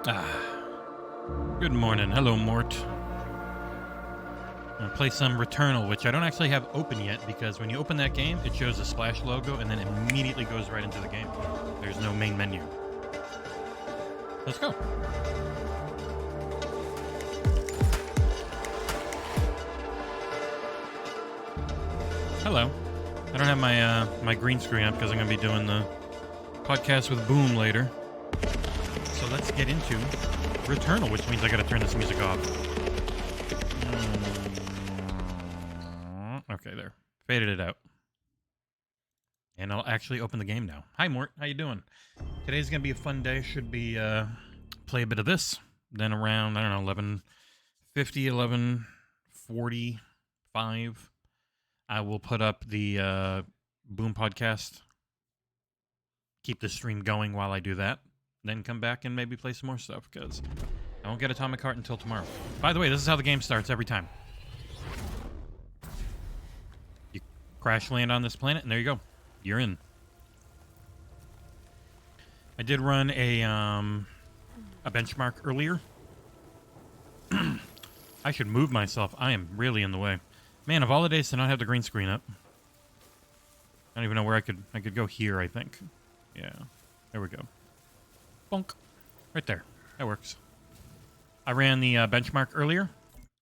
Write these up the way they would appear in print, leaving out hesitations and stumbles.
Good morning. Hello, Mort. I'm going to play some Returnal, which I don't actually have open yet because when you open that game, it shows the Splash logo and then immediately goes right into the game. There's no main menu. Let's go. Hello. I don't have my my green screen up because I'm going to be doing the podcast with Boom later. So let's get into Returnal, which means I got to turn this music off. Okay, there. Faded it out. And I'll actually open the game now. Hi, Mort. How you doing? Today's going to be a fun day. Should be play a bit of this. Then around, I don't know, 11:50, 11:45, I will put up the Boom podcast. Keep the stream going while I do that. Then come back and maybe play some more stuff because I won't get Atomic Heart until tomorrow. By the way, this is how the game starts every time. You crash land on this planet and there you go. You're in. I did run a benchmark earlier. I should move myself. I am really in the way. Man, of all the days to not have the green screen up. I don't even know where I could go here, I think. Yeah. There we go. Bonk. Right there. That works. I ran the benchmark earlier.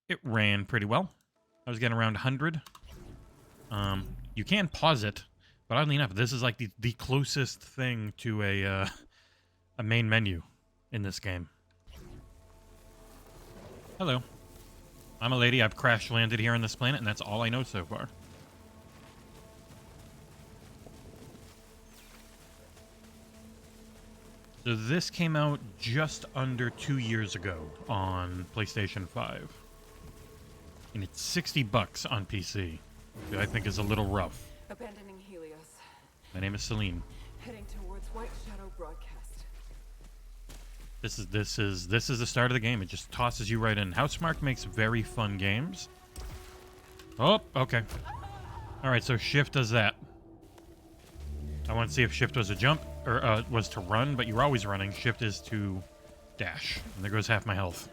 It ran pretty well. I was getting around 100. You can pause it, but oddly enough, this is like the closest thing to a main menu in this game. Hello. I'm a lady. I've crash landed here on this planet, and that's all I know so far. So this came out just under 2 years ago on PlayStation 5. And it's $60 on PC, which I think is a little rough. Abandoning Helios. My name is Celine. Heading towards White Shadow Broadcast. This is the start of the game. It just tosses you right in. Housemarque makes very fun games. Oh, okay. Alright, so shift does that. I want to see if shift was a jump, or was to run, but you're always running. Shift is to dash. And there goes half my health.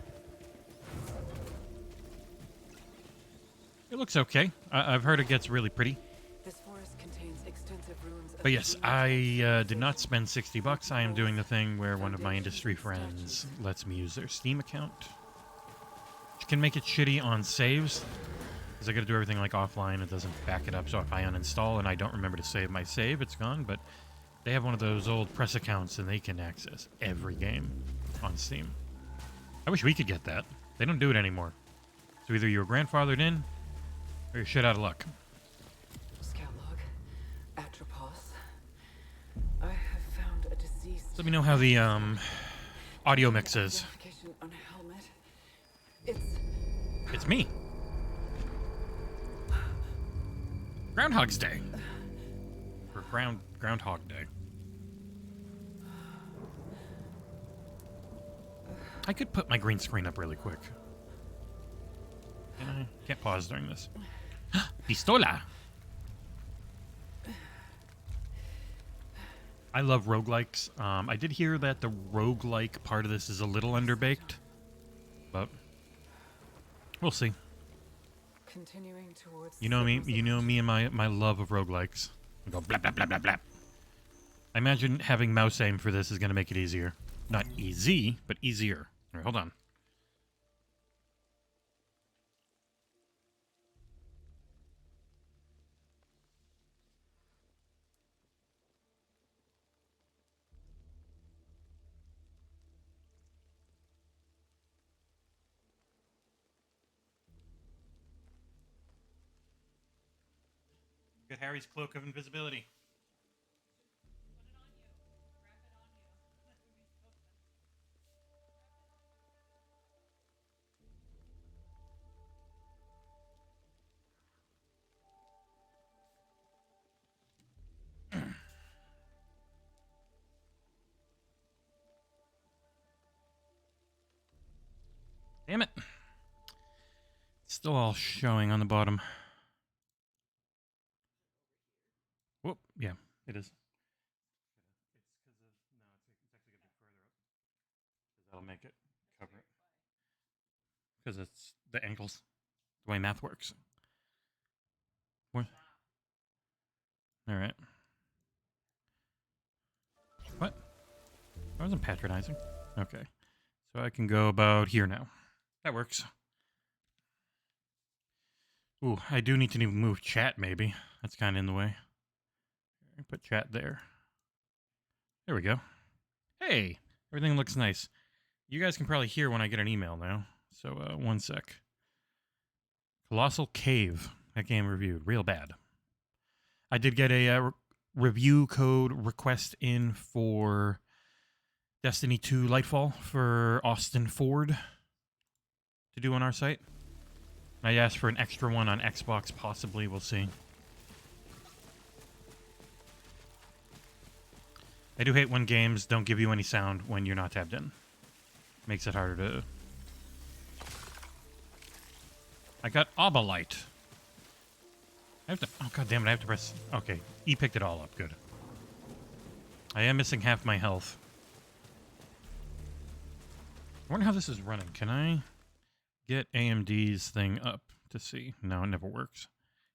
It looks okay. I've heard it gets really pretty. This forest contains extensive ruins. But yes, I did not spend $60. I am doing the thing where one of my industry friends lets me use their Steam account. Which can make it shitty on saves. Because I got to do everything like offline. It doesn't back it up. So if I uninstall and I don't remember to save my save, it's gone. But they have one of those old press accounts and they can access every game on Steam. I wish we could get that. They don't do it anymore. So either you're grandfathered in or you're shit out of luck. Scout log. Atropos. I have found a deceased. Let me know how the audio mix is. Identification on a helmet. It's me. Groundhog's Day. Or Groundhog Day. I could put my green screen up really quick. Can I? Can't pause during this. Pistola! I love roguelikes. I did hear that the roguelike part of this is a little underbaked. But we'll see. Continuing towards. You know me and my love of roguelikes. I go blah blah blah blah blah. I imagine having mouse aim for this is going to make it easier. Not easy, but easier. All right, hold on. Get Harry's cloak of invisibility. Damn it. It's still all showing on the bottom. Whoop, yeah, it is. I'll make it cover it. Because it's the angles. The way math works. What? Alright. What? I wasn't patronizing. Okay. So I can go about here now. That works. Ooh, I do need to move chat, maybe. That's kind of in the way. Put chat there. There we go. Hey! Everything looks nice. You guys can probably hear when I get an email now. So, 1 sec. Colossal Cave. That game reviewed. Real bad. I did get a review code request in for Destiny 2 Lightfall for Austin Ford to do on our site. I asked for an extra one on Xbox, possibly. We'll see. I do hate when games don't give you any sound when you're not tabbed in. Makes it harder to... I got Obalite. I have to... Oh, god damn it, I have to press... Okay, E picked it all up. Good. I am missing half my health. I wonder how this is running. Can I get AMD's thing up to see? No, it never works.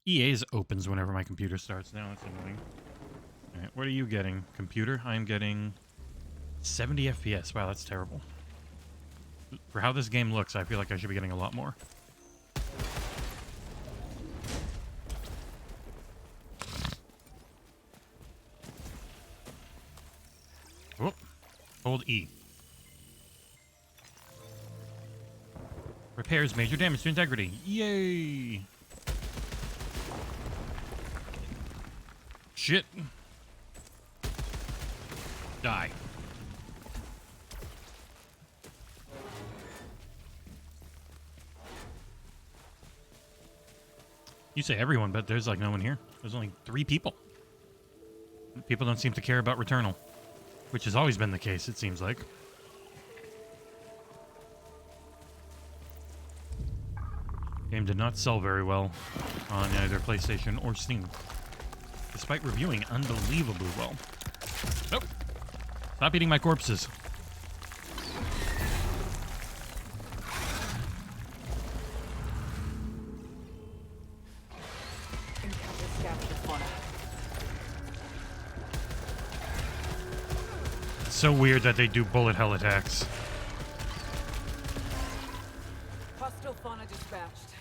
EA's opens whenever my computer starts now. That's annoying. Alright, what are you getting, computer? I'm getting 70 FPS. Wow, that's terrible. For how this game looks, I feel like I should be getting a lot more. Whoop. Hold E. Repairs major damage to integrity. Yay! Shit. Die. You say everyone, but there's like no one here. There's only 3 people. People don't seem to care about Returnal, which has always been the case, it seems like. Game did not sell very well on either PlayStation or Steam, despite reviewing unbelievably well. Nope. Stop eating my corpses. It's so weird that they do bullet hell attacks. Hostile fauna dispatched.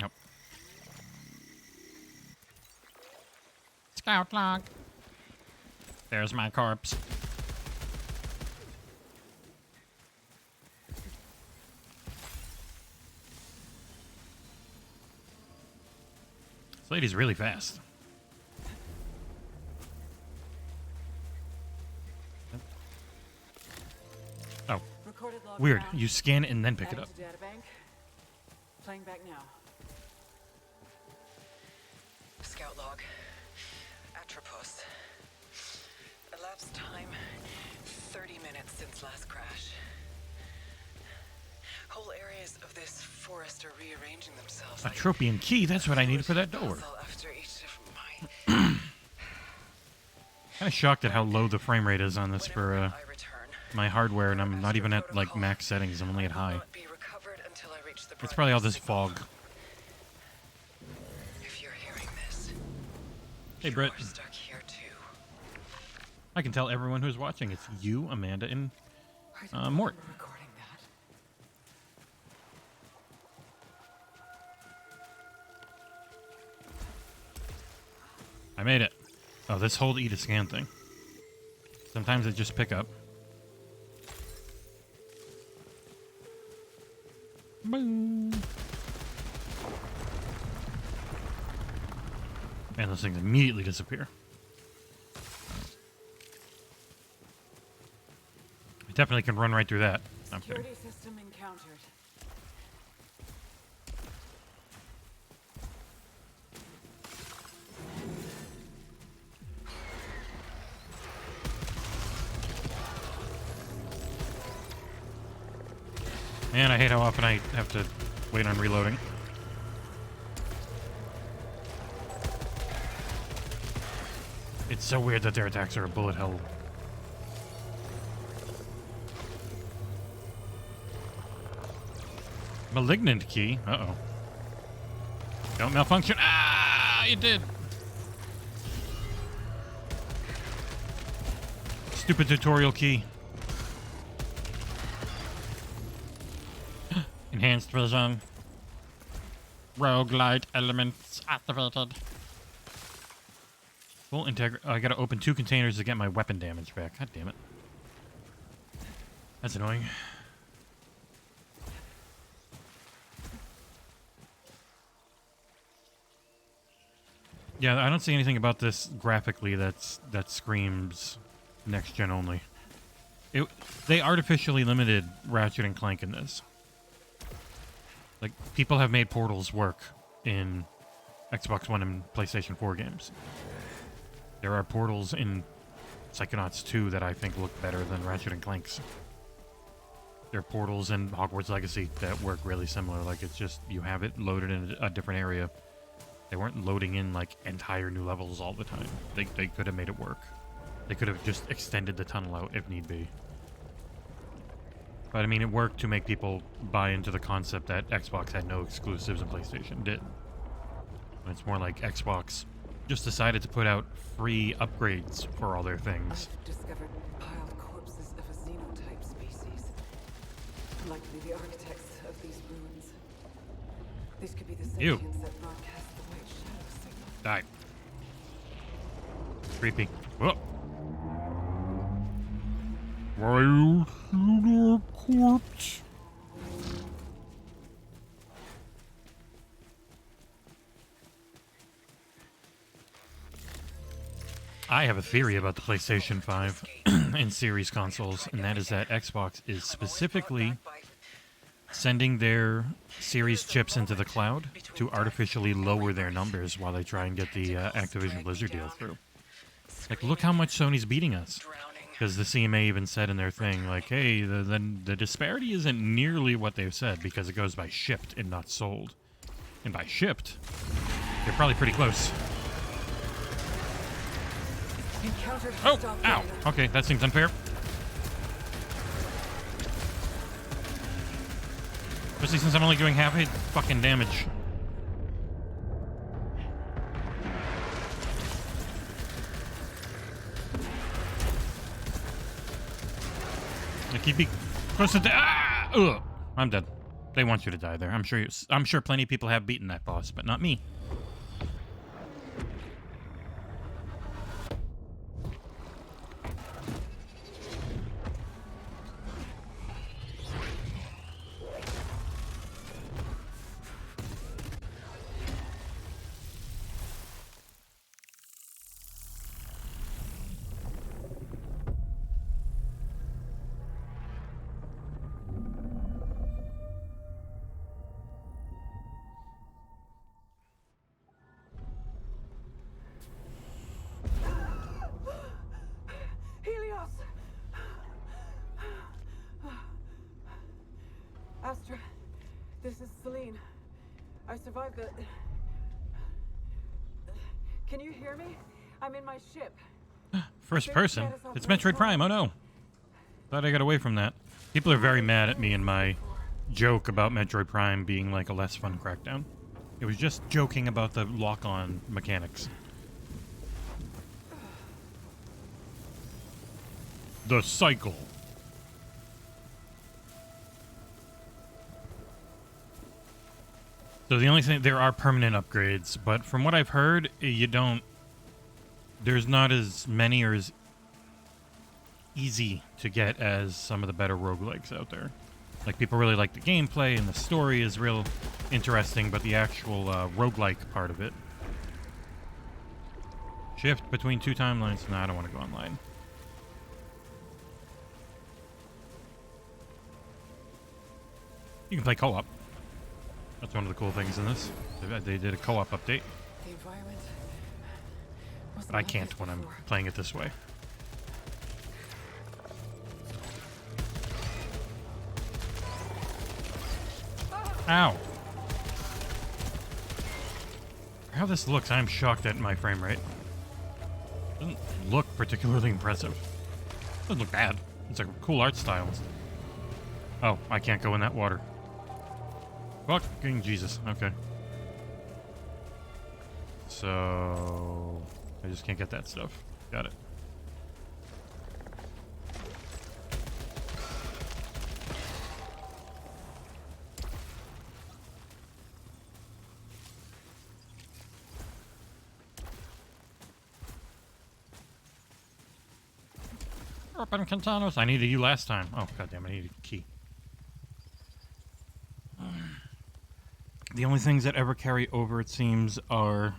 Nope. Scout log. There's my corpse. This lady's really fast. Oh. Weird. You scan it and then pick it up. Playing back now. Scout log. Atropos. Elapsed time 30 minutes since last crash. Whole areas of this forest are rearranging themselves. A tropium key, that's what I needed for that door. After each of my Kind of shocked at how low the frame rate is on this for my hardware, and I'm not even at like max settings. I'm only at high. It's probably all this fog. If you're hearing this, Hey, Britt. you're stuck here too. I can tell everyone who's watching it's you, Amanda, and Mort. Recording that. I made it. Oh, this hold E to scan thing. Sometimes it just pick up. Boom. And those things immediately disappear. I definitely can run right through that. I'm kidding. Security system encountered. Man, I hate how often I have to wait on reloading. It's so weird that their attacks are a bullet hell. Malignant key? Uh-oh. Don't malfunction. Ah, it did. Stupid tutorial key. Enhanced vision. Roguelite elements activated. Full integrity. I gotta open 2 containers to get my weapon damage back. God damn it. That's annoying. Yeah, I don't see anything about this graphically that screams next gen only. They artificially limited Ratchet and Clank in this. Like, people have made Portals work in Xbox One and PlayStation 4 games. There are Portals in Psychonauts 2 that I think look better than Ratchet and Clank's. There are Portals in Hogwarts Legacy that work really similar. Like, it's just, you have it loaded in a different area. They weren't loading in, like, entire new levels all the time. They could have made it work. They could have just extended the tunnel out if need be. But, I mean, it worked to make people buy into the concept that Xbox had no exclusives and PlayStation did. And it's more like Xbox just decided to put out free upgrades for all their things. I've discovered piled corpses of a xenotype species. Likely the architects of these ruins. These could be the sentients that broadcast the white shadow signal. Die. Creepy. Whoa. Why you see that corpse? I have a theory about the PlayStation 5 and series consoles, and that is that Xbox is specifically sending their series chips into the cloud to artificially lower their numbers while they try and get the Activision Blizzard deal through. Like, look how much Sony's beating us. Because the CMA even said in their thing, like, hey, the disparity isn't nearly what they've said because it goes by shipped and not sold. And by shipped, they're probably pretty close. Oh, ow. Okay, that seems unfair. Especially since I'm only doing half a fucking damage. Keep me close to ugh, I'm dead. They want you to die there. I'm sure plenty of people have beaten that boss, but not me. Astra, this is Celine. I survived the... Can you hear me? I'm in my ship. First person? It's Metroid Prime, oh no. Thought I got away from that. People are very mad at me and my joke about Metroid Prime being like a less fun Crackdown. It was just joking about the lock-on mechanics. The cycle. So the only thing, there are permanent upgrades, but from what I've heard, there's not as many or as easy to get as some of the better roguelikes out there. Like, people really like the gameplay and the story is real interesting, but the actual roguelike part of it. Shift between 2 timelines. No, I don't want to go online. You can play co-op. That's one of the cool things in this. They did a co-op update. The environment But I can't when I'm playing it this way. Ow. For how this looks, I'm shocked at my frame rate. look particularly impressive. Doesn't look bad. It's like a cool art style. Oh, I can't go in that water. Fucking Jesus. Okay. So I just can't get that stuff. Got it. Open containers. I needed you last time. Oh, goddamn, I needed a key. The only things that ever carry over, it seems, are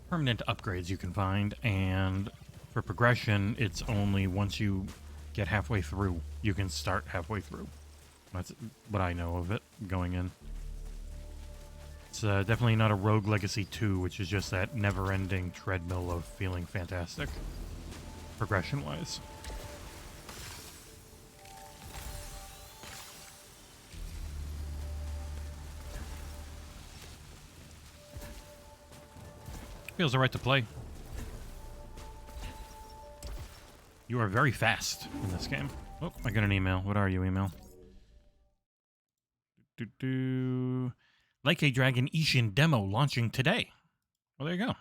permanent upgrades you can find, and for progression, it's only once you get halfway through, you can start halfway through. That's what I know of it going in. It's definitely not a Rogue Legacy 2, which is just that never-ending treadmill of feeling fantastic, progression-wise. Feels alright to play. You are very fast in this game. Oh, I got an email. What are you, email? Like a Dragon Ishin demo launching today. Well, there you go.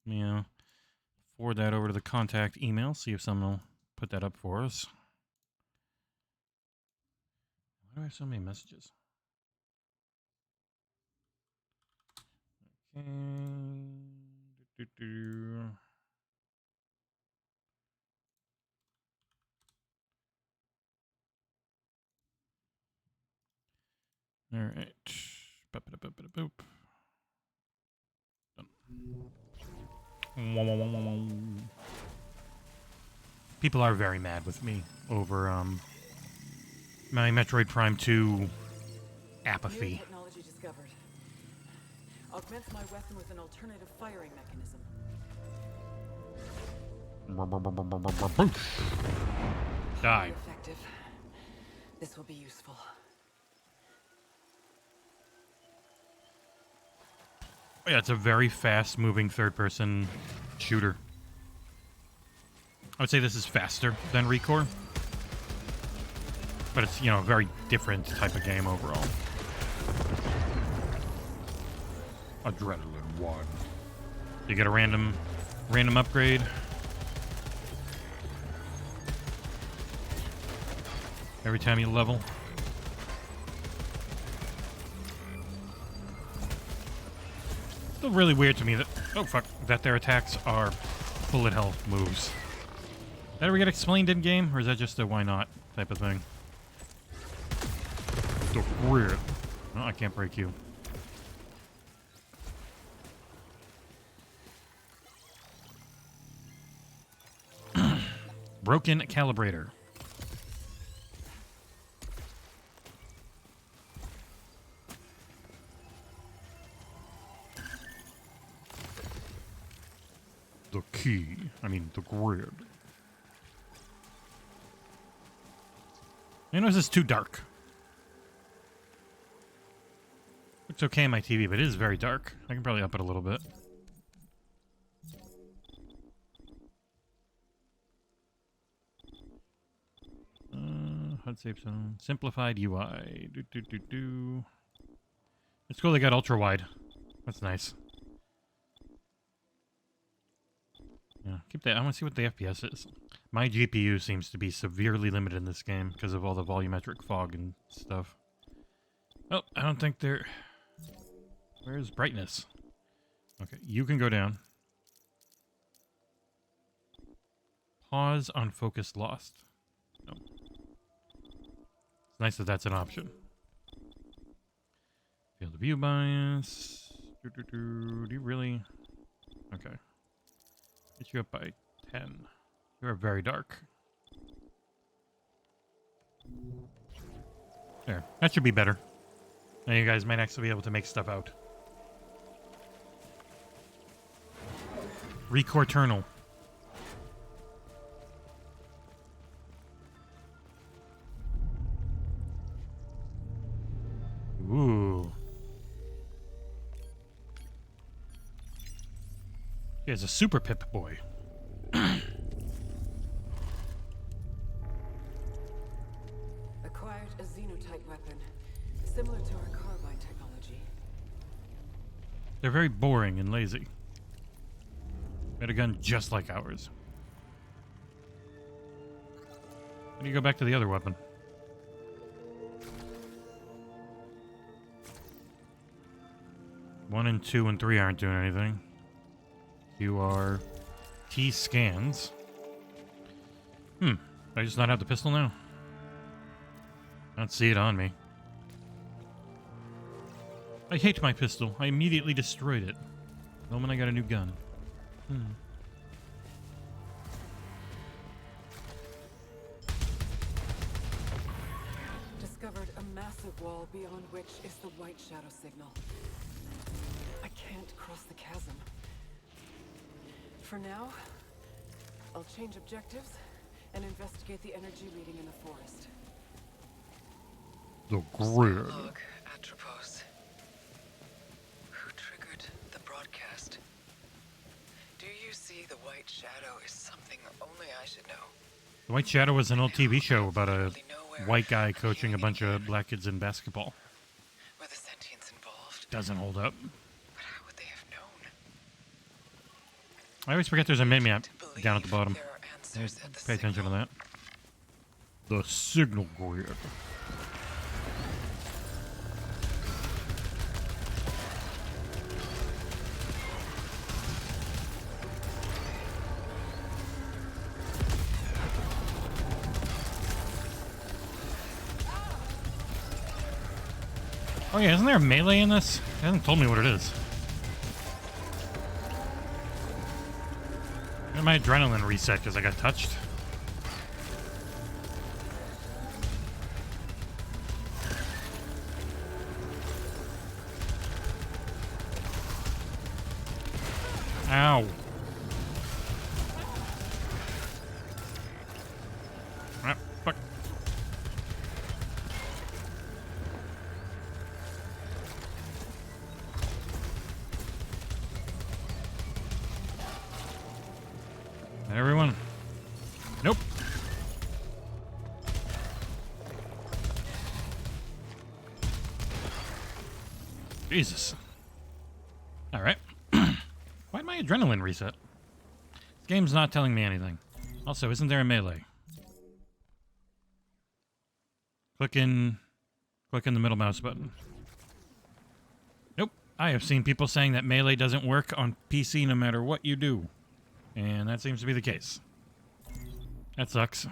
Let me forward that over to the contact email, see if someone will put that up for us. Why do I have so many messages? Okay. All right. Boop. People are very mad with me over my Metroid Prime 2 apathy. New technology discovered. Augments my weapon with an alternative firing mechanism. Die. Effective. This will be useful. Yeah, it's a very fast-moving third-person shooter. I would say this is faster than Recore, but it's, you know, a very different type of game overall. Adrenaline 1. You get a random upgrade. Every time you level. Still really weird to me that, oh fuck, that their attacks are bullet hell moves. Did that ever get explained in game, or is that just a why not type of thing? So weird. No, I can't break you. Broken calibrator. The key. I mean, the grid. I know this is too dark. Looks okay on my TV, but it is very dark. I can probably up it a little bit. HUD safe zone. Simplified UI. It's cool they got ultra wide. That's nice. Yeah, keep that. I want to see what the FPS is. My GPU seems to be severely limited in this game because of all the volumetric fog and stuff. Oh, I don't think they're... Where's brightness? Okay, you can go down. Pause on focus lost. No. It's nice that that's an option. Field of view bias. Do you really... Okay. Get you up by 10. You are very dark. There. That should be better. Now you guys might actually be able to make stuff out. Returnal. Ooh. He has a super Pip Boy. light weapon, similar to our carbine technology. They're very boring and lazy. They had a gun just like ours. How do you go back to the other weapon? One and 2 and 3 aren't doing anything. QR T scans. Do I just not have the pistol now? I don't see it on me. I hate my pistol. I immediately destroyed it. The moment I got a new gun. Discovered a massive wall beyond which is the white shadow signal. I can't cross the chasm. For now, I'll change objectives and investigate the energy reading in the forest. The grid. Log, Atropos. Who triggered the broadcast? Do you see the white shadow is something only I should know? The White Shadow was an old TV show about a white guy coaching a bunch of black kids in basketball. Were the sentients involved? Doesn't hold up. But how would they have known? I always forget there's a map down at the bottom. There are answers at the Pay attention to signal. that. The signal grid. Oh yeah, isn't there a melee in this? It hasn't told me what it is. Maybe my adrenaline reset because I got touched. Ow. Ah, fuck. Everyone. Nope. Jesus. All right. Why'd my adrenaline reset? This game's not telling me anything. Also, isn't there a melee? Click in the middle mouse button. Nope. I have seen people saying that melee doesn't work on PC no matter what you do. And that seems to be the case. That sucks.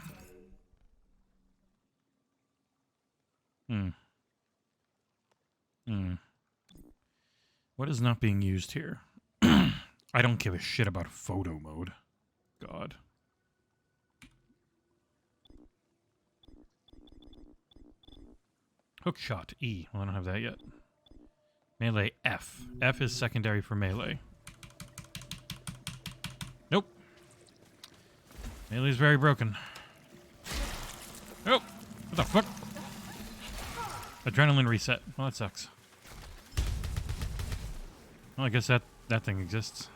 What is not being used here? I don't give a shit about photo mode. God. Hookshot E. Well, I don't have that yet. Melee F. F is secondary for melee. Nope. Melee's very broken. Oh! What the fuck? Adrenaline reset. Well, that sucks. Well, I guess that thing exists.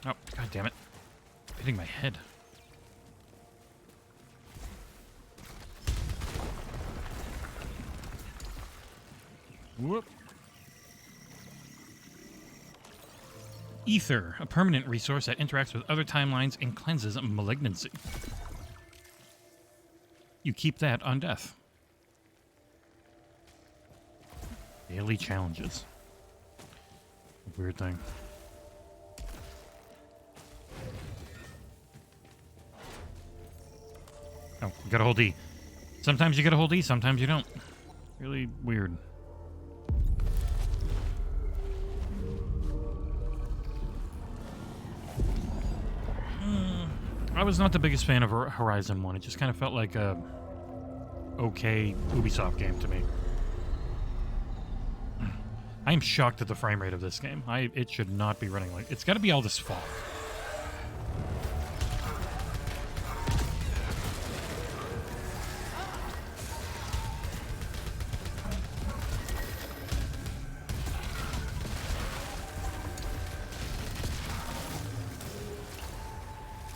Oh, god damn it. Hitting my head. Whoop. Ether, a permanent resource that interacts with other timelines and cleanses malignancy. You keep that on death. Daily challenges. Weird thing. Oh, you gotta hold E. Sometimes you gotta hold E, sometimes you don't. Really weird. I was not the biggest fan of Horizon 1. It just kind of felt like a okay Ubisoft game to me. I am shocked at the frame rate of this game. It should not be running like... It's got to be all this fog.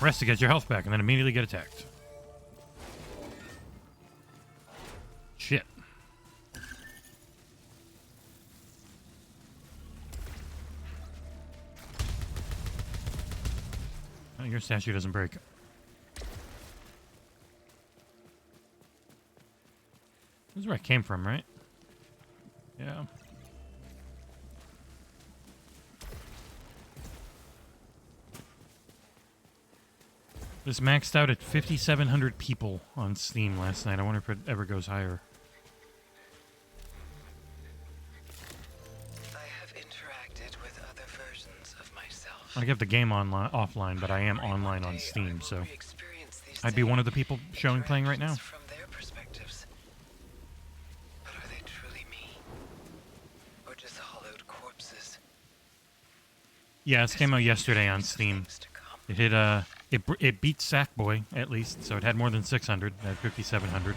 Rest to get your health back and then immediately get attacked. Shit. Oh, your statue doesn't break. This is where I came from, right? Yeah. This maxed out at 5,700 people on Steam last night. I wonder if it ever goes higher. I have interacted with other versions of myself. I kept the game offline, but I am online on Steam, so I'd be one of the people showing playing right now. From their perspectives. But are they truly me? Or just hollowed corpses? Yeah, this came out yesterday on Steam. It hit it beat Sackboy at least, so it had more than 600 at 5,700.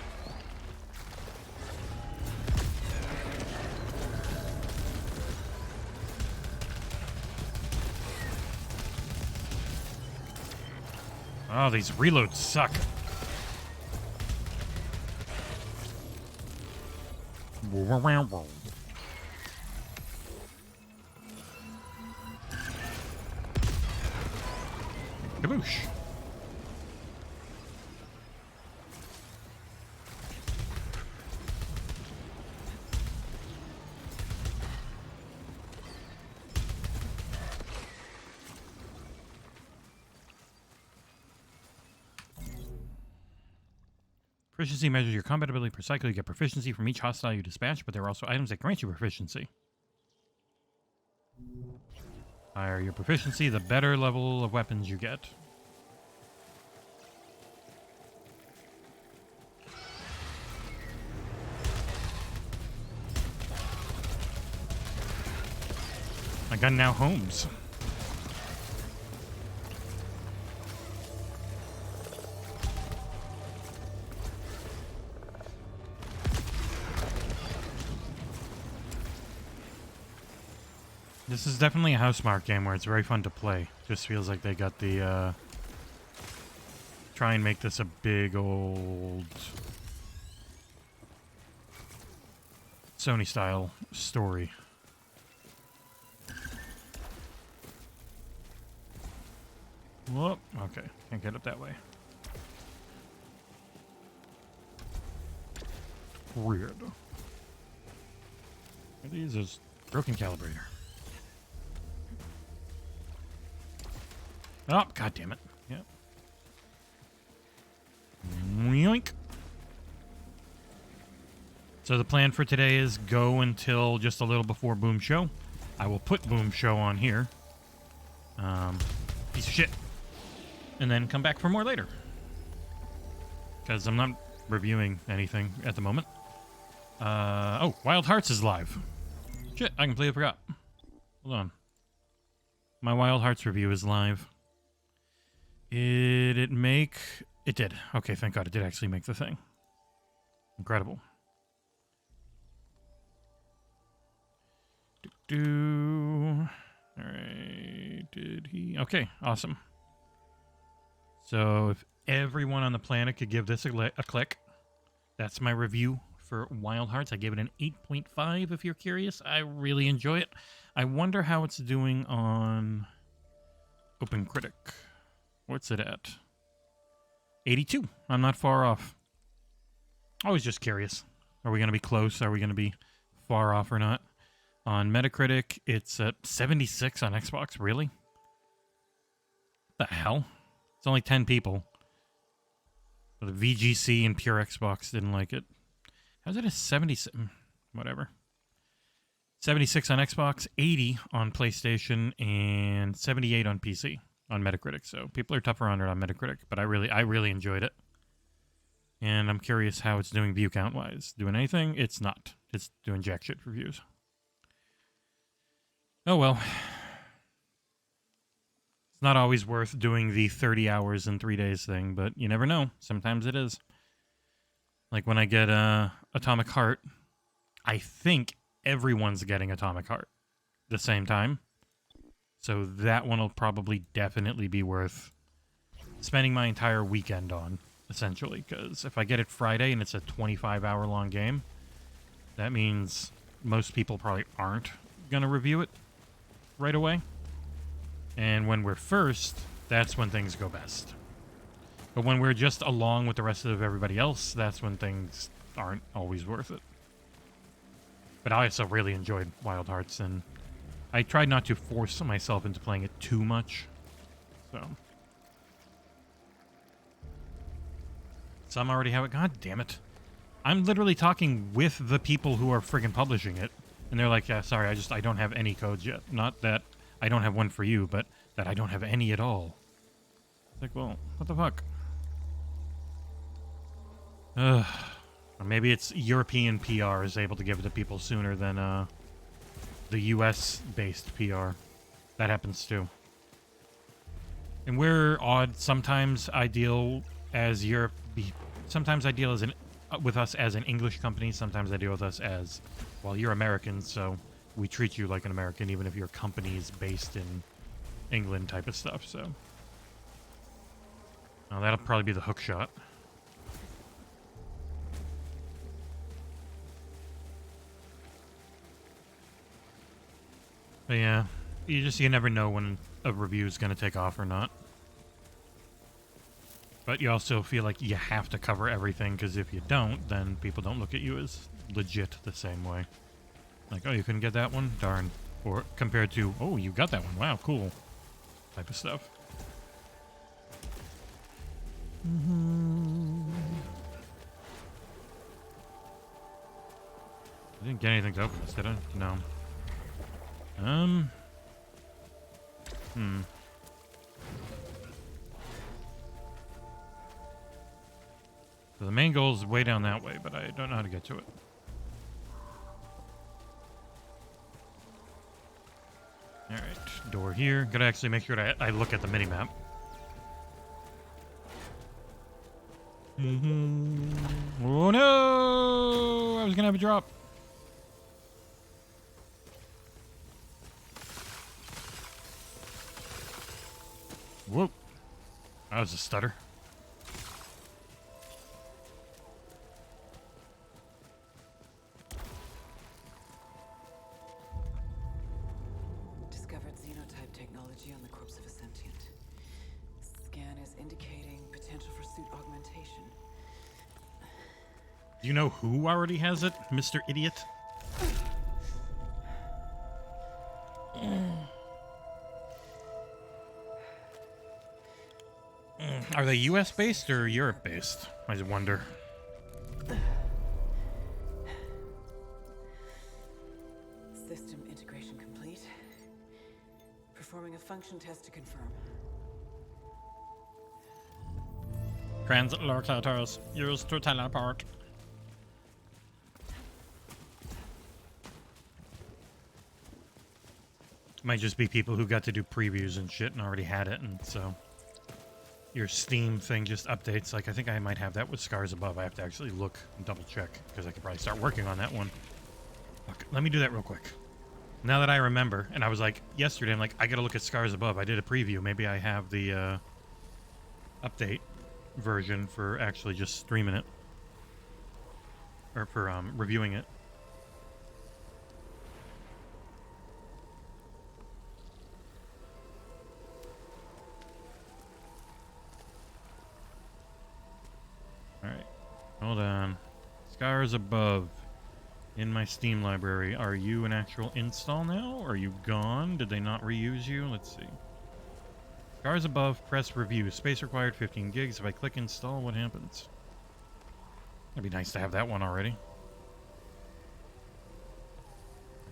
Oh, these reloads suck. Kaboosh. Proficiency measures your combat ability per cycle. You get proficiency from each hostile you dispatch, but there are also items that grant you proficiency. Higher your proficiency, the better level of weapons you get. My gun now homes. This is definitely a Housemarque game where it's very fun to play. Just feels like they got the, try and make this a big old Sony-style story. Whoop, okay. Can't get up that way. Weird. These is broken calibrator. Oh, god damn it. Yep. Yoink. So the plan for today is go until just a little before Boom Show. I will put Boom Show on here. Piece of shit. And then come back for more later. Because I'm not reviewing anything at the moment. Oh, Wild Hearts is live. Shit, I completely forgot. Hold on. My Wild Hearts review is live. Did it make... It did. Okay, thank God. It did actually make the thing. Incredible. Alright, did he... Okay, awesome. So, if everyone on the planet could give this a click, that's my review for Wild Hearts. I gave it an 8.5 if you're curious. I really enjoy it. I wonder how it's doing on OpenCritic. What's it at? 82. I'm not far off. I was just curious. Are we going to be close? Are we going to be far off or not? On Metacritic, it's at 76 on Xbox. Really? What the hell? It's only 10 people. But the VGC and Pure Xbox didn't like it. How's it a 77? Whatever. 76 on Xbox, 80 on PlayStation, and 78 on PC on Metacritic. So people are tougher on it on Metacritic, but I really enjoyed it. And I'm curious how it's doing view count wise. Doing anything? It's not. It's doing jack shit for views. Oh well. It's not always worth doing the 30 hours in 3 days thing, but you never know. Sometimes it is. Like when I get Atomic Heart, I think everyone's getting Atomic Heart at the same time. So that one will probably definitely be worth spending my entire weekend on, essentially. Because if I get it Friday and it's a 25-hour-long game, that means most people probably aren't going to review it right away. And when we're first, that's when things go best. But when we're just along with the rest of everybody else, that's when things aren't always worth it. But I also really enjoyed Wild Hearts, and I tried not to force myself into playing it too much. So. Some already have it. God damn it. I'm literally talking with the people who are friggin' publishing it. And they're like, yeah, sorry, I don't have any codes yet. Not that I don't have one for you, but that I don't have any at all. It's like, well, what the fuck? Ugh. Or maybe it's European PR is able to give it to people sooner than the US-based PR. That happens too. And we're odd. Sometimes I deal as Europe. Sometimes I deal as with us as an English company. Sometimes I deal with us as, well, you're Americans, so we treat you like an American, even if your company is based in England type of stuff. So, oh, that'll probably be the hook shot. But yeah, you never know when a review is going to take off or not. But you also feel like you have to cover everything, because if you don't, then people don't look at you as legit the same way. Like, oh, you couldn't get that one? Darn. Or compared to, oh, you got that one. Wow, cool. Type of stuff. I didn't get anything to open this, did I? No. So the main goal is way down that way, but I don't know how to get to it. Alright, door here. Gotta actually make sure I look at the minimap. Oh no! I was gonna have a drop. Whoop. That was a stutter. Discovered xenotype technology on the corpse of a sentient. Scan is indicating potential for suit augmentation. Do you know who already has it, Mr. Idiot? Are they US-based or Europe-based? I just wonder. System integration complete. Performing a function test to confirm. Translocators used to teleport. Might just be people who got to do previews and shit and already had it, and so your Steam thing just updates. Like, I think I might have that with Scars Above. I have to actually look and double check, because I could probably start working on that one. Fuck, let me do that real quick. Now that I remember, and I was like, yesterday, I'm like, I gotta look at Scars Above. I did a preview. Maybe I have the update version for actually just streaming it. Or for reviewing it. Alright, hold on. Scars Above. In my Steam library. Are you an actual install now? Are you gone? Did they not reuse you? Let's see. Scars Above, press review. Space required 15 gigs. If I click install, what happens? It'd be nice to have that one already.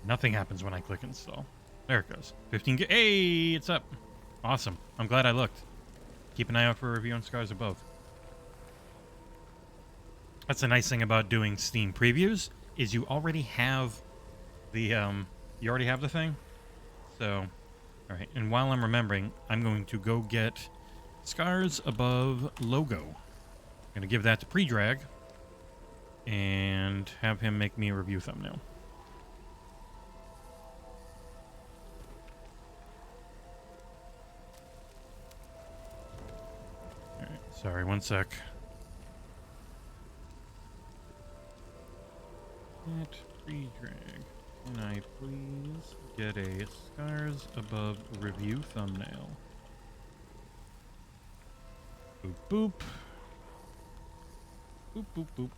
Nothing happens when I click install. There it goes. 15 gigs. Hey, it's up. Awesome. I'm glad I looked. Keep an eye out for a review on Scars Above. That's the nice thing about doing Steam previews, is you already have the thing. So, all right. And while I'm remembering, I'm going to go get Scars Above logo. I'm going to give that to Pre-Drag and have him make me a review thumbnail. Sorry, one sec. At pre-drag. Can I please get a Scars Above review thumbnail? Boop boop. Boop boop boop.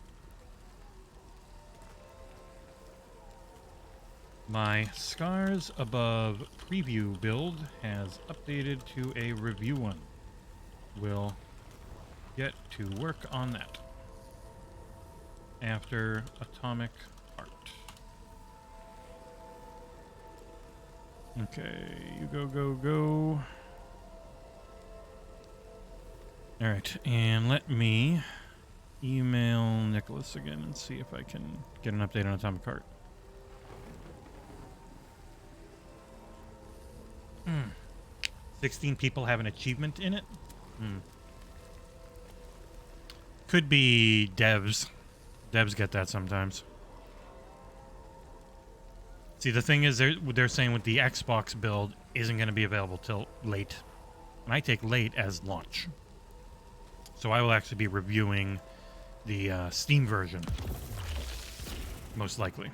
My Scars Above preview build has updated to a review one. We'll get to work on that after Atomic Heart. Okay, you go. Alright, and let me email Nicholas again and see if I can get an update on Atomic Heart. 16 people have an achievement in it? Could be devs. Devs get that sometimes. See, the thing is, they're saying with the Xbox build isn't going to be available till late. And I take late as launch. So I will actually be reviewing the Steam version. Most likely.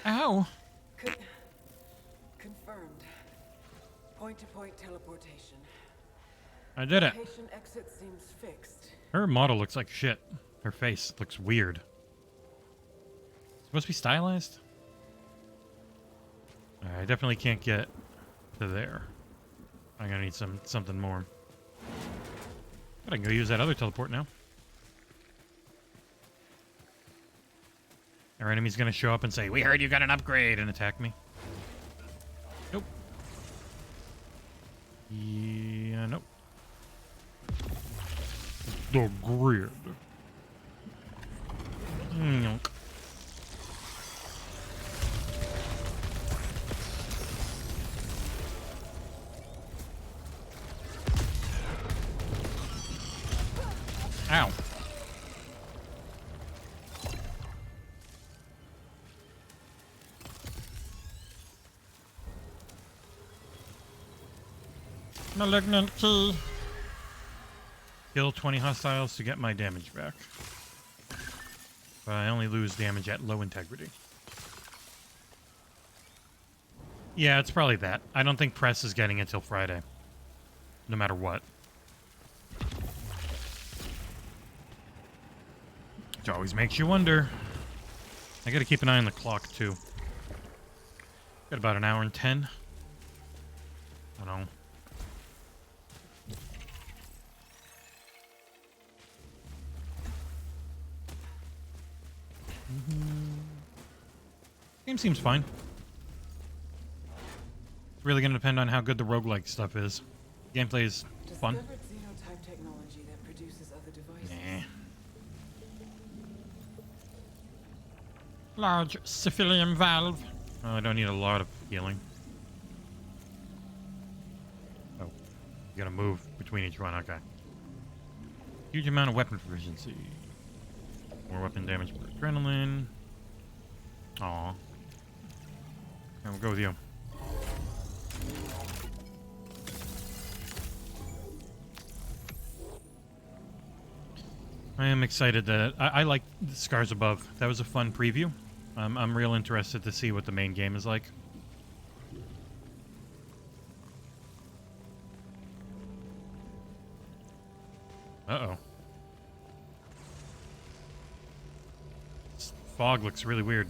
Ow! Confirmed. Point-to-point teleportation. I did it. Patient exit seems fixed. Her model looks like shit. Her face looks weird. Supposed to be stylized? I definitely can't get to there. I'm gonna need something more. But I can go use that other teleport now. Our enemy's gonna show up and say, "We heard you got an upgrade," and attack me. Nope. Yeah, nope. The grid. Nyonk. Ow. Malignant key. Kill 20 hostiles to get my damage back. But I only lose damage at low integrity. Yeah, it's probably that. I don't think press is getting it till Friday. No matter what. Which always makes you wonder. I gotta keep an eye on the clock, too. Got about an hour and 10. I don't know. Game seems fine. It's really going to depend on how good the roguelike stuff is. Gameplay is fun. Discovered xenotype technology that produces other devices. Nah. Large cephalium valve. Oh, I don't need a lot of healing. Oh, you gotta move between each one. Okay. Huge amount of weapon proficiency. More weapon damage for adrenaline. Aw. Okay, we'll go with you. I am excited that I like Scars Above. That was a fun preview. I'm real interested to see what the main game is like. Uh-oh. This fog looks really weird.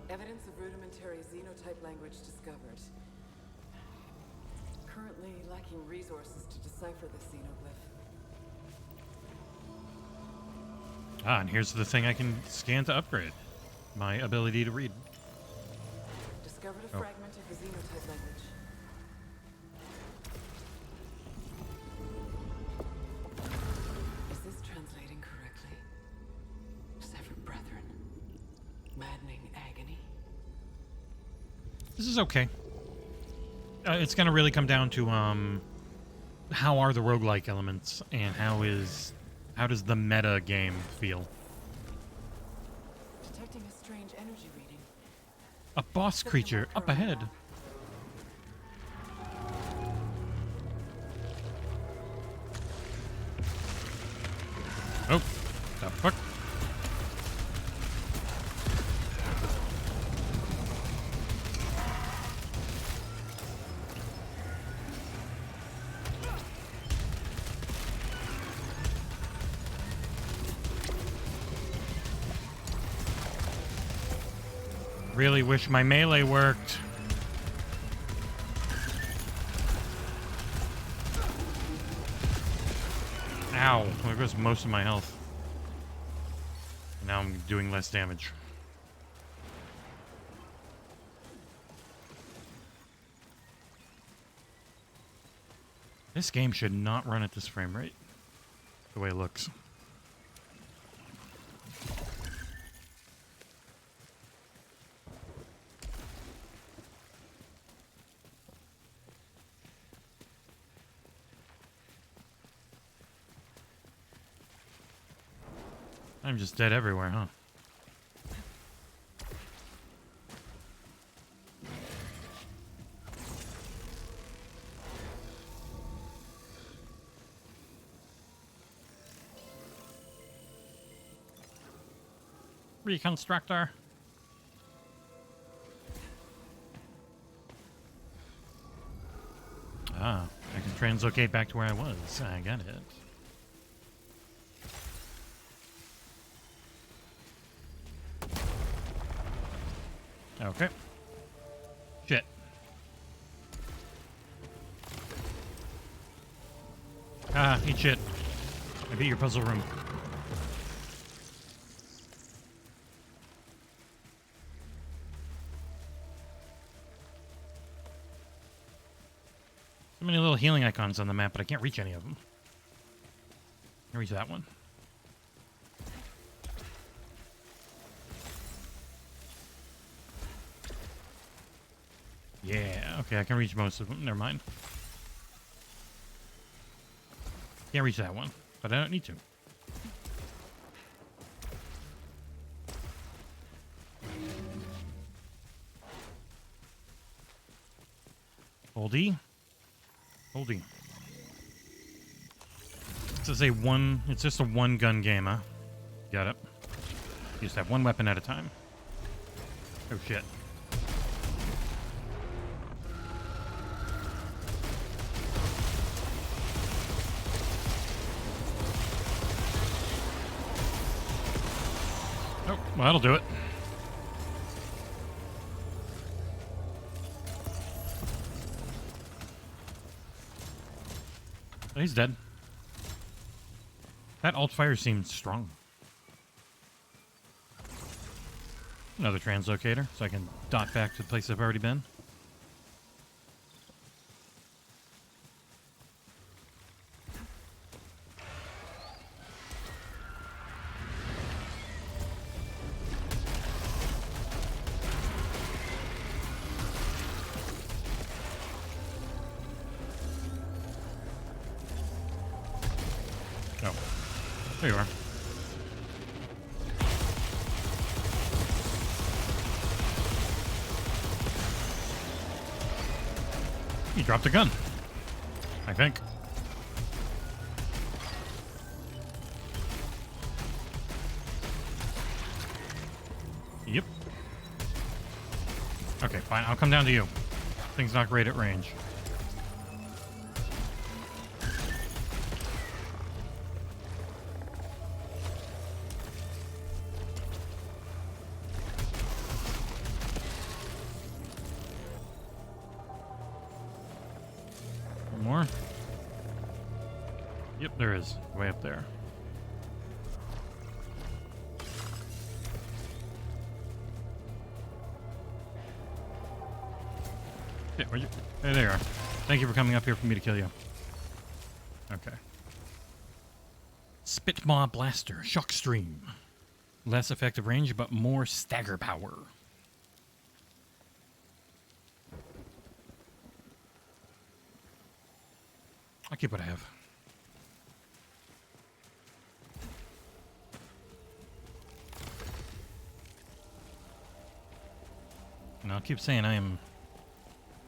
Evidence of rudimentary xenotype language discovered. Currently lacking resources to decipher the xenoglyph. Ah, and here's the thing I can scan to upgrade. My ability to read. Discovered a fragment of the xenotype language. Is this translating correctly? Severed brethren. Maddening agony. This is okay. It's going to really come down to how are the roguelike elements and how does the meta game feel? Detecting a strange energy reading. A boss creature up ahead. Oh, the fuck? Really wish my melee worked. Ow, there goes most of my health. Now I'm doing less damage. This game should not run at this frame rate, the way it looks. I'm just dead everywhere, huh? Reconstructor. Ah, I can translocate back to where I was. I got it. Okay. Shit. Ah, eat shit. I beat your puzzle room. So many little healing icons on the map, but I can't reach any of them. I can reach that one. Yeah, okay, I can reach most of them. Never mind. Can't reach that one, but I don't need to. Holdy. Holdy. It's just a one gun game, huh? Got it. You just have one weapon at a time. Oh shit. Oh, well, that'll do it. He's dead. That alt fire seems strong. Another translocator, so I can dot back to the place I've already been. Oh, there you are. He dropped a gun, I think. Yep. Okay, fine. I'll come down to you. Thing's not great at range. More? Yep, there is. Way up there. Yeah, where'd you? Hey, there you are. Thank you for coming up here for me to kill you. Okay. Spitmaw Blaster. Shock Stream. Less effective range, but more stagger power. I'll keep what I have. And I'll keep saying I am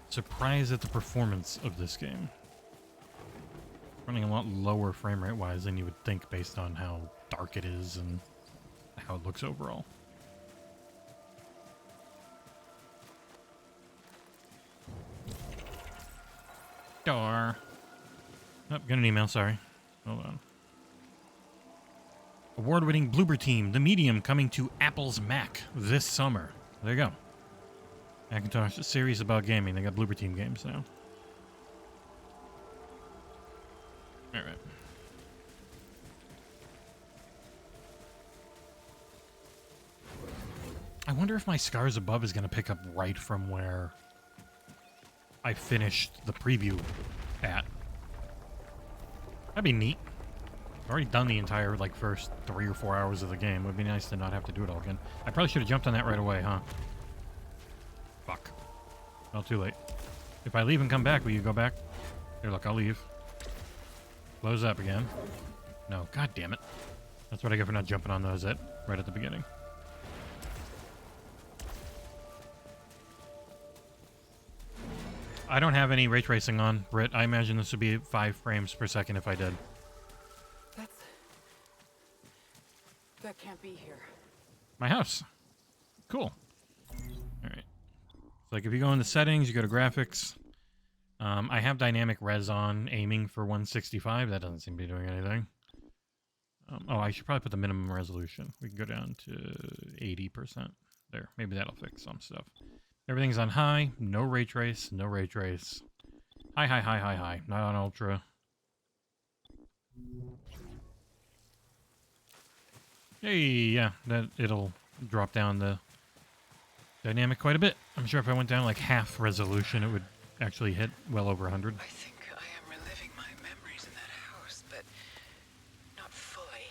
surprised at the performance of this game. Running a lot lower frame rate wise than you would think based on how dark it is and how it looks overall. Door. Oh, got an email, sorry. Hold on. Award-winning Bloober Team, The Medium, coming to Apple's Mac this summer. There you go. Macintosh series about gaming. They got Bloober Team games now. Alright. I wonder if my Scars Above is going to pick up right from where I finished the preview at. That'd be neat. I've already done the entire, like, first 3 or 4 hours of the game. It would be nice to not have to do it all again. I probably should have jumped on that right away, huh? Fuck. Well, too late. If I leave and come back, will you go back? Here, look, I'll leave. Close up again. No, god damn it. That's what I get for not jumping on those right at the beginning. I don't have any ray tracing on, Britt. I imagine this would be 5 frames per second if I did. That can't be here. My house. Cool. Alright. Like, if you go into settings, you go to graphics. I have dynamic res on, aiming for 165. That doesn't seem to be doing anything. Oh, I should probably put the minimum resolution. We can go down to 80%. There. Maybe that'll fix some stuff. Everything's on high. No ray trace. No ray trace. High, high, high, high, high. Not on ultra. Hey, yeah, it'll drop down the dynamic quite a bit. I'm sure if I went down like half resolution, it would actually hit well over 100. I think I am reliving my memories in that house, but not fully.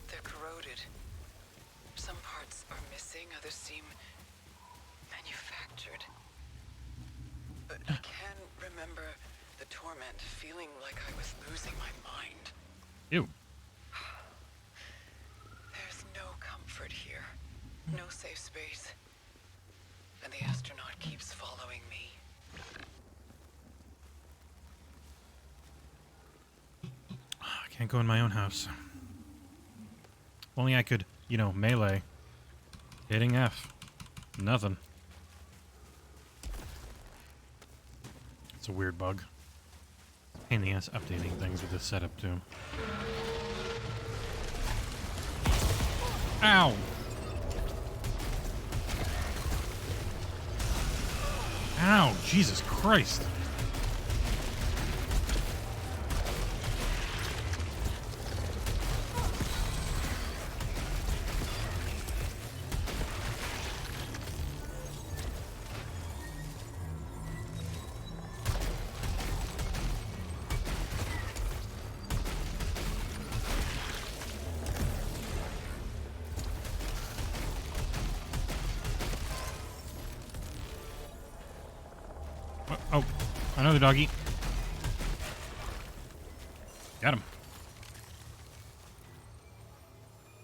They're corroded. Some parts are missing, others seem manufactured. But I can remember the torment, feeling like I was losing my mind. Ew. Here. No safe space. And the astronaut keeps following me. I can't go in my own house. If only I could, you know, melee. Hitting F. Nothing. It's a weird bug. Pain in the ass updating things with this setup, too. Ow! Ow! Jesus Christ! Oh, another doggy. Got him.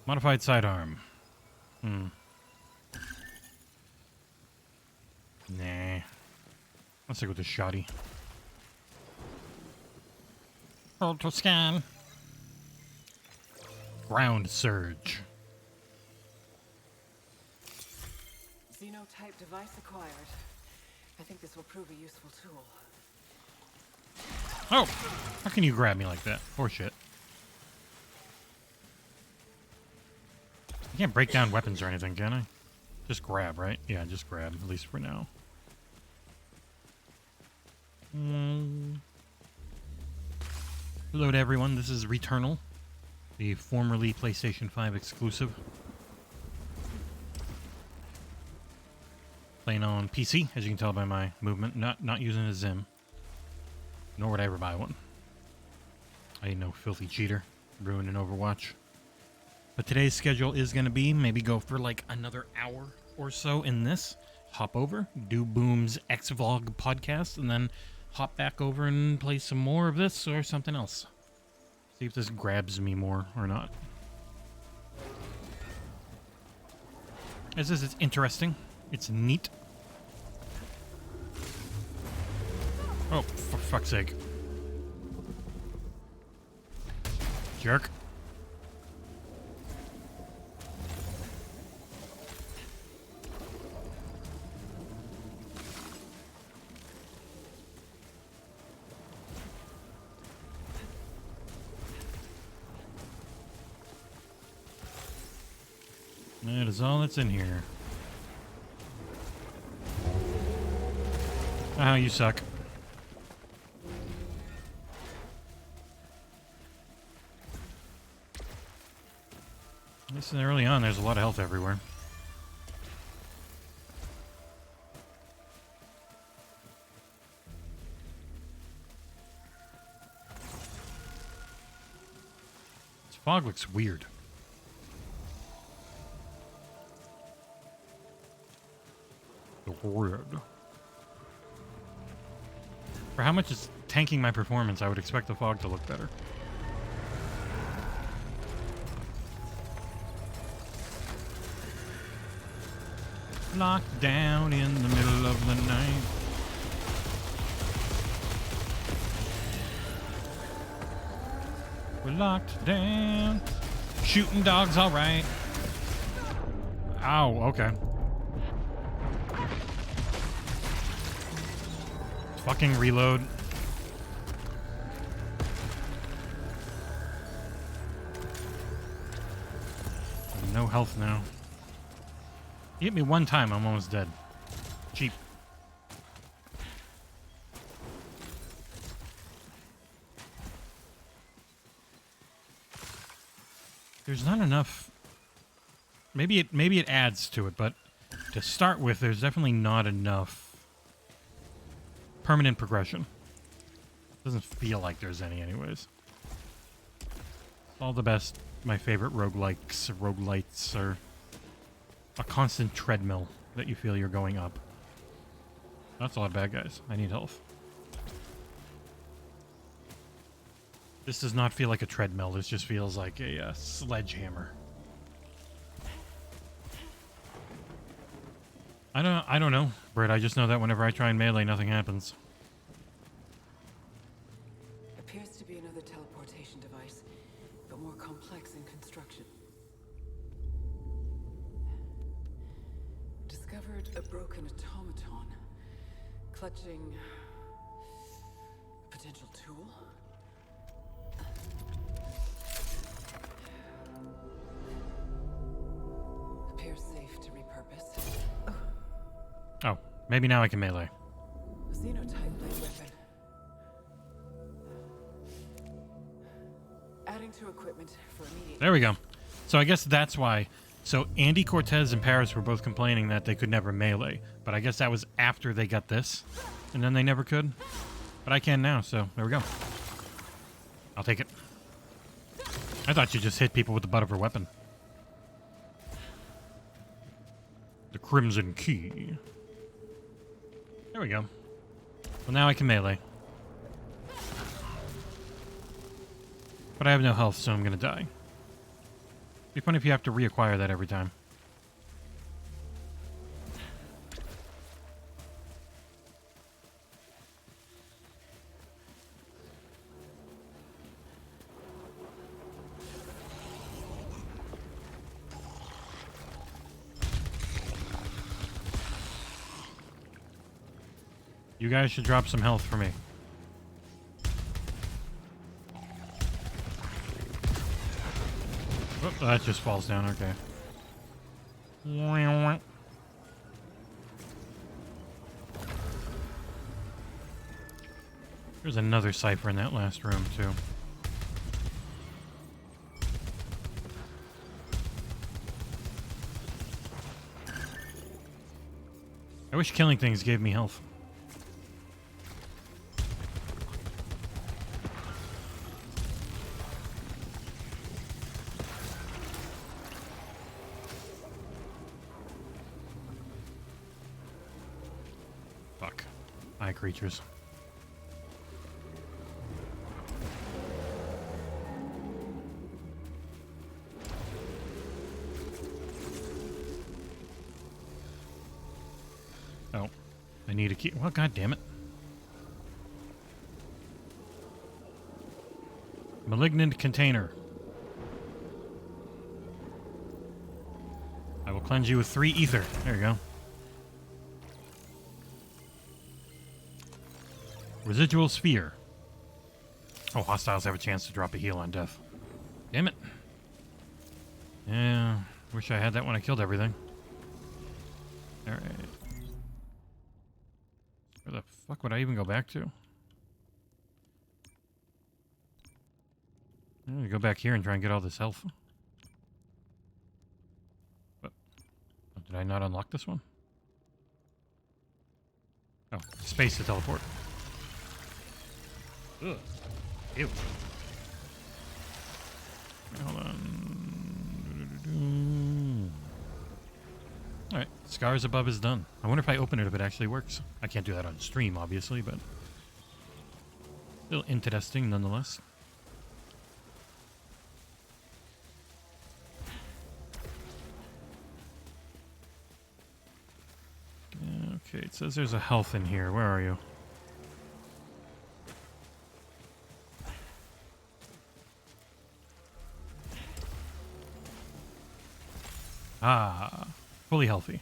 Modified sidearm. Nah. Let's stick with the shoddy. Ultra scan. Ground surge. Xenotype device acquired. I think this will prove a useful tool. Oh! How can you grab me like that? Poor shit. I can't break down weapons or anything, can I? Just grab, right? Yeah, just grab, at least for now. Hello to everyone, this is Returnal, the formerly PlayStation 5 exclusive. Playing on PC, as you can tell by my movement. Not using a Zim. Nor would I ever buy one. I ain't no filthy cheater. Ruining Overwatch. But today's schedule is going to be maybe go for like another hour or so in this. Hop over, do Boom's X-Vlog podcast, and then hop back over and play some more of this or something else. See if this grabs me more or not. As this is interesting. It's neat. for fuck's sake. Jerk. That is all that's in here. Oh, you suck. At least early on, there's a lot of health everywhere. This fog looks weird. Weird. For how much it's tanking my performance, I would expect the fog to look better. Locked down in the middle of the night. We're locked down. Shooting dogs, all right. Ow, okay. Fucking reload. No health now. You hit me one time, I'm almost dead. Cheap. There's not enough. Maybe it adds to it, but to start with, there's definitely not enough permanent progression. Doesn't feel like there's any anyways. All the best. My favorite roguelites are a constant treadmill that you feel you're going up. That's a lot of bad guys. I need health. This does not feel like a treadmill. This just feels like a sledgehammer. I don't know, Britt. I just know that whenever I try and melee, nothing happens. Appears to be another teleportation device, but more complex in construction. Discovered a broken automaton, clutching a potential tool. Appears safe to repurpose. Oh, maybe now I can melee. Xenotype blade weapon. Adding to equipment for immediate. There we go. So I guess that's why. So Andy Cortez and Paris were both complaining that they could never melee, but I guess that was after they got this, and then they never could. But I can now, so there we go. I'll take it. I thought you just hit people with the butt of her weapon. The Crimson Key. There we go. Well, now I can melee. But I have no health, so I'm gonna die. Be funny if you have to reacquire that every time. You guys should drop some health for me. Oh, that just falls down, okay. There's another cipher in that last room, too. I wish killing things gave me health. Fuck. Eye creatures. Oh. I need a key. Well, god damn it. Malignant container. I will cleanse you with 3 ether. There you go. Residual sphere. Oh, hostiles have a chance to drop a heal on death. Damn it. Yeah, wish I had that when I killed everything. Alright. Where the fuck would I even go back to? I'm gonna go back here and try and get all this health. What? Oh, did I not unlock this one? Oh, space to teleport. Ugh. Ew. Hold on. Alright, scars above is done. I wonder if I open it if it actually works. I can't do that on stream, obviously, but still interesting nonetheless. Okay, it says there's a health in here. Where are you? Ah, fully healthy.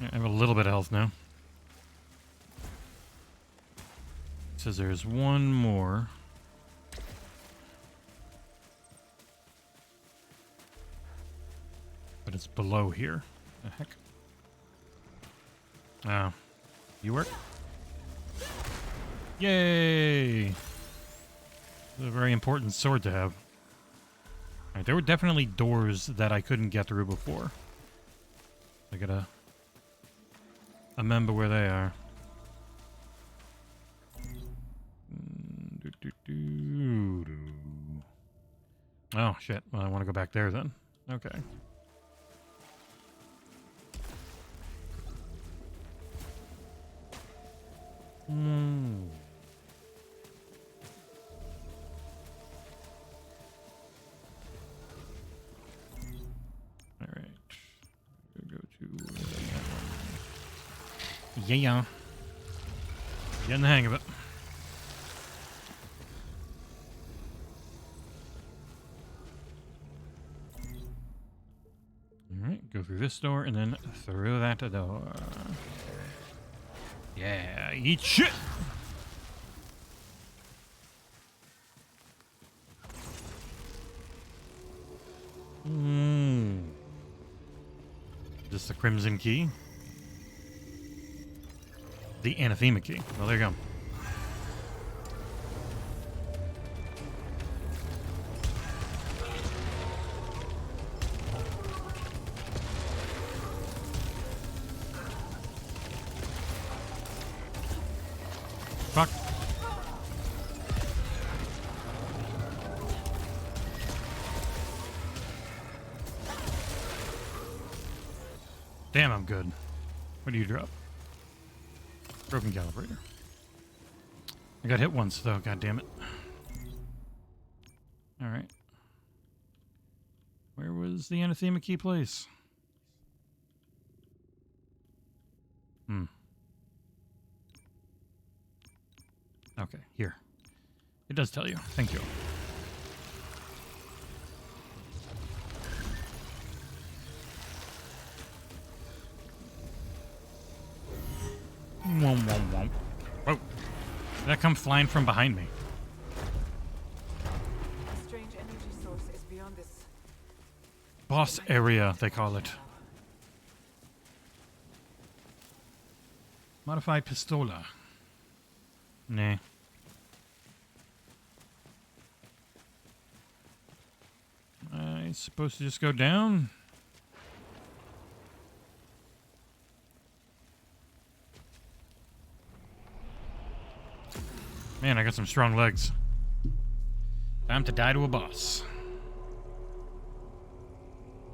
I have a little bit of health now. It says there's one more. But it's below here. The heck? Oh. You work? Yay! This is a very important sword to have. Alright, there were definitely doors that I couldn't get through before. I gotta remember where they are. Oh, shit. Well, I want to go back there then. Okay. Alright. Go to that one. Yeah. Getting the hang of it. Alright, go through this door and then through that door. Yeah, eat shit! Is this the Crimson Key? The Anathema Key. Well, there you go. Fuck. Damn, I'm good. What do you drop? Broken calibrator. I got hit once, though. God damn it. All right. Where was the Anathema Key place? Okay, here. It does tell you. Thank you. Womp, womp, womp. Whoa. Did that come flying from behind me? A strange energy source is beyond this. Boss area, they call it. Modified pistola. Nah. I'm supposed to just go down? Man, I got some strong legs. Time to die to a boss.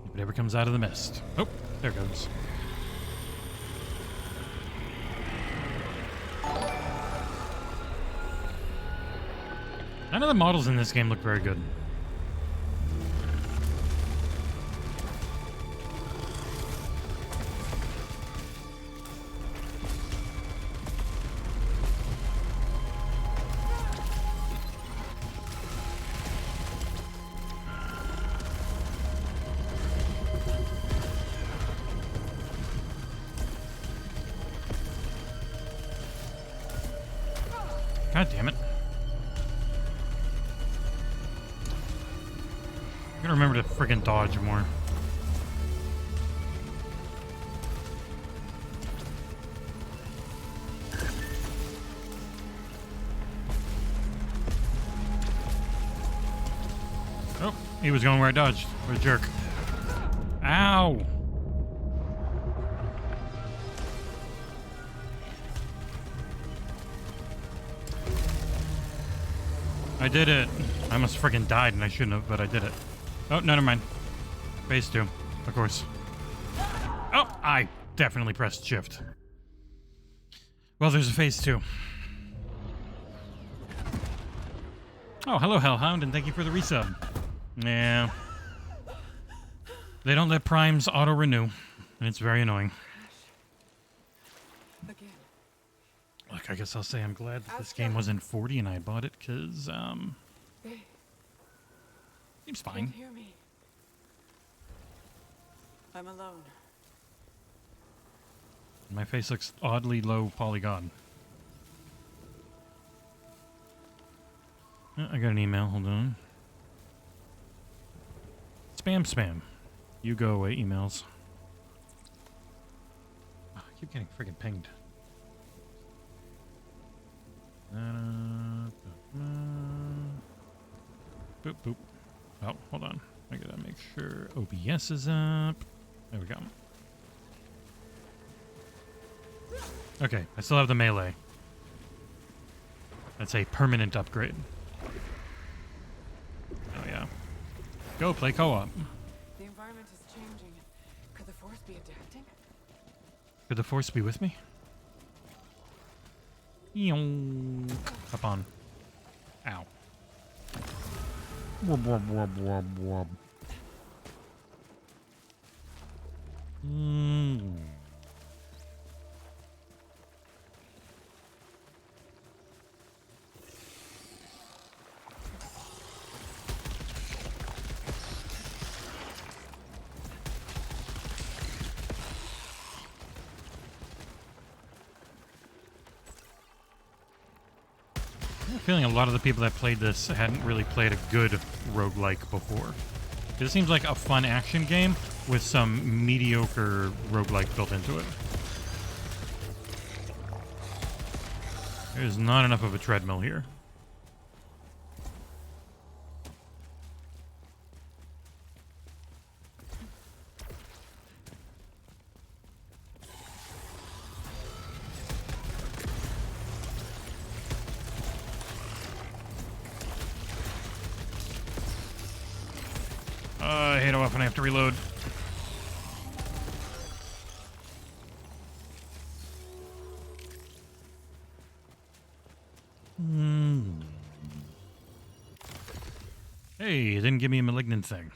If it ever comes out of the mist. Oh, there it goes. None of the models in this game look very good. God damn it. I gotta remember to friggin' dodge more. Oh, he was going where I dodged. What a jerk. Ow! I did it. I almost friggin' died and I shouldn't have, but I did it. Oh, no, never mind. Phase 2, of course. Oh, I definitely pressed shift. Well, there's a phase 2. Oh, hello, Hellhound, and thank you for the resub. Yeah. They don't let primes auto-renew, and it's very annoying. Again. Look, I guess I'll say I'm glad that this game wasn't 40 and I bought it, because, They seems can't fine. hear me. I'm alone. My face looks oddly low polygon. I got an email, hold on. Spam. You go away, emails. Oh, I keep getting friggin' pinged. Boop, boop. Oh, hold on. I gotta make sure OBS is up. There we go. Okay, I still have the melee. That's a permanent upgrade. Oh yeah. Go play co-op. The environment is changing. Could the force be adapting? Could the force be with me? Yoink. Up on. Ow. Wob, wob, wob, wob, wob. I have a feeling a lot of the people that played this hadn't really played a good roguelike before. It seems like a fun action game with some mediocre roguelike built into it. There's not enough of a treadmill here. I hate how often I have to reload. Hey, it didn't give me a malignant thing.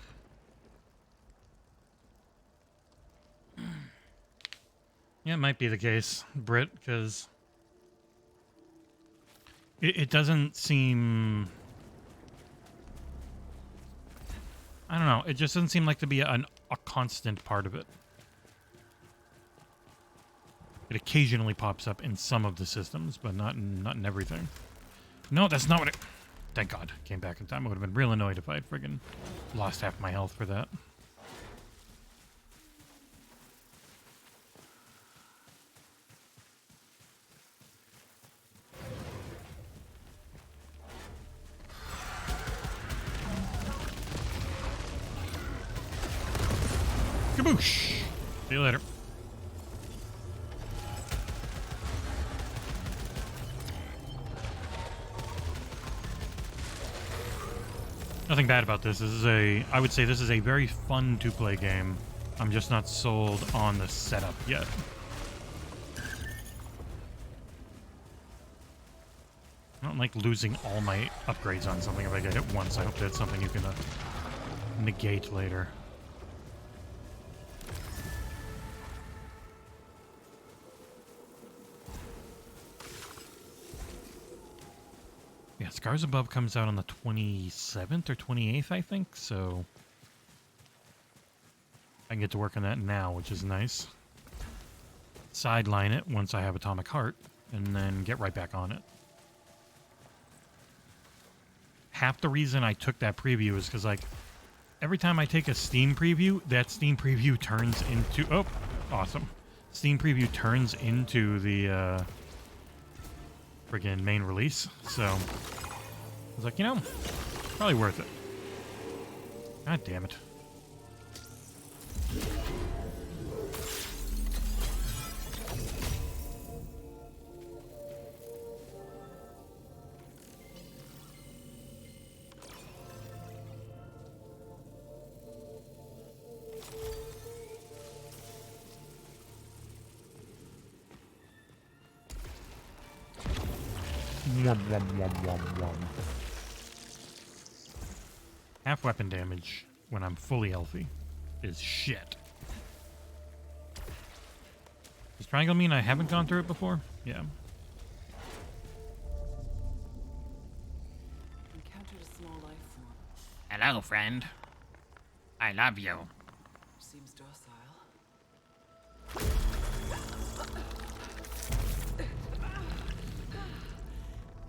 Yeah, it might be the case, Brit, because it doesn't seem... I don't know. It just doesn't seem like to be a constant part of it. It occasionally pops up in some of the systems, but not in everything. No, that's not what it... Thank God. Came back in time. I would have been real annoyed if I had friggin' lost half my health for that. Kaboosh! See you later. Nothing bad about this. This is I would say this is a very fun to play game. I'm just not sold on the setup yet. I don't like losing all my upgrades on something if I get hit once. I hope that's something you can negate later. Yeah, Scars Above comes out on the 27th or 28th, I think, so I can get to work on that now, which is nice. Sideline it once I have Atomic Heart, and then get right back on it. half the reason I took that preview is because, like, every time I take a Steam preview, that Steam preview turns into... Oh, awesome. Steam preview turns into the friggin' main release. So I was like, you know, probably worth it. God damn it. Half weapon damage when I'm fully healthy is shit. Does triangle mean I haven't gone through it before? Yeah. Encountered a small life form. Hello, friend. I love you. Seems docile.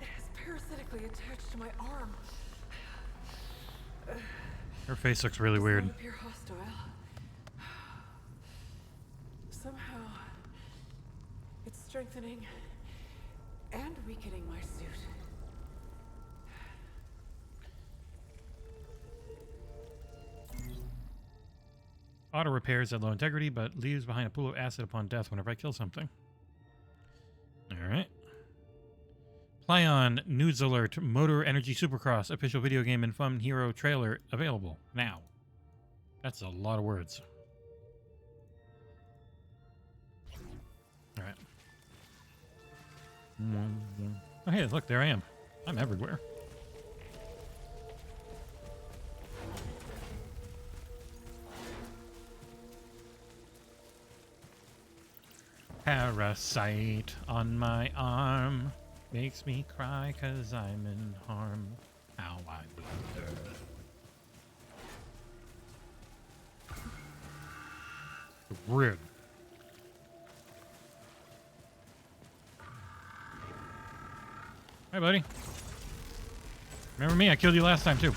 It's parasitically attached to my arm. Her face looks really weird. Does not appear hostile. Somehow, it's strengthening and weakening my suit. Auto repairs at low integrity, but leaves behind a pool of acid upon death whenever I kill something. Alright. Plyon News Alert Motor Energy Supercross official video game and fun hero trailer available now. That's a lot of words. Alright. Oh hey, look, there I am. I'm everywhere. Parasite on my arm makes me cry 'cause I'm in harm. How I wonder. Rude. Hi, buddy. Remember me? I killed you last time, too.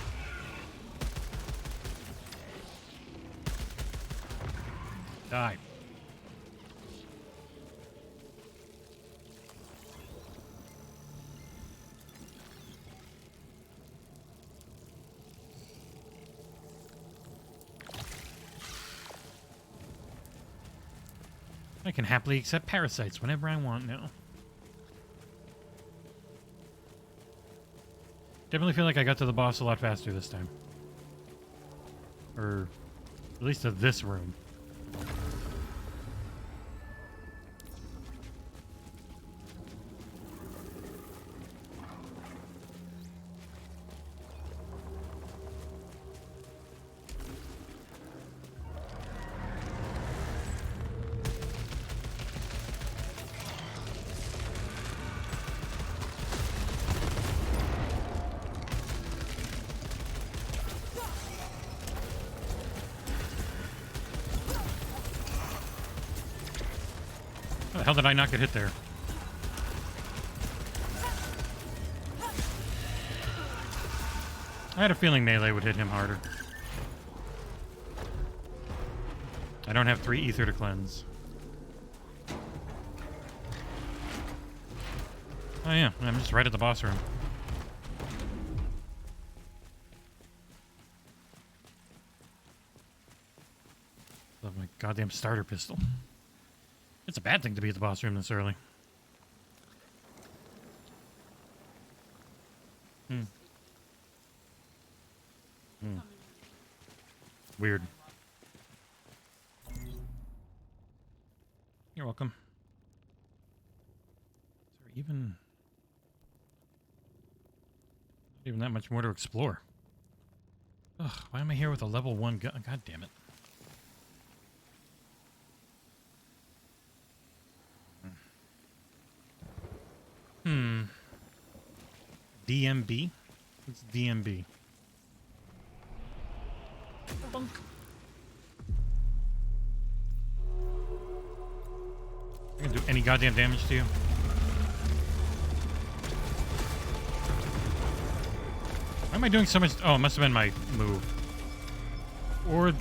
Die. I can happily accept parasites whenever I want now. Definitely feel like I got to the boss a lot faster this time. Or at least to this room. How the hell did I not get hit there? I had a feeling melee would hit him harder. I don't have 3 ether to cleanse. Oh yeah, I'm just right at the boss room. Love my goddamn starter pistol. It's a bad thing to be at the boss room this early. Weird. You're welcome. Is there even... not even that much more to explore? Ugh, why am I here with a level 1 gun? God damn it. DMB? What's DMB? Bunk. I can do any goddamn damage to you. Why am I doing so much? Oh, it must have been my move. Or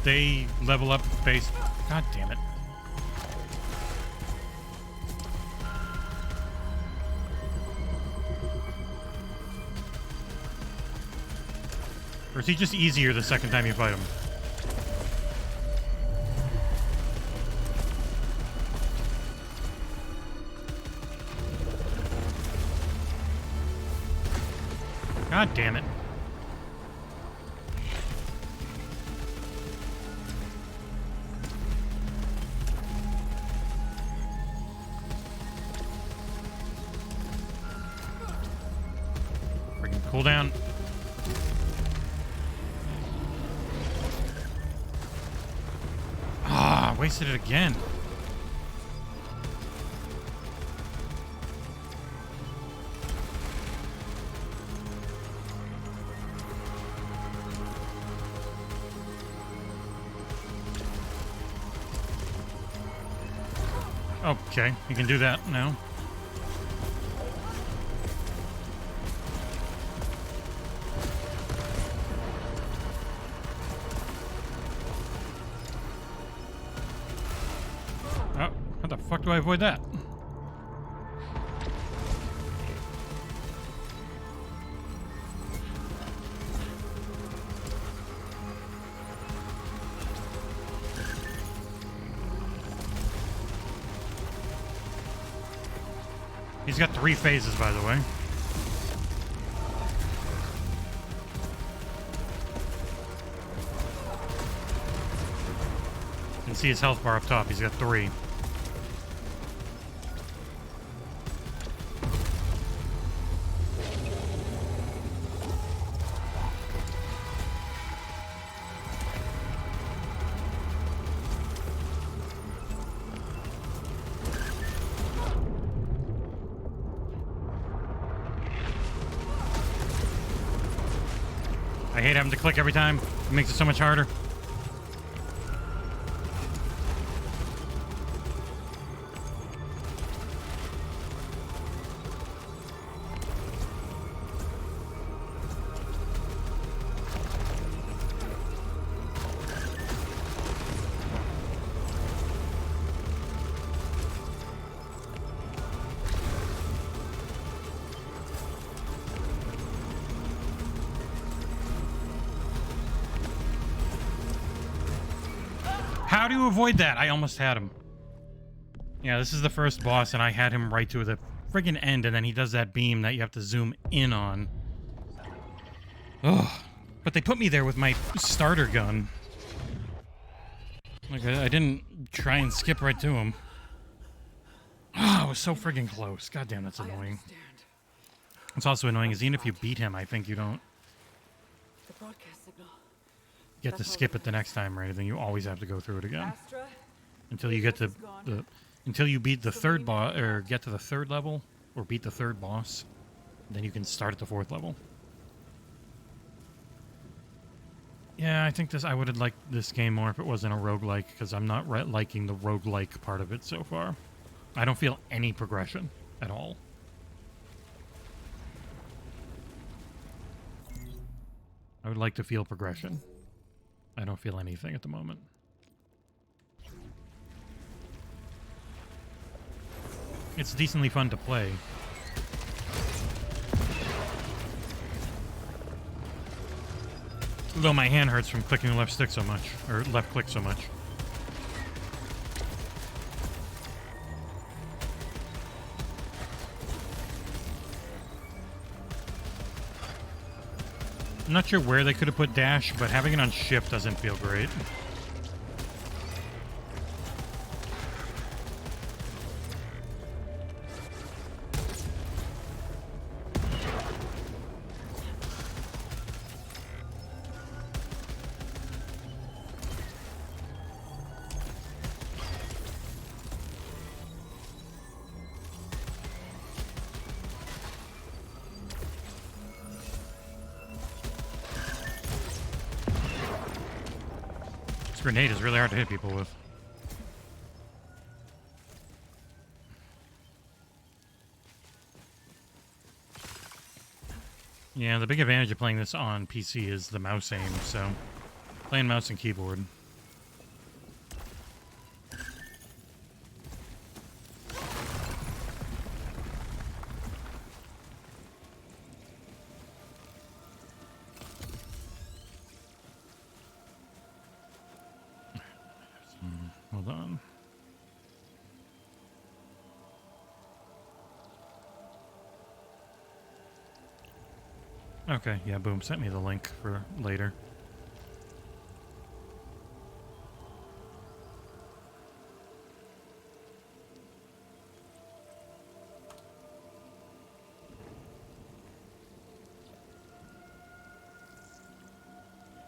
they level up based... God damn it. Or is he just easier the second time you fight him? God damn it. Freaking cooldown. Ah, wasted it again. Okay, you can do that now. Oh, how the fuck do I avoid that? He's got 3 phases, by the way. You can see his health bar up top. He's got 3. I hate having to click every time. It makes it so much harder. How do you avoid that? I almost had him. Yeah, this is the first boss, and I had him right to the friggin' end, and then he does that beam that you have to zoom in on. Ugh. But they put me there with my starter gun. Like, I didn't try and skip right to him. Oh, it was so friggin' close. God damn, that's annoying. What's also annoying is even if you beat him, I think you don't The broadcast signal. get to skip it the next time or anything. You always have to go through it again. Astra? Until you get to the... Until you beat the third boss, or get to the 3rd level, or beat the 3rd boss. Then you can start at the 4th level. Yeah, I think I would have liked this game more if it wasn't a roguelike, because I'm not liking the roguelike part of it so far. I don't feel any progression at all. I would like to feel progression. I don't feel anything at the moment. It's decently fun to play. Although my hand hurts from clicking the left stick so much, or left click so much. I'm not sure where they could have put dash, but having it on shift doesn't feel great. This grenade is really hard to hit people with. Yeah, the big advantage of playing this on PC is the mouse aim, so playing mouse and keyboard. Hold on. Okay, yeah, boom, sent me the link for later.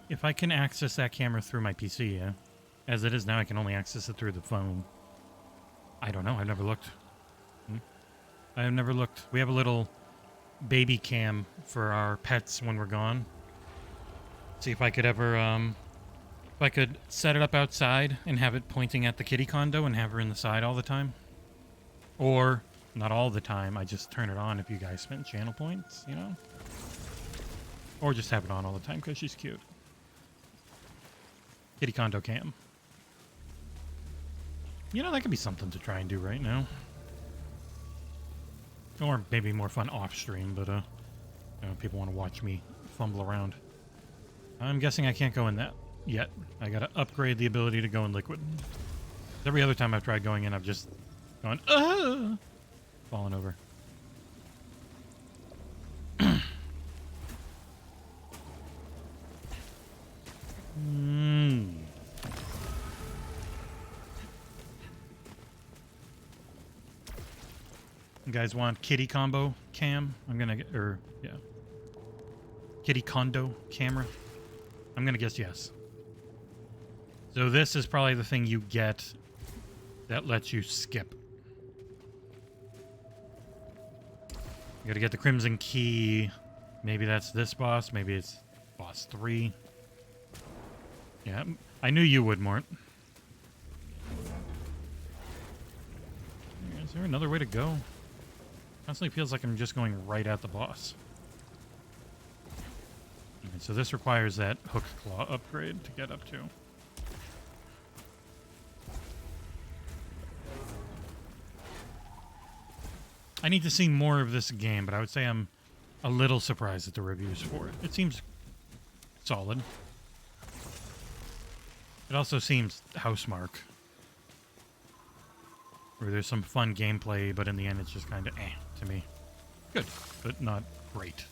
If I can access that camera through my PC, yeah. As it is now, I can only access it through the phone. I don't know, I've never looked. I have never looked. We have a little baby cam for our pets when we're gone. See if I could ever, if I could set it up outside and have it pointing at the kitty condo and have her in the side all the time. Or, not all the time, I just turn it on if you guys spend channel points, you know? Or just have it on all the time because she's cute. Kitty condo cam. You know, that could be something to try and do right now. Or maybe more fun off stream, but, you know, people want to watch me fumble around. I'm guessing I can't go in that yet. I gotta upgrade the ability to go in liquid. Every other time I've tried going in, I've just gone, fallen over. You guys want kitty combo cam? I'm gonna get, yeah. Kitty condo camera? I'm gonna guess yes. So this is probably the thing you get that lets you skip. You gotta get the Crimson Key. Maybe that's this boss. Maybe it's boss 3. Yeah, I knew you would, Mort. Is there another way to go? Constantly feels like I'm just going right at the boss. Okay, so this requires that hook claw upgrade to get up to. I need to see more of this game, but I would say I'm a little surprised at the reviews for it. It seems solid. It also seems housemark. Where there's some fun gameplay, but in the end it's just kind of to me. Good, but not great.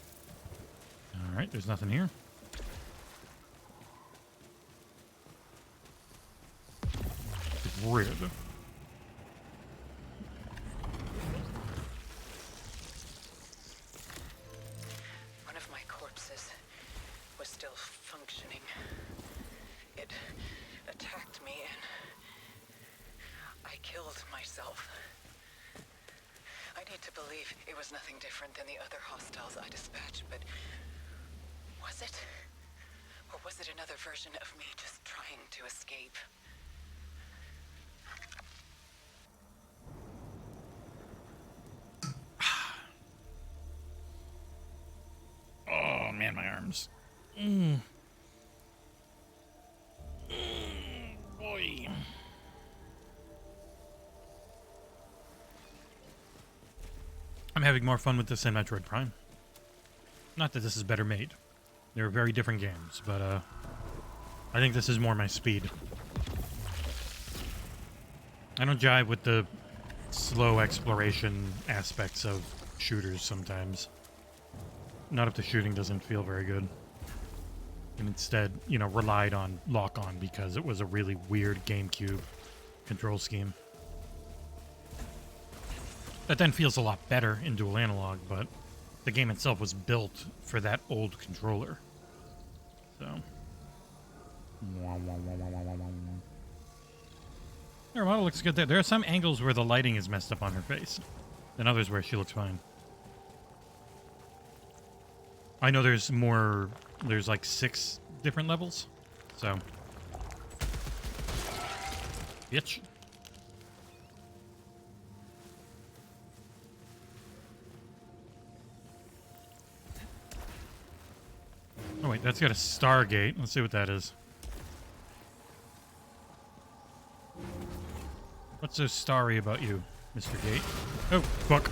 Alright, there's nothing here. Grid. One of my corpses was still functioning. It attacked me and I killed myself. I need to believe it was nothing different than the other hostiles I dispatched, but was it? Or was it another version of me just trying to escape? Oh man, my arms. Boy. I'm having more fun with this than Metroid Prime. Not that this is better made. They're very different games, but I think this is more my speed. I don't jive with the slow exploration aspects of shooters sometimes. Not if the shooting doesn't feel very good. And instead, you know, relied on lock-on because it was a really weird GameCube control scheme. That then feels a lot better in dual analog, but the game itself was built for that old controller. So. Her model looks good there. There are some angles where the lighting is messed up on her face, and others where she looks fine. I know there's more, there's like 6 different levels, so. Bitch. Alright, that's got a Stargate. Let's see what that is. What's so starry about you, Mr. Gate? Oh, fuck.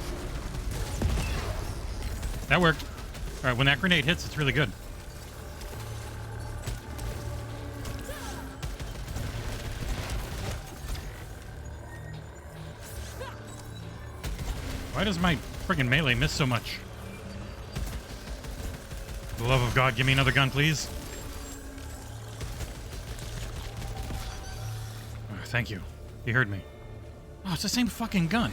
That worked. Alright, when that grenade hits, it's really good. Why does my friggin' melee miss so much? For the love of God, give me another gun, please. Oh, thank you. You heard me. Oh, it's the same fucking gun.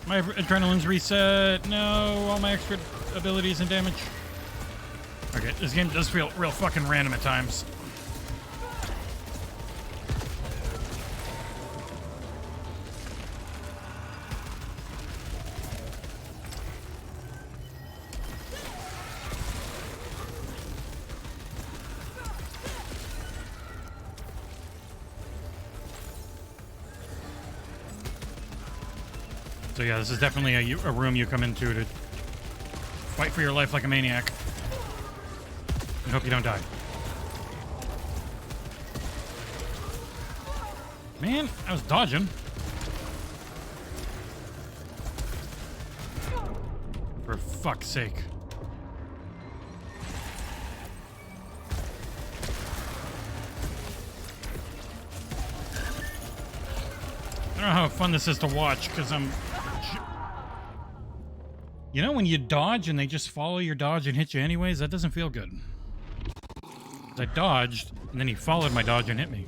My adrenaline's reset. No, all my extra abilities and damage. Okay, this game does feel real fucking random at times. So yeah, this is definitely a room you come into to fight for your life like a maniac. And hope you don't die. Man, I was dodging. For fuck's sake. I don't know how fun this is to watch, because I'm... You know when you dodge and they just follow your dodge and hit you anyways? That doesn't feel good. I dodged, and then he followed my dodge and hit me.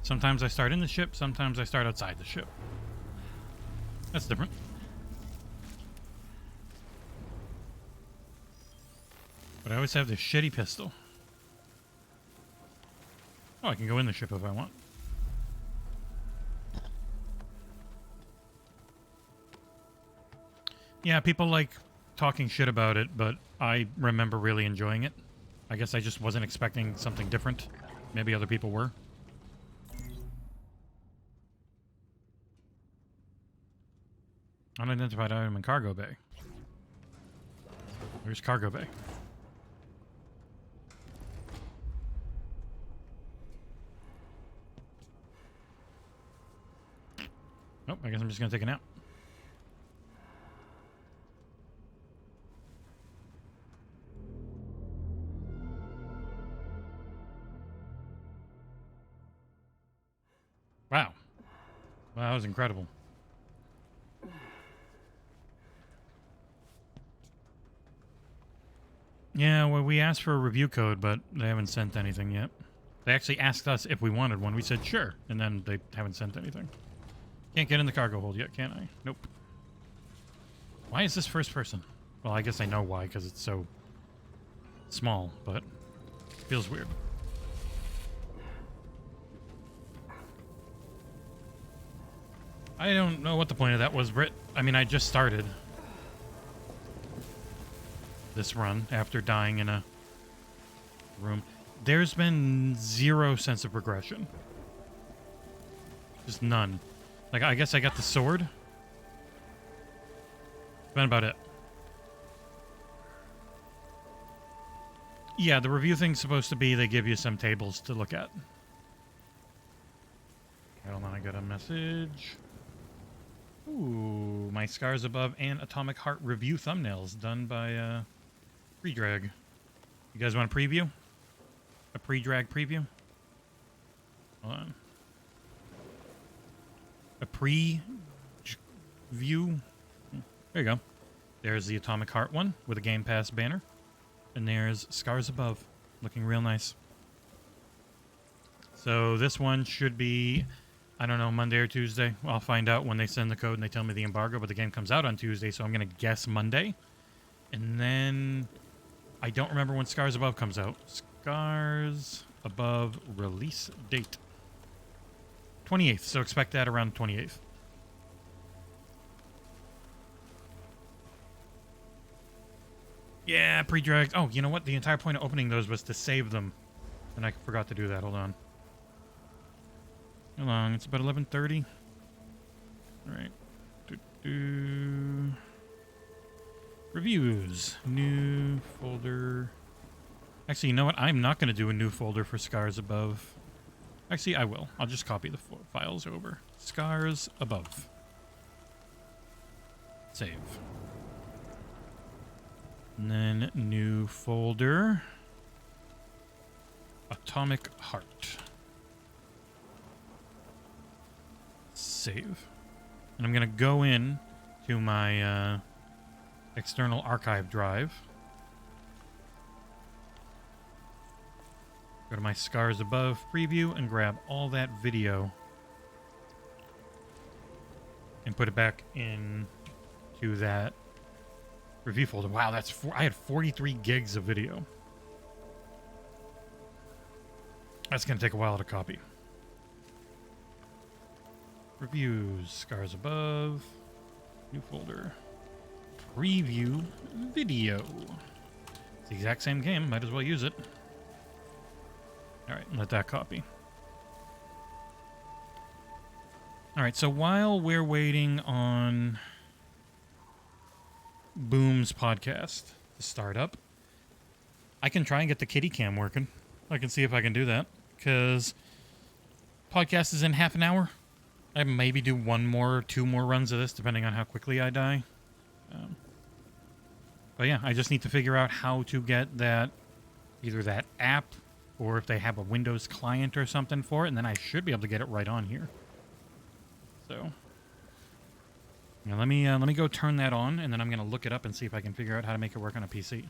Sometimes I start in the ship, sometimes I start outside the ship. That's different. But I always have this shitty pistol. Oh, I can go in the ship if I want. Yeah, people like talking shit about it, but I remember really enjoying it. I guess I just wasn't expecting something different. Maybe other people were. Unidentified item in cargo bay. Where's cargo bay? Nope, I guess I'm just gonna take a nap. Wow. Wow, that was incredible. Yeah, well, we asked for a review code, but they haven't sent anything yet. They actually asked us if we wanted one. We said sure, and then they haven't sent anything. Can't get in the cargo hold yet, can I? Nope. Why is this first person? Well, I guess I know why, because it's so small, but it feels weird. I don't know what the point of that was, Britt. I mean, I just started this run after dying in a room. There's been zero sense of progression. Just none. Like, I guess I got the sword. That's been about it. Yeah, the review thing's supposed to be they give you some tables to look at. Hold on, I got a message. Ooh, my Scars Above and Atomic Heart review thumbnails done by Pre-Drag. You guys want a preview? A pre-drag preview? Hold on. A pre-view? There you go. There's the Atomic Heart one with a Game Pass banner. And there's Scars Above, looking real nice. So this one should be, I don't know, Monday or Tuesday. I'll find out when they send the code and they tell me the embargo, but the game comes out on Tuesday, so I'm going to guess Monday. And then I don't remember when Scars Above comes out. Scars Above release date. 28th, so expect that around 28th. Yeah, pre-dragged. Oh, you know what? The entire point of opening those was to save them. And I forgot to do that. Hold on. Hold on. It's about 11:30. All right. Reviews. New folder. Actually, you know what? I'm not going to do a new folder for Scars Above. Actually, I will. I'll just copy the files over. Scars Above. Save. And then new folder. Atomic Heart. Save. And I'm going to go in to my external archive drive. Go to my Scars Above preview and grab all that video and put it back in to that review folder. Wow, that's I had 43 gigs of video. That's going to take a while to copy. Reviews, Scars Above, new folder, preview video. It's the exact same game, might as well use it. Alright, let that copy. Alright, so while we're waiting on Boom's podcast to start up, I can try and get the kitty cam working. I can see if I can do that, because podcast is in half an hour. I maybe do 1 more, 2 more runs of this, depending on how quickly I die. But yeah, I just need to figure out how to get that, either that app, or if they have a Windows client or something for it, and then I should be able to get it right on here. So, yeah, let me go turn that on, and then I'm going to look it up and see if I can figure out how to make it work on a PC.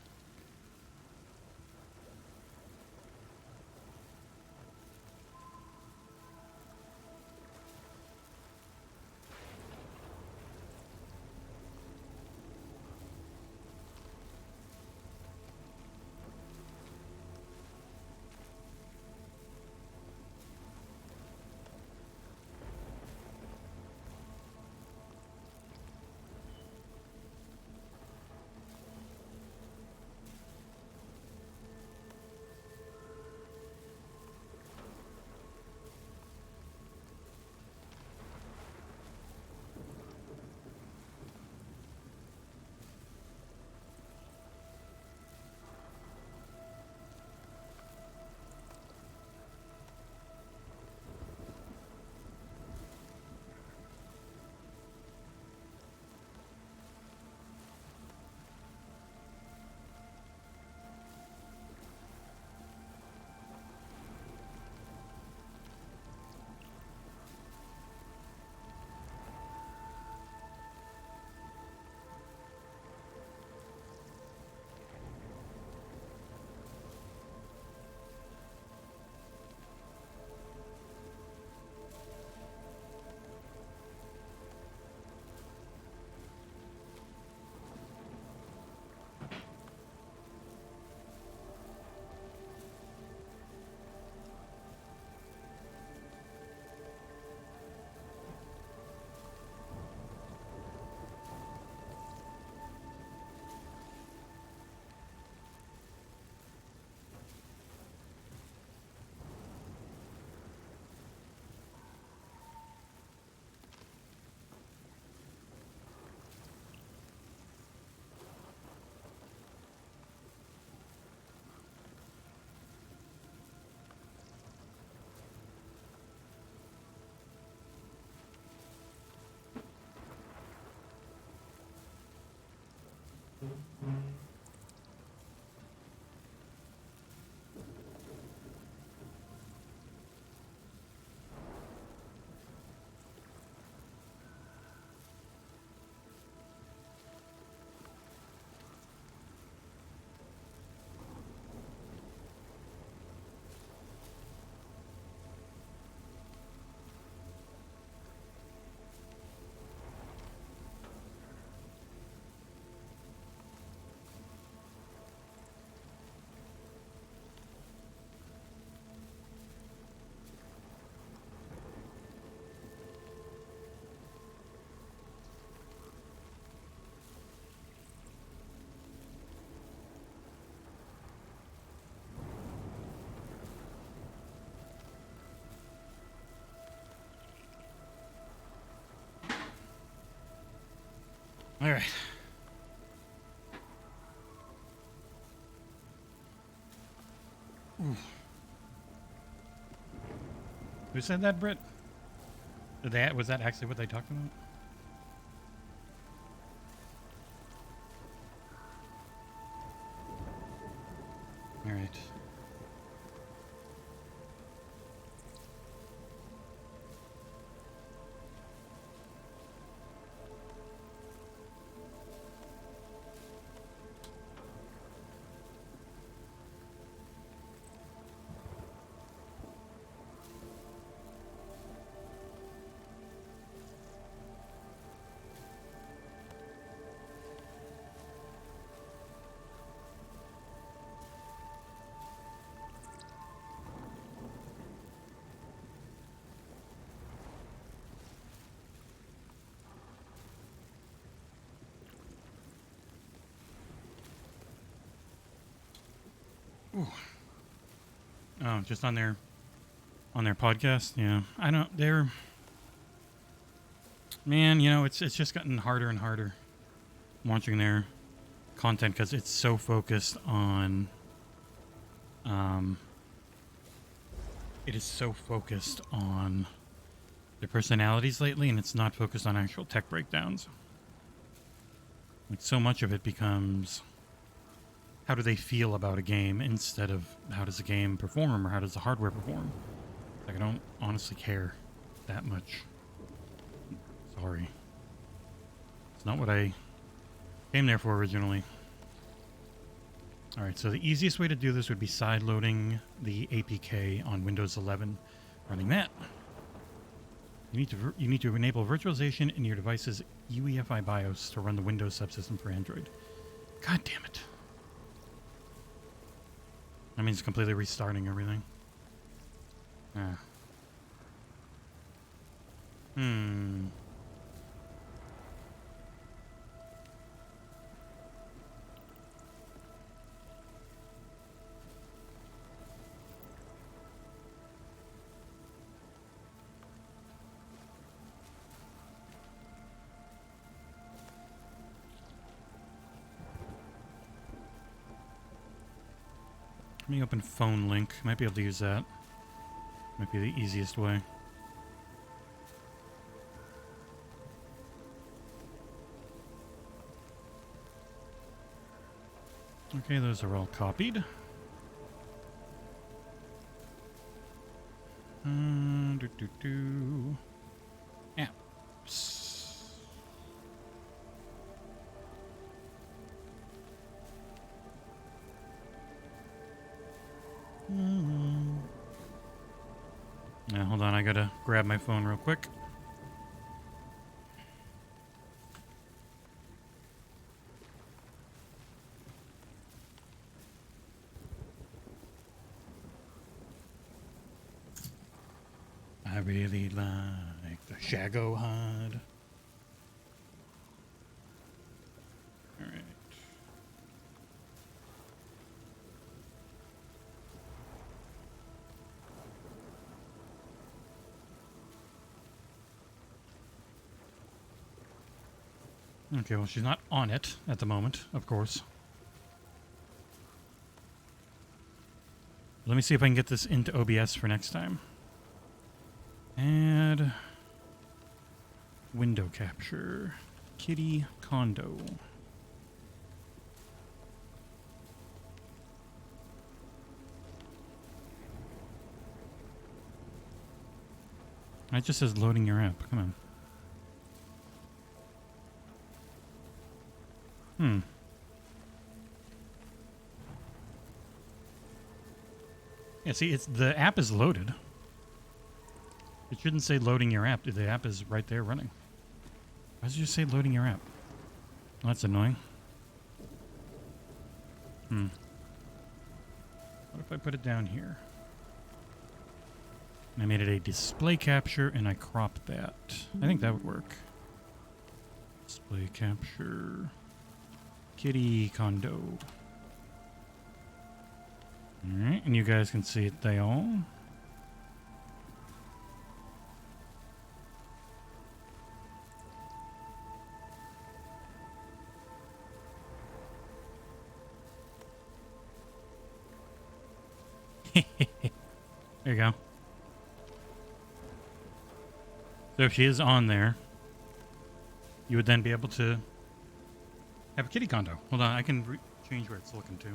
All right. Ooh. Who said that, Britt? Was that actually what they talked about? All right. Ooh. Oh, just on their podcast. Yeah, I don't. They're man. You know, it's just gotten harder and harder watching their content because it's so focused on. It is so focused on their personalities lately, and it's not focused on actual tech breakdowns. Like so much of it becomes. How do they feel about a game instead of how does the game perform or how does the hardware perform? Like, I don't honestly care that much. Sorry. It's not what I came there for originally. Alright, so the easiest way to do this would be side-loading the APK on Windows 11. Running that. You need to enable virtualization in your device's UEFI BIOS to run the Windows subsystem for Android. God damn it. That means completely restarting everything. Ah. Let me open phone link. Might be able to use that. Might be the easiest way. Okay, those are all copied. Apps. Now, hold on, I gotta grab my phone real quick. I really like the Shago HUD. Alright. Okay, well, she's not on it at the moment, of course. Let me see if I can get this into OBS for next time. Add window capture. Kitty condo. It just says loading your app. Come on. Yeah, see, the app is loaded. It shouldn't say loading your app. The app is right there running. Why does it just say loading your app? Well, that's annoying. What if I put it down here? And I made it a display capture and I cropped that. I think that would work. Display capture. Kitty condo. Alright, and you guys can see it there. There you go. So if she is on there, you would then be able to have a kitty condo. Hold on, I can change where it's looking to.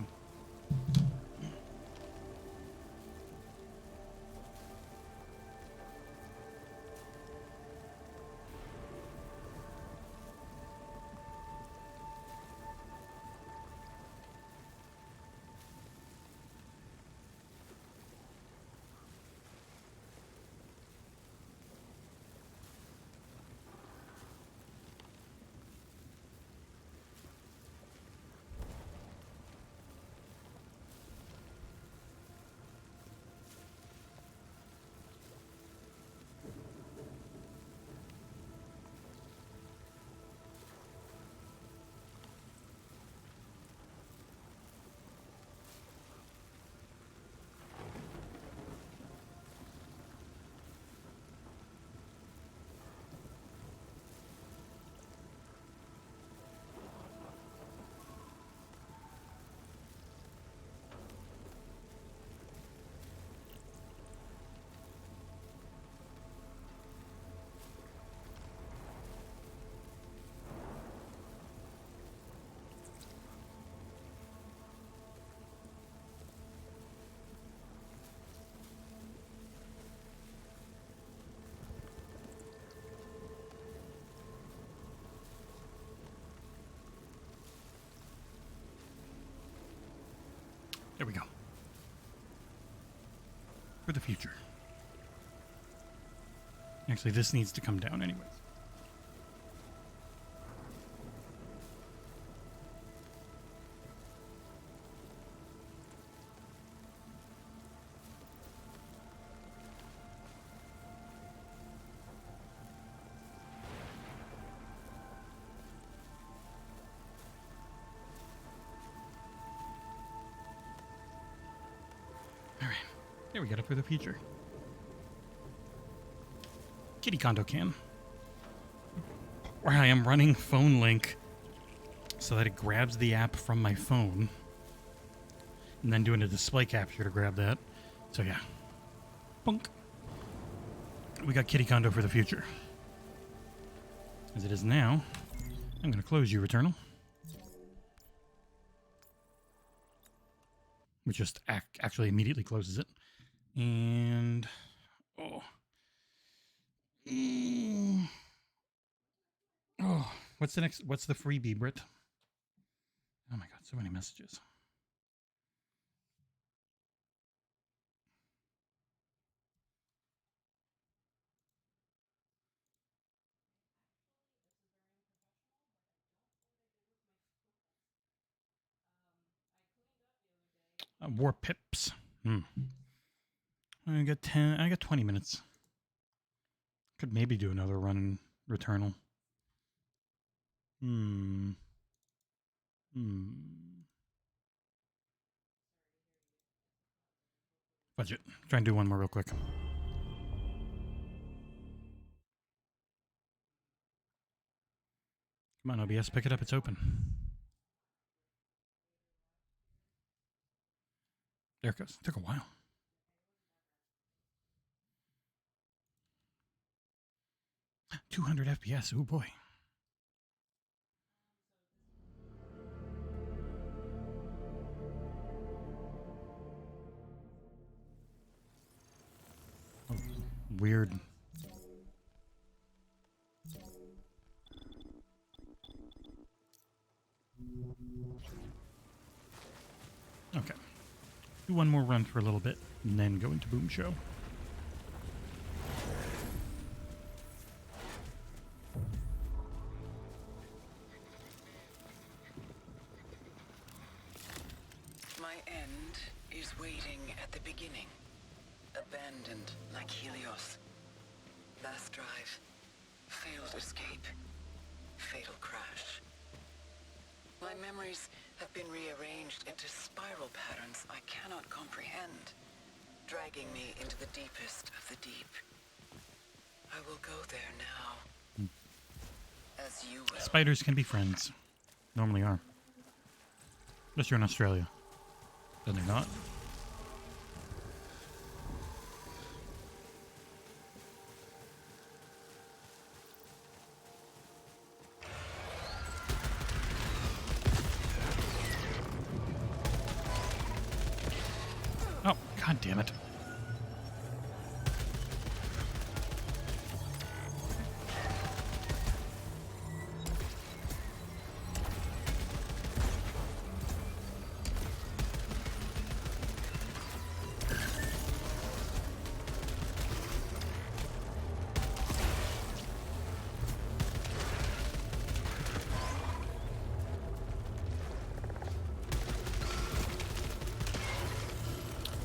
There we go. For the future. Actually, this needs to come down anyways. Alright. There we got it for the future. Kitty condo cam. Where I am running phone link so that it grabs the app from my phone. And then doing a display capture to grab that. So yeah. Bunk. We got kitty condo for the future. As it is now, I'm going to close you, Returnal. Which just actually immediately closes it. And... oh. Oh, what's the next? What's the freebie, Brit? Oh my god, so many messages. War pips. I got 10. I got 20 minutes. Could maybe do another run in Returnal. Budget. Try and do one more real quick. Come on, OBS, pick it up. It's open. There it goes. It took a while. $200 FPS. Oh boy. Oh, weird. Okay. Do one more run for a little bit, and then go into Boom Show. My end is waiting at the beginning. Abandoned like Helios. Last drive. Failed escape. Fatal crash. My memories have been rearranged into spiral patterns I cannot comprehend, dragging me into the deepest of the deep. I will go there now. As you will. Spiders can be friends. Normally are. Unless you're in Australia. Then they're not. Oh, god damn it.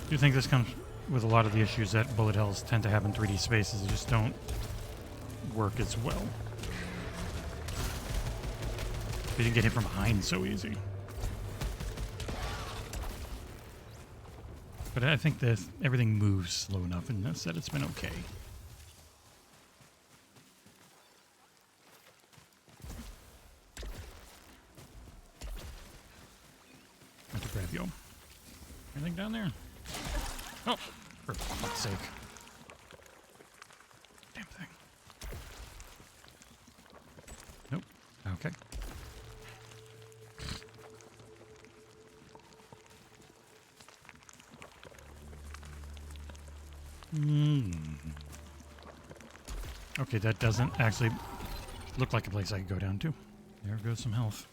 I do think this comes with a lot of the issues that bullet hells tend to have in 3D spaces. They just don't work as well. They didn't get hit from behind so easy. But I think that everything moves slow enough in this that it's been okay. I have to grab you. Anything down there? Oh, for fuck's sake. Damn thing. Nope. Okay. Okay, that doesn't actually look like a place I could go down to. There goes some health.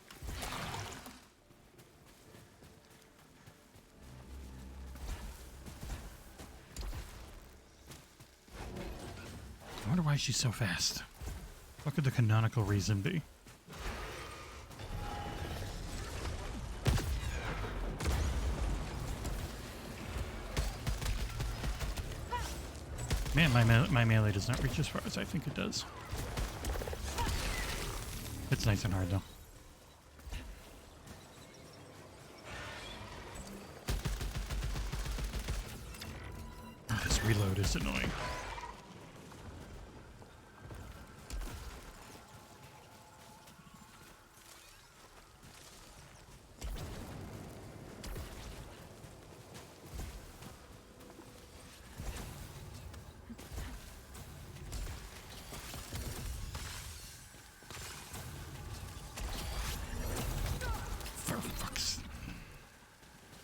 I wonder why she's so fast. What could the canonical reason be? Man, my melee does not reach as far as I think it does. It's nice and hard, though. Oh, this reload is annoying.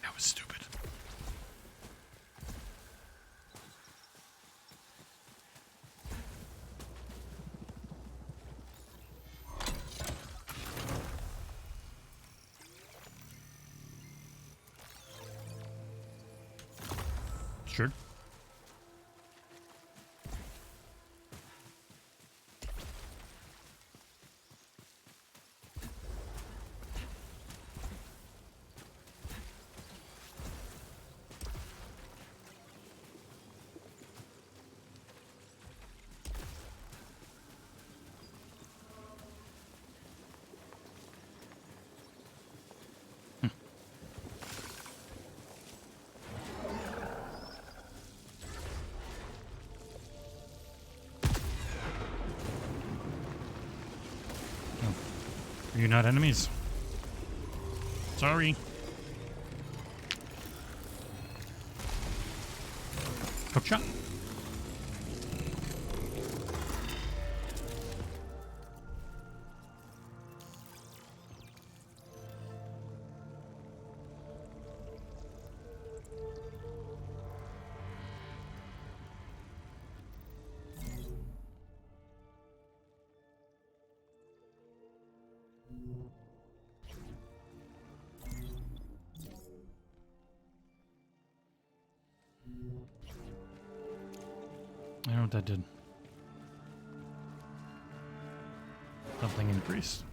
That was stupid. Sure. You're not enemies. Sorry. Hook shot. I don't know what that did. Something increased.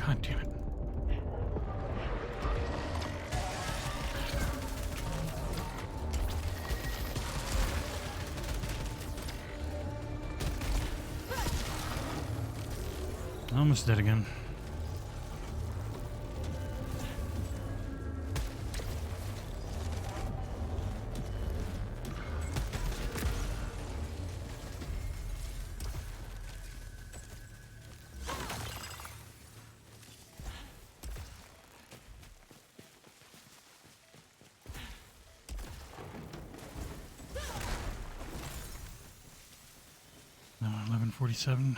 God damn it. Almost dead again. 47.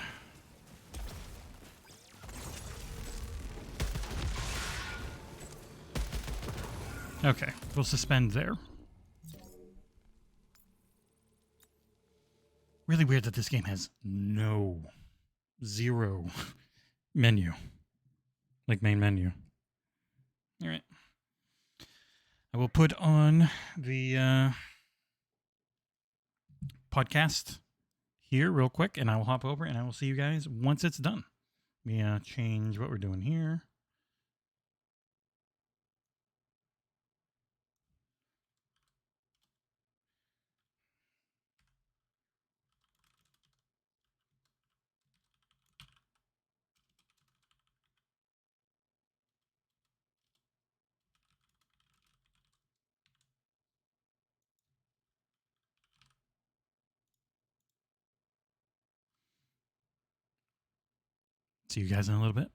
Okay, we'll suspend there. Really weird that this game has zero menu. Like main menu. All right. I will put on the podcast here real quick, and I will hop over and I will see you guys once it's done. Let me change what we're doing here. See you guys in a little bit.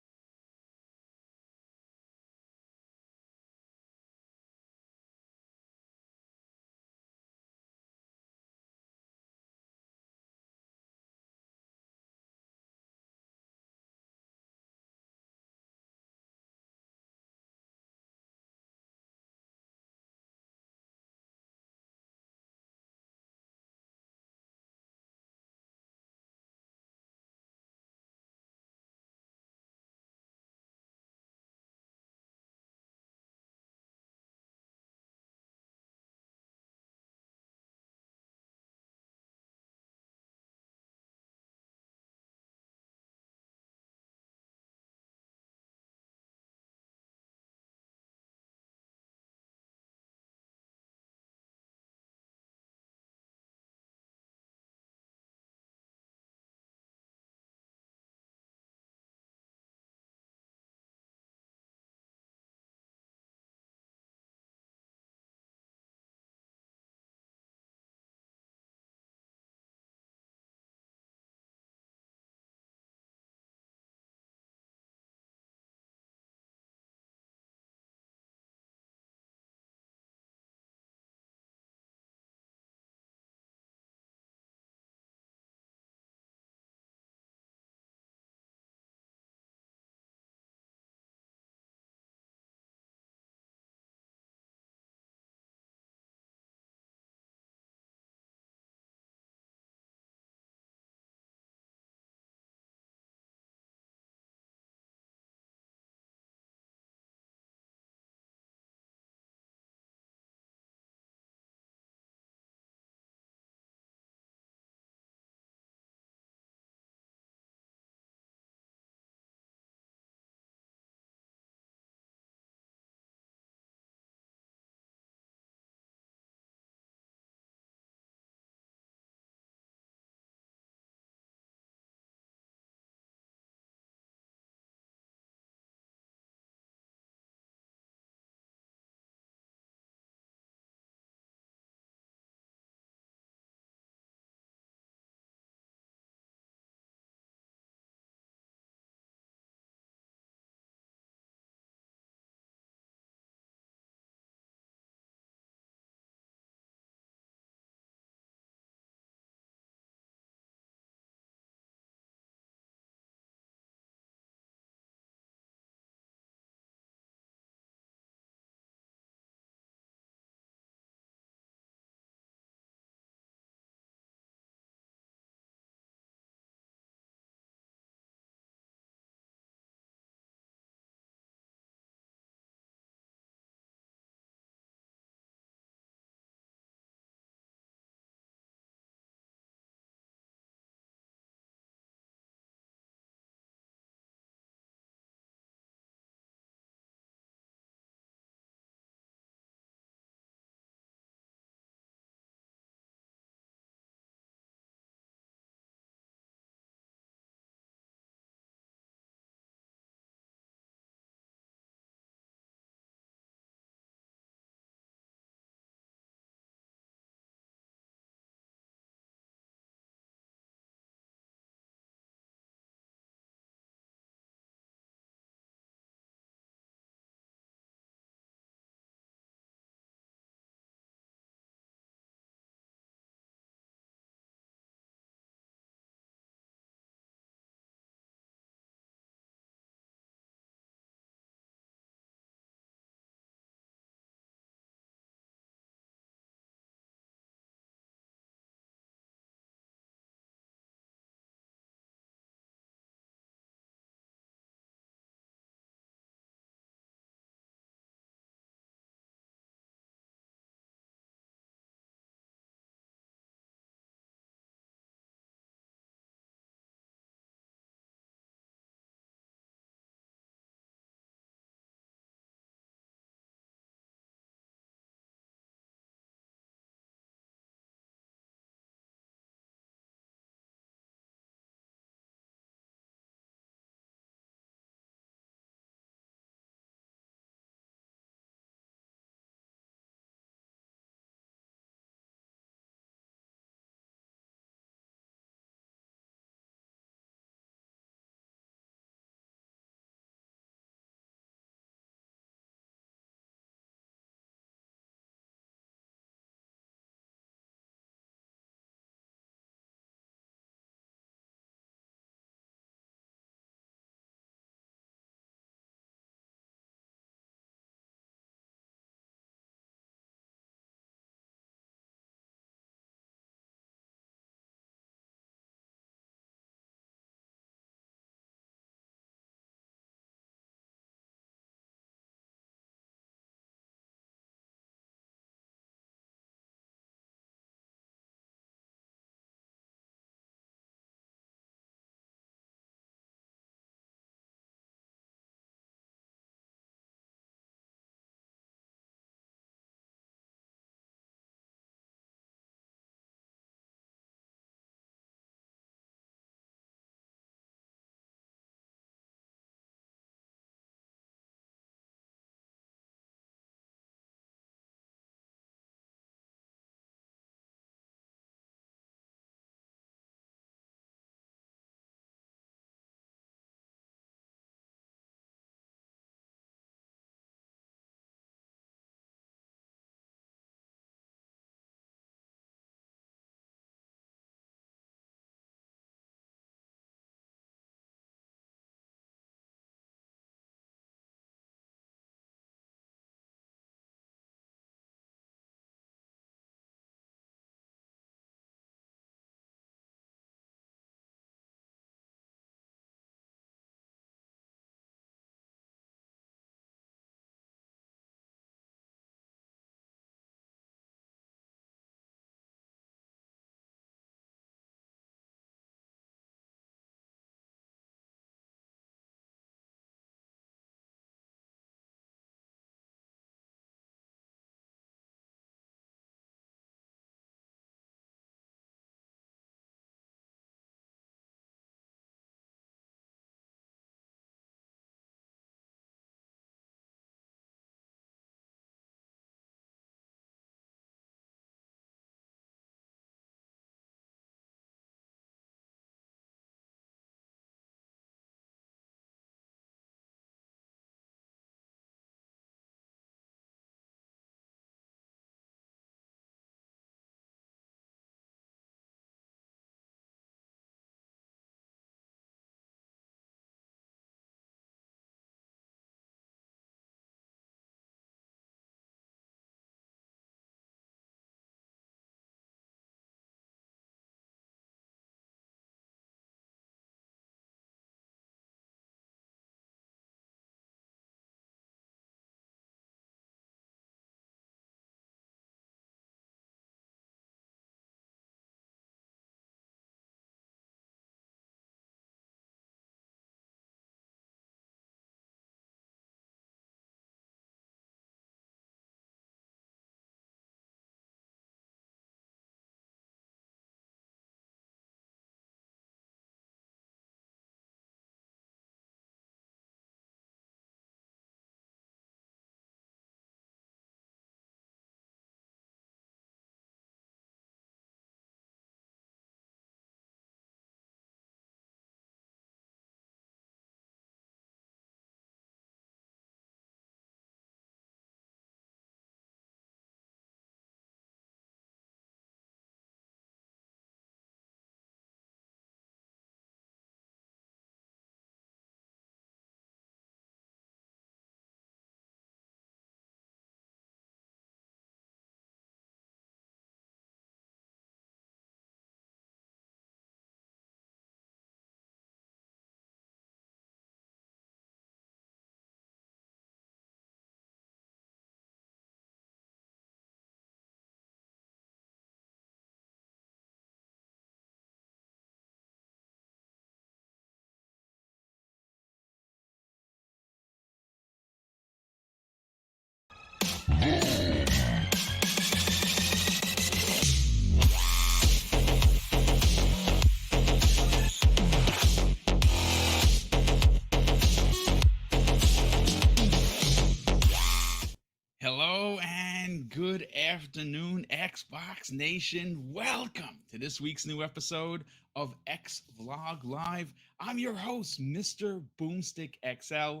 good afternoon, Xbox Nation. Welcome to this week's new episode of X Vlog Live. I'm your host, Mr. Boomstick XL.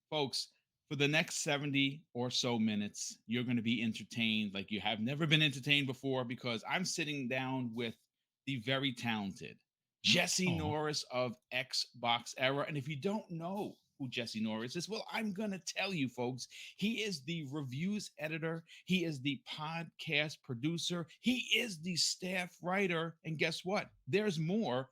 Folks, for the next 70 or so minutes, you're going to be entertained like you have never been entertained before because I'm sitting down with the very talented Jesse Aw. Norris of XboxEra. And if you don't know who Jesse Norris is, well, I'm going to tell you, folks. He is the reviews editor. He is the podcast producer. He is the staff writer. And guess what? There's more.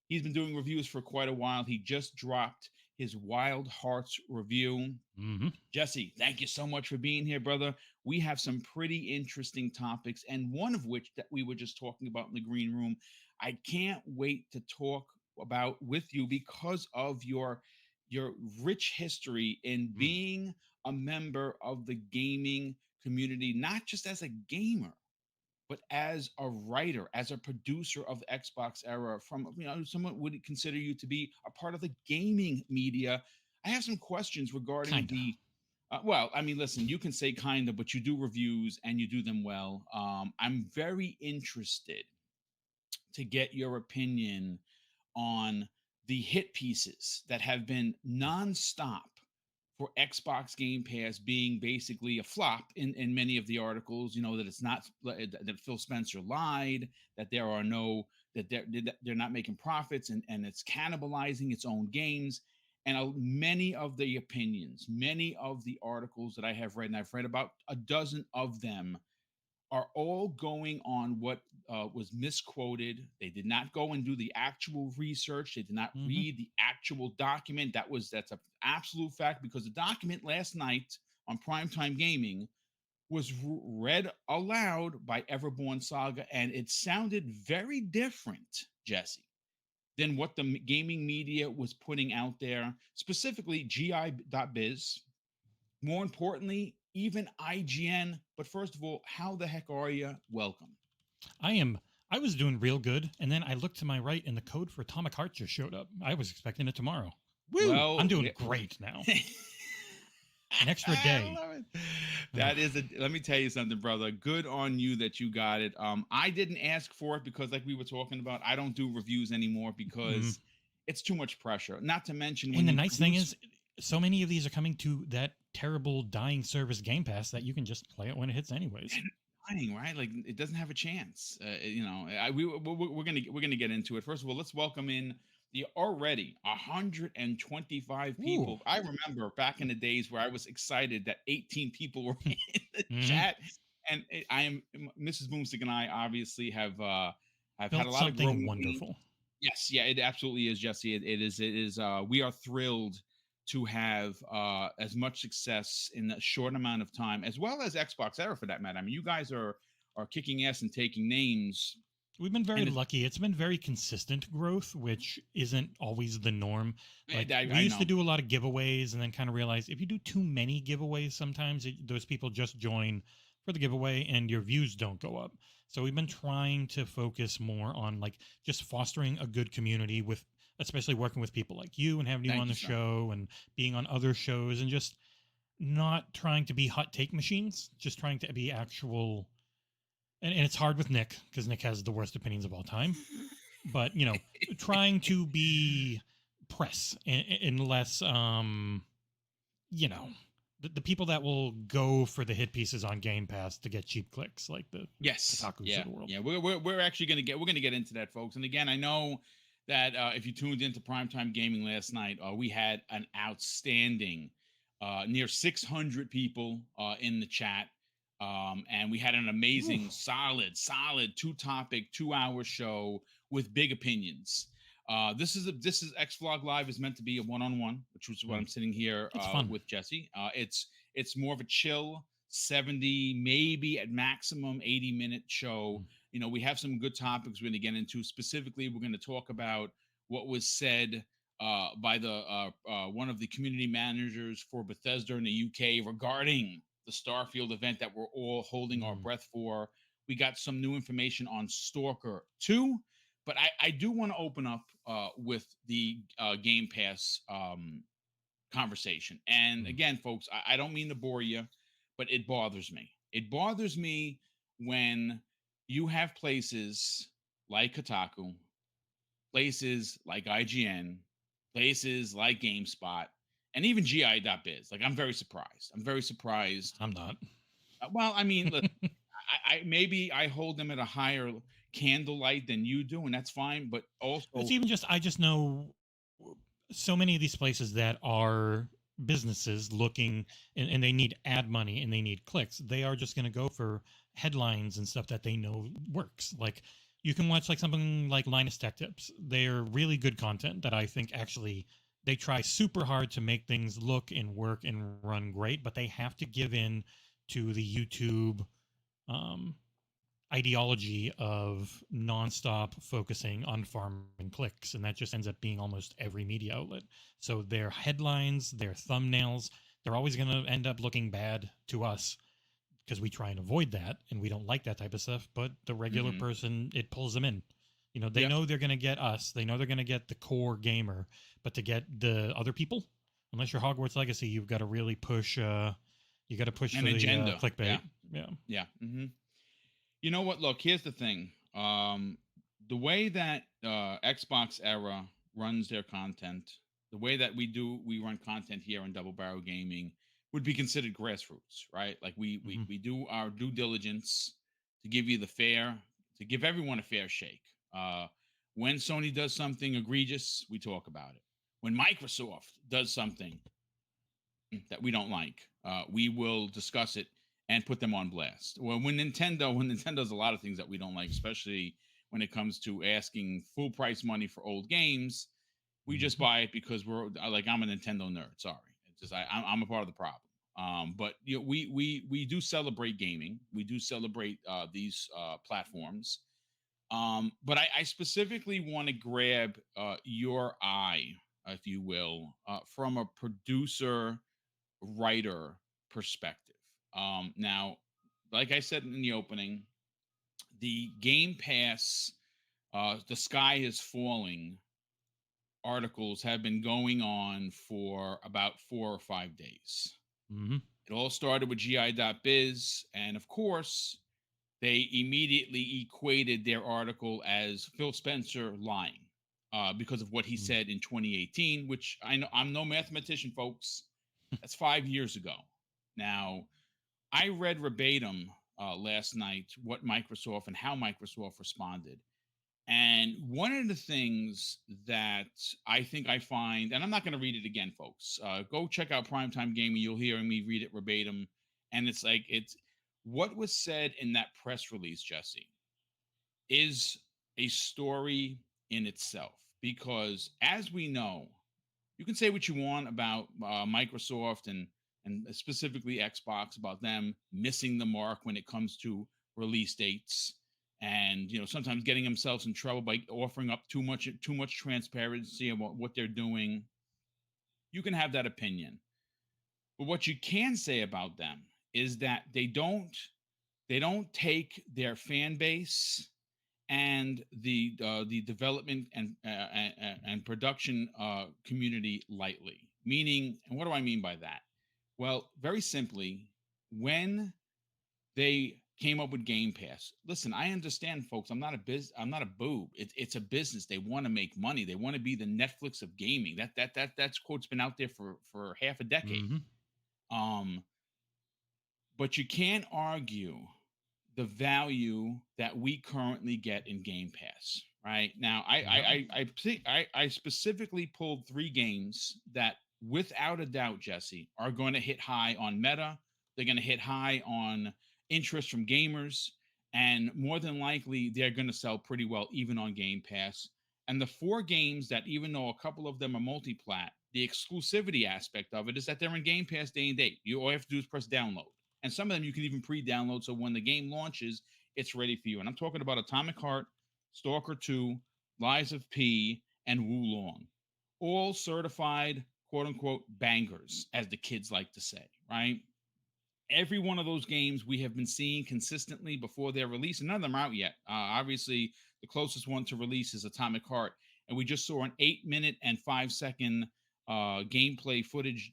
He's been doing reviews for quite a while. He just dropped his Wild Hearts review. Mm-hmm. Jesse, thank you so much for being here, brother. We have some pretty interesting topics, and one of which that we were just talking about in the green room. I can't wait to talk about with you because of your rich history in being a member of the gaming community, not just as a gamer, but as a writer, as a producer of XboxEra, from someone would consider you to be a part of the gaming media. I have some questions regarding Kinda. the. Well, I mean, listen, you can say kinda, but you do reviews and you do them well. I'm very interested to get your opinion on the hit pieces that have been nonstop for Xbox Game Pass being basically a flop in many of the articles. You know that it's not that Phil Spencer lied, that there are no that they're not making profits, and it's cannibalizing its own games. And many of the opinions, many of the articles that I have read, and I've read about a dozen of them, are all going on what was misquoted. They did not go and do the actual research. They did not read the actual document. That's an absolute fact, because the document last night on Primetime Gaming was read aloud by Everborn Saga, and it sounded very different, Jesse, than what the gaming media was putting out there, specifically GI.biz. More importantly, even IGN. But first of all, how the heck are you? Welcome. I was doing real good, and then I looked to my right, and the code for Atomic Heart just showed up. I was expecting it tomorrow. Woo! Well, I'm doing great now. An extra day. I love it. That is let me tell you something, brother. Good on you that you got it. I didn't ask for it because, like we were talking about, I don't do reviews anymore because it's too much pressure. Not to mention when And the nice thing is, so many of these are coming to that terrible dying service Game Pass that you can just play it when it hits anyways. Right? Like, it doesn't have a chance. We're gonna get into it. First of all, let's welcome in the already 125 people. Ooh. I remember back in the days where I was excited that 18 people were in the chat, and Mrs. Boomstick and I obviously have had a lot of growing wonderful. Yes, yeah, it absolutely is, Jesse. It is. We are thrilled to have as much success in a short amount of time, as well as XboxEra for that matter. I mean, you guys are kicking ass and taking names. We've been very lucky. It's been very consistent growth, which isn't always the norm. Like, we used to do a lot of giveaways, and then kind of realize if you do too many giveaways, sometimes those people just join for the giveaway and your views don't go up. So we've been trying to focus more on like just fostering a good community, with especially working with people like you and having you on the show and being on other shows, and just not trying to be hot take machines, just trying to be actual. And it's hard with Nick because Nick has the worst opinions of all time. But, trying to be press unless, the people that will go for the hit pieces on Game Pass to get cheap clicks, like the Kotakus of the world. Yeah, we're actually going to get into that, folks. And again, I know that if you tuned into Primetime Gaming last night, we had an outstanding near 600 people in the chat. And we had an amazing, solid 2-topic, 2-hour show with big opinions. This is X Vlog Live is meant to be a one-on-one, which was what I'm sitting here with Jesse. It's more of a chill 70, maybe at maximum 80-minute show. We have some good topics we're going to get into. Specifically, we're going to talk about what was said by the one of the community managers for Bethesda in the UK regarding the Starfield event that we're all holding our breath for. We got some new information on Stalker 2, but I do want to open up with the Game Pass conversation. And again, folks, I don't mean to bore you, but it bothers me. It bothers me when you have places like Kotaku, places like IGN, places like GameSpot, and even GI.biz. Like, I'm very surprised. I'm very surprised. I'm not. Well, I mean, look, I maybe I hold them at a higher candlelight than you do, and that's fine. But It's also, even just I just know so many of these places that are businesses looking and they need ad money and they need clicks. They are just going to go for headlines and stuff that they know works. Like you can watch like something like Linus Tech Tips. They're really good content that I think actually they try super hard to make things look and work and run great, but they have to give in to the YouTube um, ideology of nonstop focusing on farming clicks, and that just ends up being almost every media outlet. So their headlines, their thumbnails, they're always going to end up looking bad to us because we try and avoid that and we don't like that type of stuff. But the regular mhm. person, it pulls them in. You know, they Yep. know they're going to get us. They know they're going to get the core gamer, but to get the other people, unless you're Hogwarts Legacy, you've got to really push. You got to push An for the agenda. clickbait. Yeah. Yeah. Yeah. You know what? Look, here's the thing. The way that Xbox Era runs their content, the way that we run content here on Double Barrel Gaming would be considered grassroots, right? Like Hmm. we do our due diligence to give you the fair, to give everyone a fair shake. When Sony does something egregious, we talk about it. When Microsoft does something that we don't like, we will discuss it and put them on blast. Well, when Nintendo does a lot of things that we don't like, especially when it comes to asking full price money for old games, we just Hmm. buy it because we're like, I'm a Nintendo nerd. Sorry, it's just I'm a part of the problem. But you know, we do celebrate gaming. We do celebrate these platforms. But I specifically want to grab your eye, if you will, from a producer writer perspective. Now, like I said in the opening, the Game Pass, the sky is falling articles have been going on for about 4 or 5 days. Hmm. It all started with GI.biz, and of course, they immediately equated their article as Phil Spencer lying because of what he said in 2018, which I know I'm no mathematician, folks. That's 5 years ago. Now, I read verbatim last night what Microsoft and how Microsoft responded. And one of the things that I think I find, and I'm not going to read it again, folks. Go check out Primetime Gaming. You'll hear me read it verbatim. And it's what was said in that press release, Jesse, is a story in itself. Because as we know, you can say what you want about Microsoft and specifically Xbox about them missing the mark when it comes to release dates, and you know sometimes getting themselves in trouble by offering up too much transparency about what they're doing. You can have that opinion, but what you can say about them is that they don't take their fan base and the development and production community lightly. Meaning, and what do I mean by that? Well, very simply, when they came up with Game Pass, listen, I understand, folks. I'm not a boob. It's a business. They want to make money. They want to be the Netflix of gaming. That's quote's been out there for half a decade. Hmm. Um, but you can't argue the value that we currently get in Game Pass. Right now, Yep. I specifically pulled 3 games that, without a doubt, Jesse, are going to hit high on Meta. They're going to hit high on interest from gamers, and more than likely, they're going to sell pretty well even on Game Pass. And the 4 games that, even though a couple of them are multi-plat, the exclusivity aspect of it is that they're in Game Pass day and date. You all you have to do is press download, and some of them you can even pre-download, so when the game launches, it's ready for you. And I'm talking about Atomic Heart, Stalker 2, Lies of P, and Wulong. All certified, quote unquote, bangers, as the kids like to say, right? Every one of those games we have been seeing consistently before their release, and none of them are out yet. Obviously, the closest one to release is Atomic Heart, and we just saw an 8 minute and 5 second gameplay footage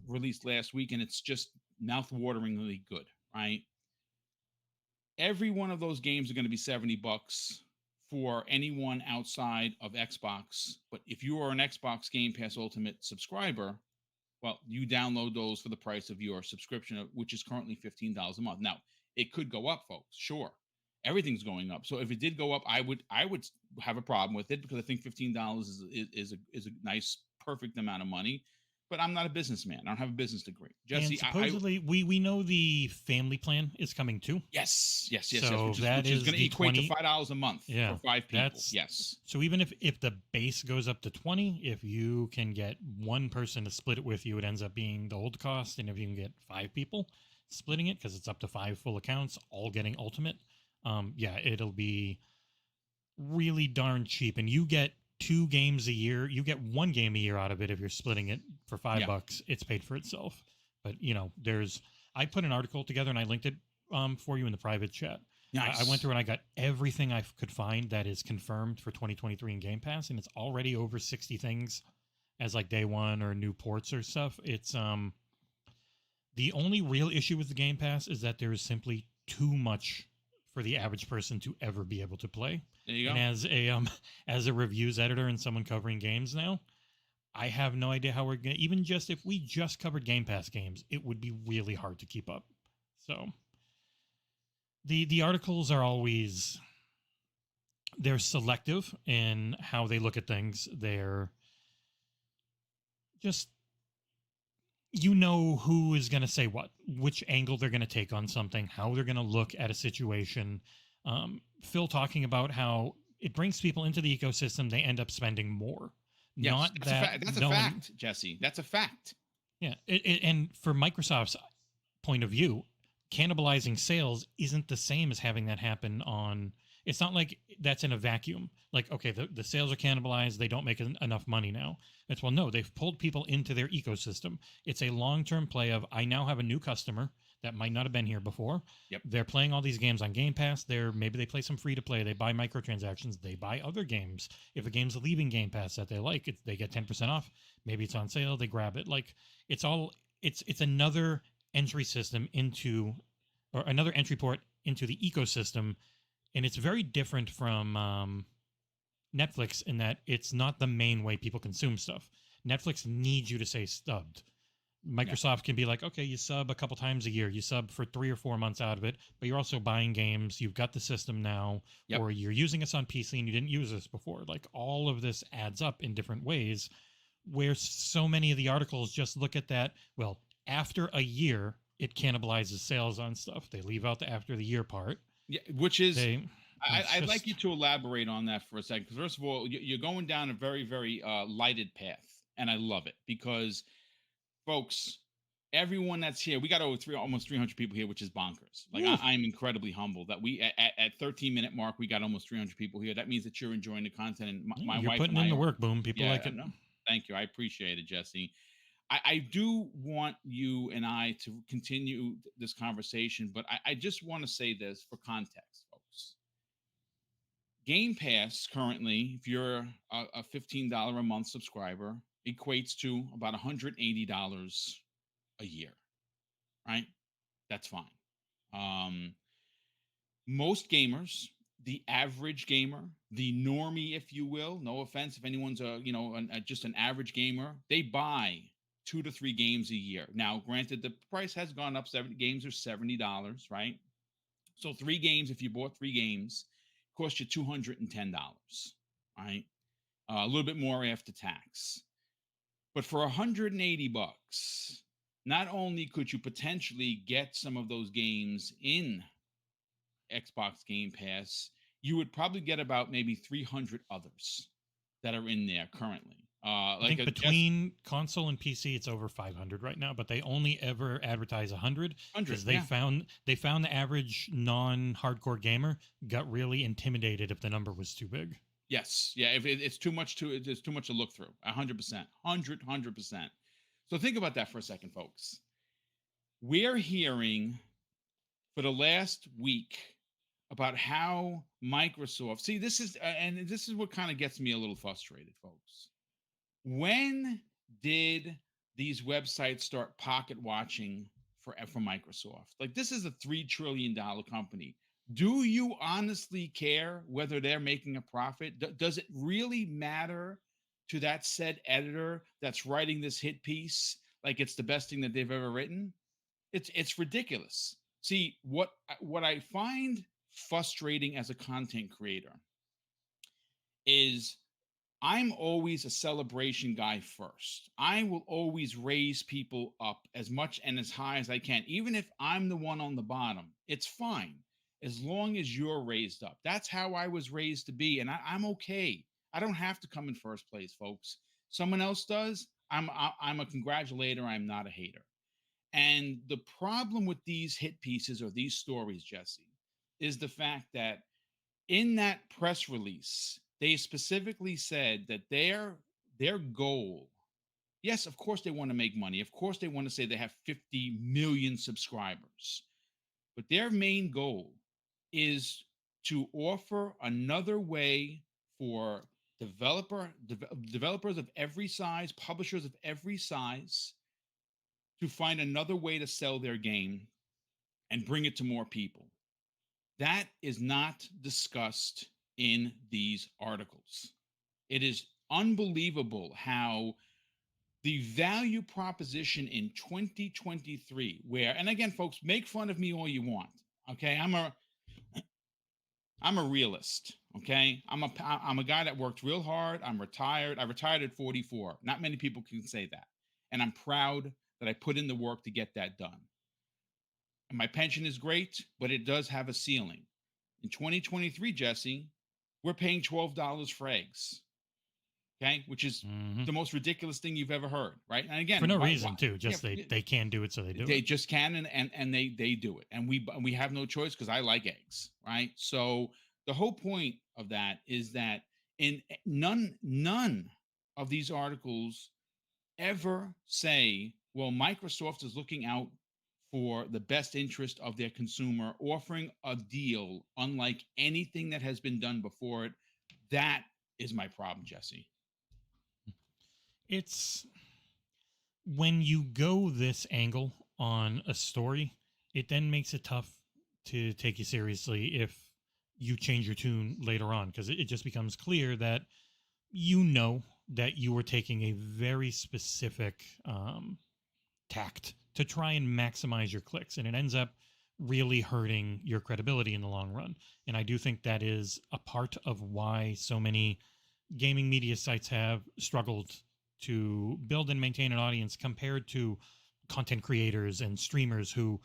released last week, and it's just mouth-wateringly good, right? every one of those games are going to be $70 for anyone outside of Xbox. But if you are an Xbox Game Pass Ultimate subscriber, well, you download those for the price of your subscription, which is currently $15 a month. Now, it could go up, folks. Sure, everything's going up. So if it did go up, I would have a problem with it because I think $15 is a nice, perfect amount of money. But I'm not a businessman. I don't have a business degree. And Jesse, supposedly, we know the family plan is coming too. yes, So which that is is going to the equate 20 to $5 a month Yeah, for 5 people. that's Yes. so even if the base goes up to 20, if you can get one person to split it with you, it ends up being the old cost. And if you can get 5 people splitting it, because it's up to 5 full accounts, all getting ultimate, yeah, it'll be really darn cheap. And you get 2 games a year. You get 1 game a year out of it if you're splitting it for $5. Yeah. It's paid for itself. But I put an article together and I linked it for you in the private chat. Nice. I went through and I got everything I could find that is confirmed for 2023 in Game Pass, and it's already over 60 things as like day one or new ports or stuff. It's the only real issue with the Game Pass is that there is simply too much for the average person to ever be able to play. There you go. And as a reviews editor and someone covering games now, I have no idea how we're gonna, even just if we just covered Game Pass games, it would be really hard to keep up. So the articles are always, they're selective in how they look at things. They're just, who is going to say what, which angle they're going to take on something, how they're going to look at a situation. Phil talking about how it brings people into the ecosystem, they end up spending more. Yes, Not that's a fact, Jesse. That's a fact. Yeah, and for Microsoft's point of view, cannibalizing sales isn't the same as having that happen on. It's not like that's in a vacuum. Like, okay, the sales are cannibalized. They don't make enough money now. It's, well, no, they've pulled people into their ecosystem. It's a long-term play of, I now have a new customer that might not have been here before. Yep. They're playing all these games on Game Pass. Maybe they play some free-to-play. They buy microtransactions. They buy other games. If a game's leaving Game Pass that they like, they get 10% off. Maybe it's on sale. They grab it. Like, it's another entry system into, or another entry port into the ecosystem. And it's very different from Netflix in that it's not the main way people consume stuff. Netflix needs you to say subbed. Microsoft can be like, okay, you sub a couple times a year. You sub for 3 or 4 months out of it, but you're also buying games. You've got the system now, or you're using us on PC and you didn't use this before. Like, all of this adds up in different ways, where so many of the articles just look at that. Well, after a year, it cannibalizes sales on stuff. They leave out the after the year part. Yeah, which is, I'd like you to elaborate on that for a second. Because first of all, you're going down a very, very lighted path, and I love it because, folks, everyone that's here, we got almost 300 people here, which is bonkers. Like, I'm incredibly humbled that we at 13-minute mark we got almost 300 people here. That means that you're enjoying the content, and my you're wife putting and in I the work. Boom, people like it. No, thank you, I appreciate it, Jesse. I do want you and I to continue this conversation, but I just want to say this for context, folks. Game Pass currently, if you're a $15 a month subscriber, equates to about $180 a year, right? That's fine. Most gamers, the average gamer, the normie, if you will, no offense if anyone's just an average gamer, they buy 2 to 3 games a year. Now, granted, the price has gone up. 7 games are $70, right? So 3 games, if you bought 3 games, cost you $210, right? A little bit more after tax. But for $180, not only could you potentially get some of those games in Xbox Game Pass, you would probably get about maybe 300 others that are in there currently. I think between console and PC, it's over 500 right now, but they only ever advertise 100 because they found the average non-hardcore gamer got really intimidated if the number was too big. Yes, yeah, if it's too much to look through. 100%, 100%. So think about that for a second, folks. We're hearing for the last week about how Microsoft. See, this is what kind of gets me a little frustrated, folks. When did these websites start pocket watching for Microsoft? Like, this is a $3 trillion company. Do you honestly care whether they're making a profit? Does it really matter to that said editor that's writing this hit piece like it's the best thing that they've ever written? It's ridiculous. See, what I find frustrating as a content creator is I'm always a celebration guy first. I will always raise people up as much and as high as I can, even if I'm the one on the bottom. It's fine as long as you're raised up. That's how I was raised to be, and I'm okay. I don't have to come in first place, folks. Someone else does. I'm a congratulator. I'm not a hater. And the problem with these hit pieces or these stories, Jesse, is the fact that in that press release, they specifically said that their goal, yes, of course they want to make money. Of course they want to say they have 50 million subscribers. But their main goal is to offer another way for developers of every size, publishers of every size to find another way to sell their game and bring it to more people. That is not discussed in these articles. It is unbelievable how the value proposition in 2023, where, and again, folks, make fun of me all you want. Okay. I'm a realist. Okay. I'm a guy that worked real hard. I'm retired. I retired at 44. Not many people can say that. And I'm proud that I put in the work to get that done. And my pension is great, but it does have a ceiling. In 2023, Jesse, we're paying $12 for eggs. Okay, which is the most ridiculous thing you've ever heard, right? And again, for no reason too. Just they can do it, so they do. They just can, and they do it, and we have no choice because I like eggs, right? So the whole point of that is that in none of these articles ever say, well, Microsoft is looking out for the best interest of their consumer, offering a deal unlike anything that has been done before it. That is my problem, Jesse. It's when you go this angle on a story, it then makes it tough to take you seriously if you change your tune later on, because it just becomes clear that you know that you were taking a very specific tact to try and maximize your clicks, and it ends up really hurting your credibility in the long run. And I do think that is a part of why so many gaming media sites have struggled to build and maintain an audience compared to content creators and streamers who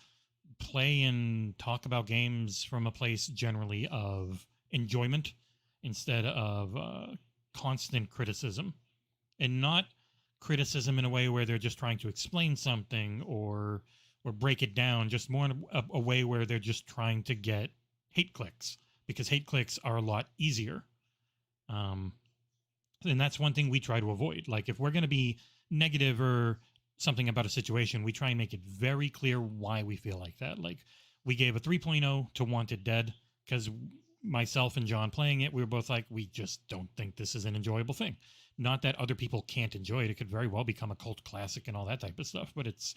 play and talk about games from a place generally of enjoyment instead of constant criticism, and not criticism in a way where they're just trying to explain something or break it down, just more in a way where they're just trying to get hate clicks, because hate clicks are a lot easier. And that's one thing we try to avoid. Like, if we're going to be negative or something about a situation, we try and make it very clear why we feel like that. Like, we gave a 3.0 to Wanted Dead because myself and John playing it, we were both like, we just don't think this is an enjoyable thing. Not that other people can't enjoy it. It could very well become a cult classic and all that type of stuff. But it's,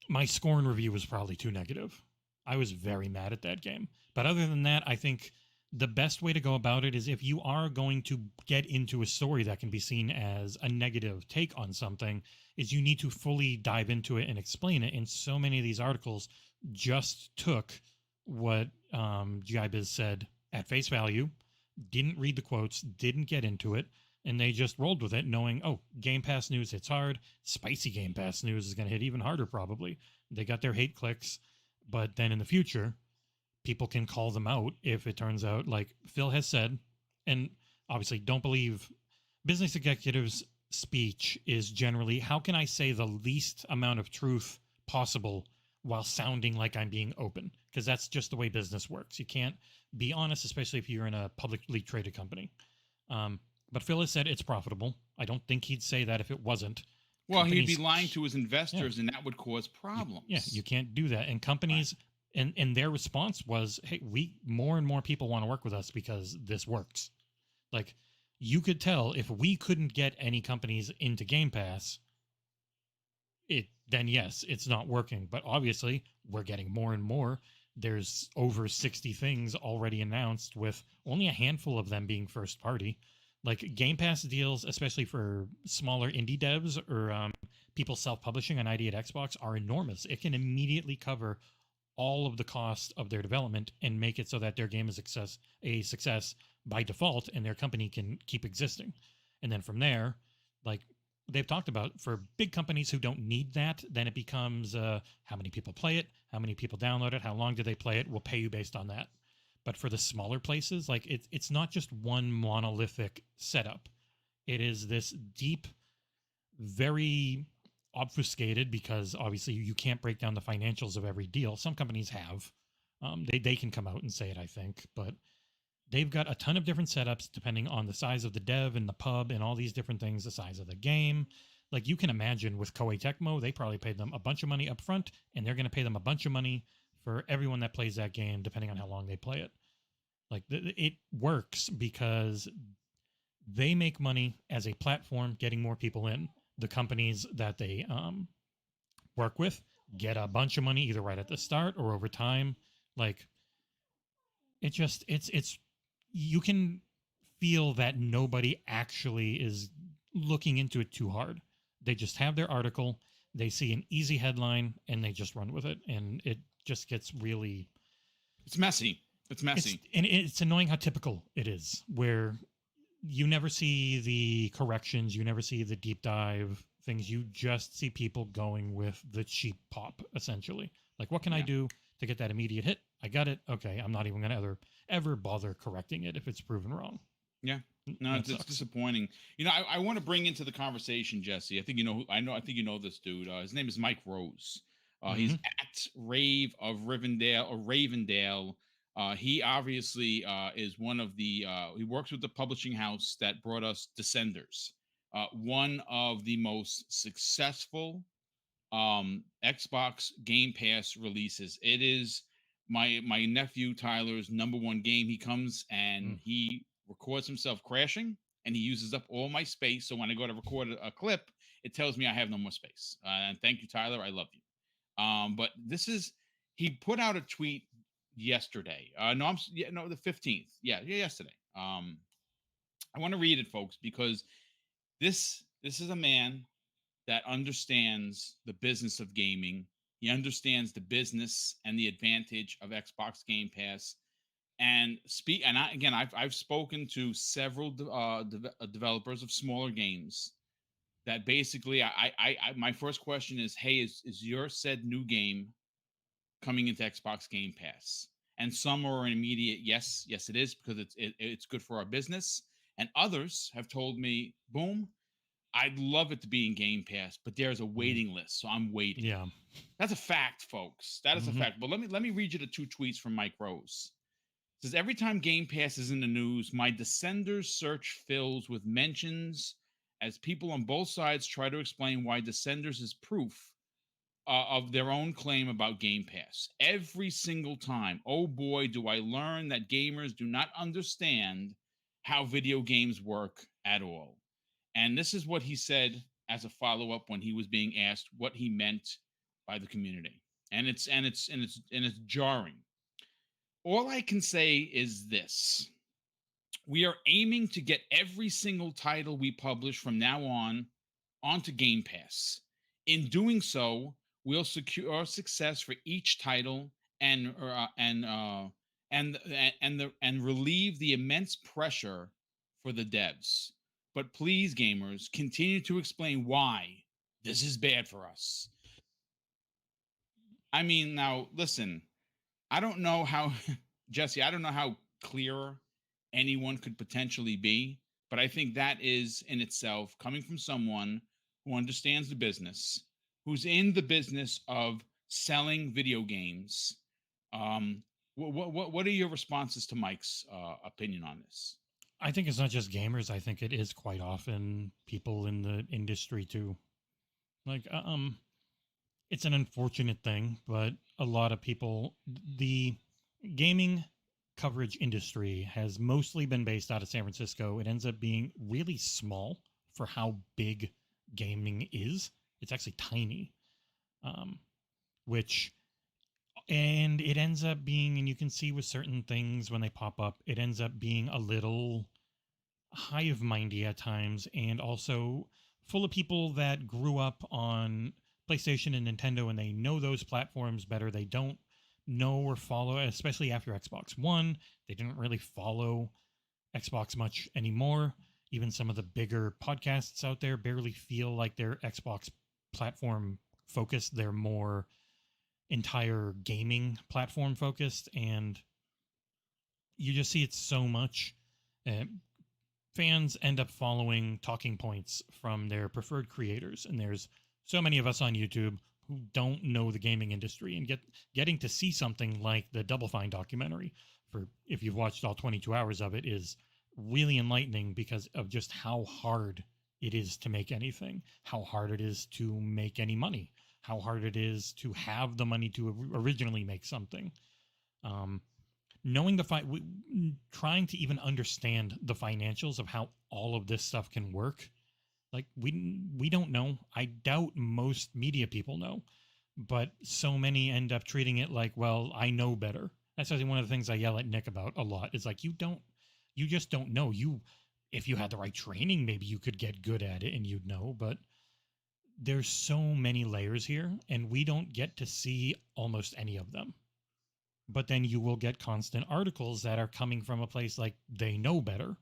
my Scorn review was probably too negative. I was very mad at that game. But other than that, I think the best way to go about it is, if you are going to get into a story that can be seen as a negative take on something, is you need to fully dive into it and explain it. And so many of these articles just took what GI Biz said at face value, didn't read the quotes, didn't get into it, and they just rolled with it, knowing, oh, Game Pass news hits hard. Spicy Game Pass news is going to hit even harder, probably. They got their hate clicks, but then in the future, people can call them out if it turns out, like Phil has said, and obviously don't believe business executives' speech is generally, how can I say the least amount of truth possible while sounding like I'm being open? Because that's just the way business works. You can't be honest, especially if you're in a publicly traded company. But Phil has said it's profitable. I don't think he'd say that if it wasn't. Well, he'd be lying to his investors, and that would cause problems. You can't do that. And companies... Right. And their response was, hey, more and more people want to work with us because this works. Like, you could tell if we couldn't get any companies into Game Pass, then yes, it's not working. But obviously, we're getting more and more. there's over 60 things already announced, with only a handful of them being first party. Like Game Pass deals, especially for smaller indie devs or people self-publishing on ID at Xbox, are enormous. It can immediately cover all of the cost of their development and make it so that their game is a success by default, and their company can keep existing. And then from there, like they've talked about, for big companies who don't need that, then it becomes how many people play it, how many people download it, how long do they play it. We'll pay you based on that. But for the smaller places, like it's not just one monolithic setup. It is this deep, very obfuscated, because obviously you can't break down the financials of every deal. Some companies have. They can come out and say it, I think, but they've got a ton of different setups depending on the size of the dev and the pub and all these different things, the size of the game. Like you can imagine with Koei Tecmo, they probably paid them a bunch of money up front, and they're going to pay them a bunch of money for everyone that plays that game, depending on how long they play it. Like it works because they make money as a platform, getting more people in. The companies that they work with get a bunch of money either right at the start or over time. Like it's you can feel that nobody actually is looking into it too hard. They just have their article, they see an easy headline, and they just run with it, and it just gets really. It's messy. It's messy. And it's annoying how typical it is, where you never see the corrections, you never see the deep dive things. You just see people going with the cheap pop, essentially. Like, what can I do to get that immediate hit? I got it. Okay, I'm not even going to ever bother correcting it if it's proven wrong. Yeah. No, it's disappointing. You know, I want to bring into the conversation, Jesse. I think you know. I think you know this dude. His name is Mike Rose. He's at Rave of Rivendell or Ravendale. He obviously is one of the. He works with the publishing house that brought us Descenders, one of the most successful Xbox Game Pass releases. It is my nephew Tyler's number one game. He comes and he records himself crashing, and he uses up all my space. So when I go to record a clip, it tells me I have no more space. And thank you, Tyler. I love you. But this is, he put out a tweet yesterday. The 15th. Yeah, yesterday. I want to read it, folks, because this is a man that understands the business of gaming. He understands the business and the advantage of Xbox Game Pass. And I've spoken to several developers of smaller games that basically, my first question is, hey, is your said new game coming into Xbox Game Pass? And some are an immediate yes, it is, because it's good for our business. And others have told me, boom, I'd love it to be in Game Pass, but there's a waiting list, so I'm waiting. Yeah, that's a fact, folks. That is a fact. But let me read you the two tweets from Mike Rose. It says, every time Game Pass is in the news, my Descenders search fills with mentions as people on both sides try to explain why Descenders is proof of their own claim about Game Pass. Every single time, oh boy, do I learn that gamers do not understand how video games work at all. And this is what he said as a follow-up when he was being asked what he meant by the community. And it's jarring. All I can say is this. We are aiming to get every single title we publish from now on onto Game Pass. In doing so, we'll secure success for each title and relieve the immense pressure for the devs. But please, gamers, continue to explain why this is bad for us. I mean, now listen, I don't know how Jesse, I don't know how clear anyone could potentially be, but I think that is in itself, coming from someone who understands the business, who's in the business of selling video games. What are your responses to Mike's opinion on this? I think it's not just gamers. I think it is quite often people in the industry too. Like, it's an unfortunate thing, but a lot of people, the gaming coverage industry has mostly been based out of San Francisco. It ends up being really small for how big gaming is. It's actually tiny, which And it ends up being, and you can see with certain things when they pop up, it ends up being a little hive-mindy at times, and also full of people that grew up on PlayStation and Nintendo, and they know those platforms better. They don't know or follow, especially after Xbox One. They didn't really follow Xbox much anymore. Even some of the bigger podcasts out there barely feel like they're Xbox platform focused. They're more entire gaming platform focused, and you just see it so much. Uh, Fans end up following talking points from their preferred creators, and there's so many of us on YouTube who don't know the gaming industry, and getting to see something like the Double Fine documentary, for if you've watched all 22 hours of it, is really enlightening because of just how hard it is to make anything, how hard it is to make any money, how hard it is to have the money to originally make something. Knowing trying to even understand the financials of how all of this stuff can work, like we don't know. I doubt most media people know, but so many end up treating it like, well, I know better. That's actually one of the things I yell at Nick about a lot. Is like, you just don't know. If you had the right training, maybe you could get good at it and you'd know, but there's so many layers here, and we don't get to see almost any of them. But then you will get constant articles that are coming from a place like they know better.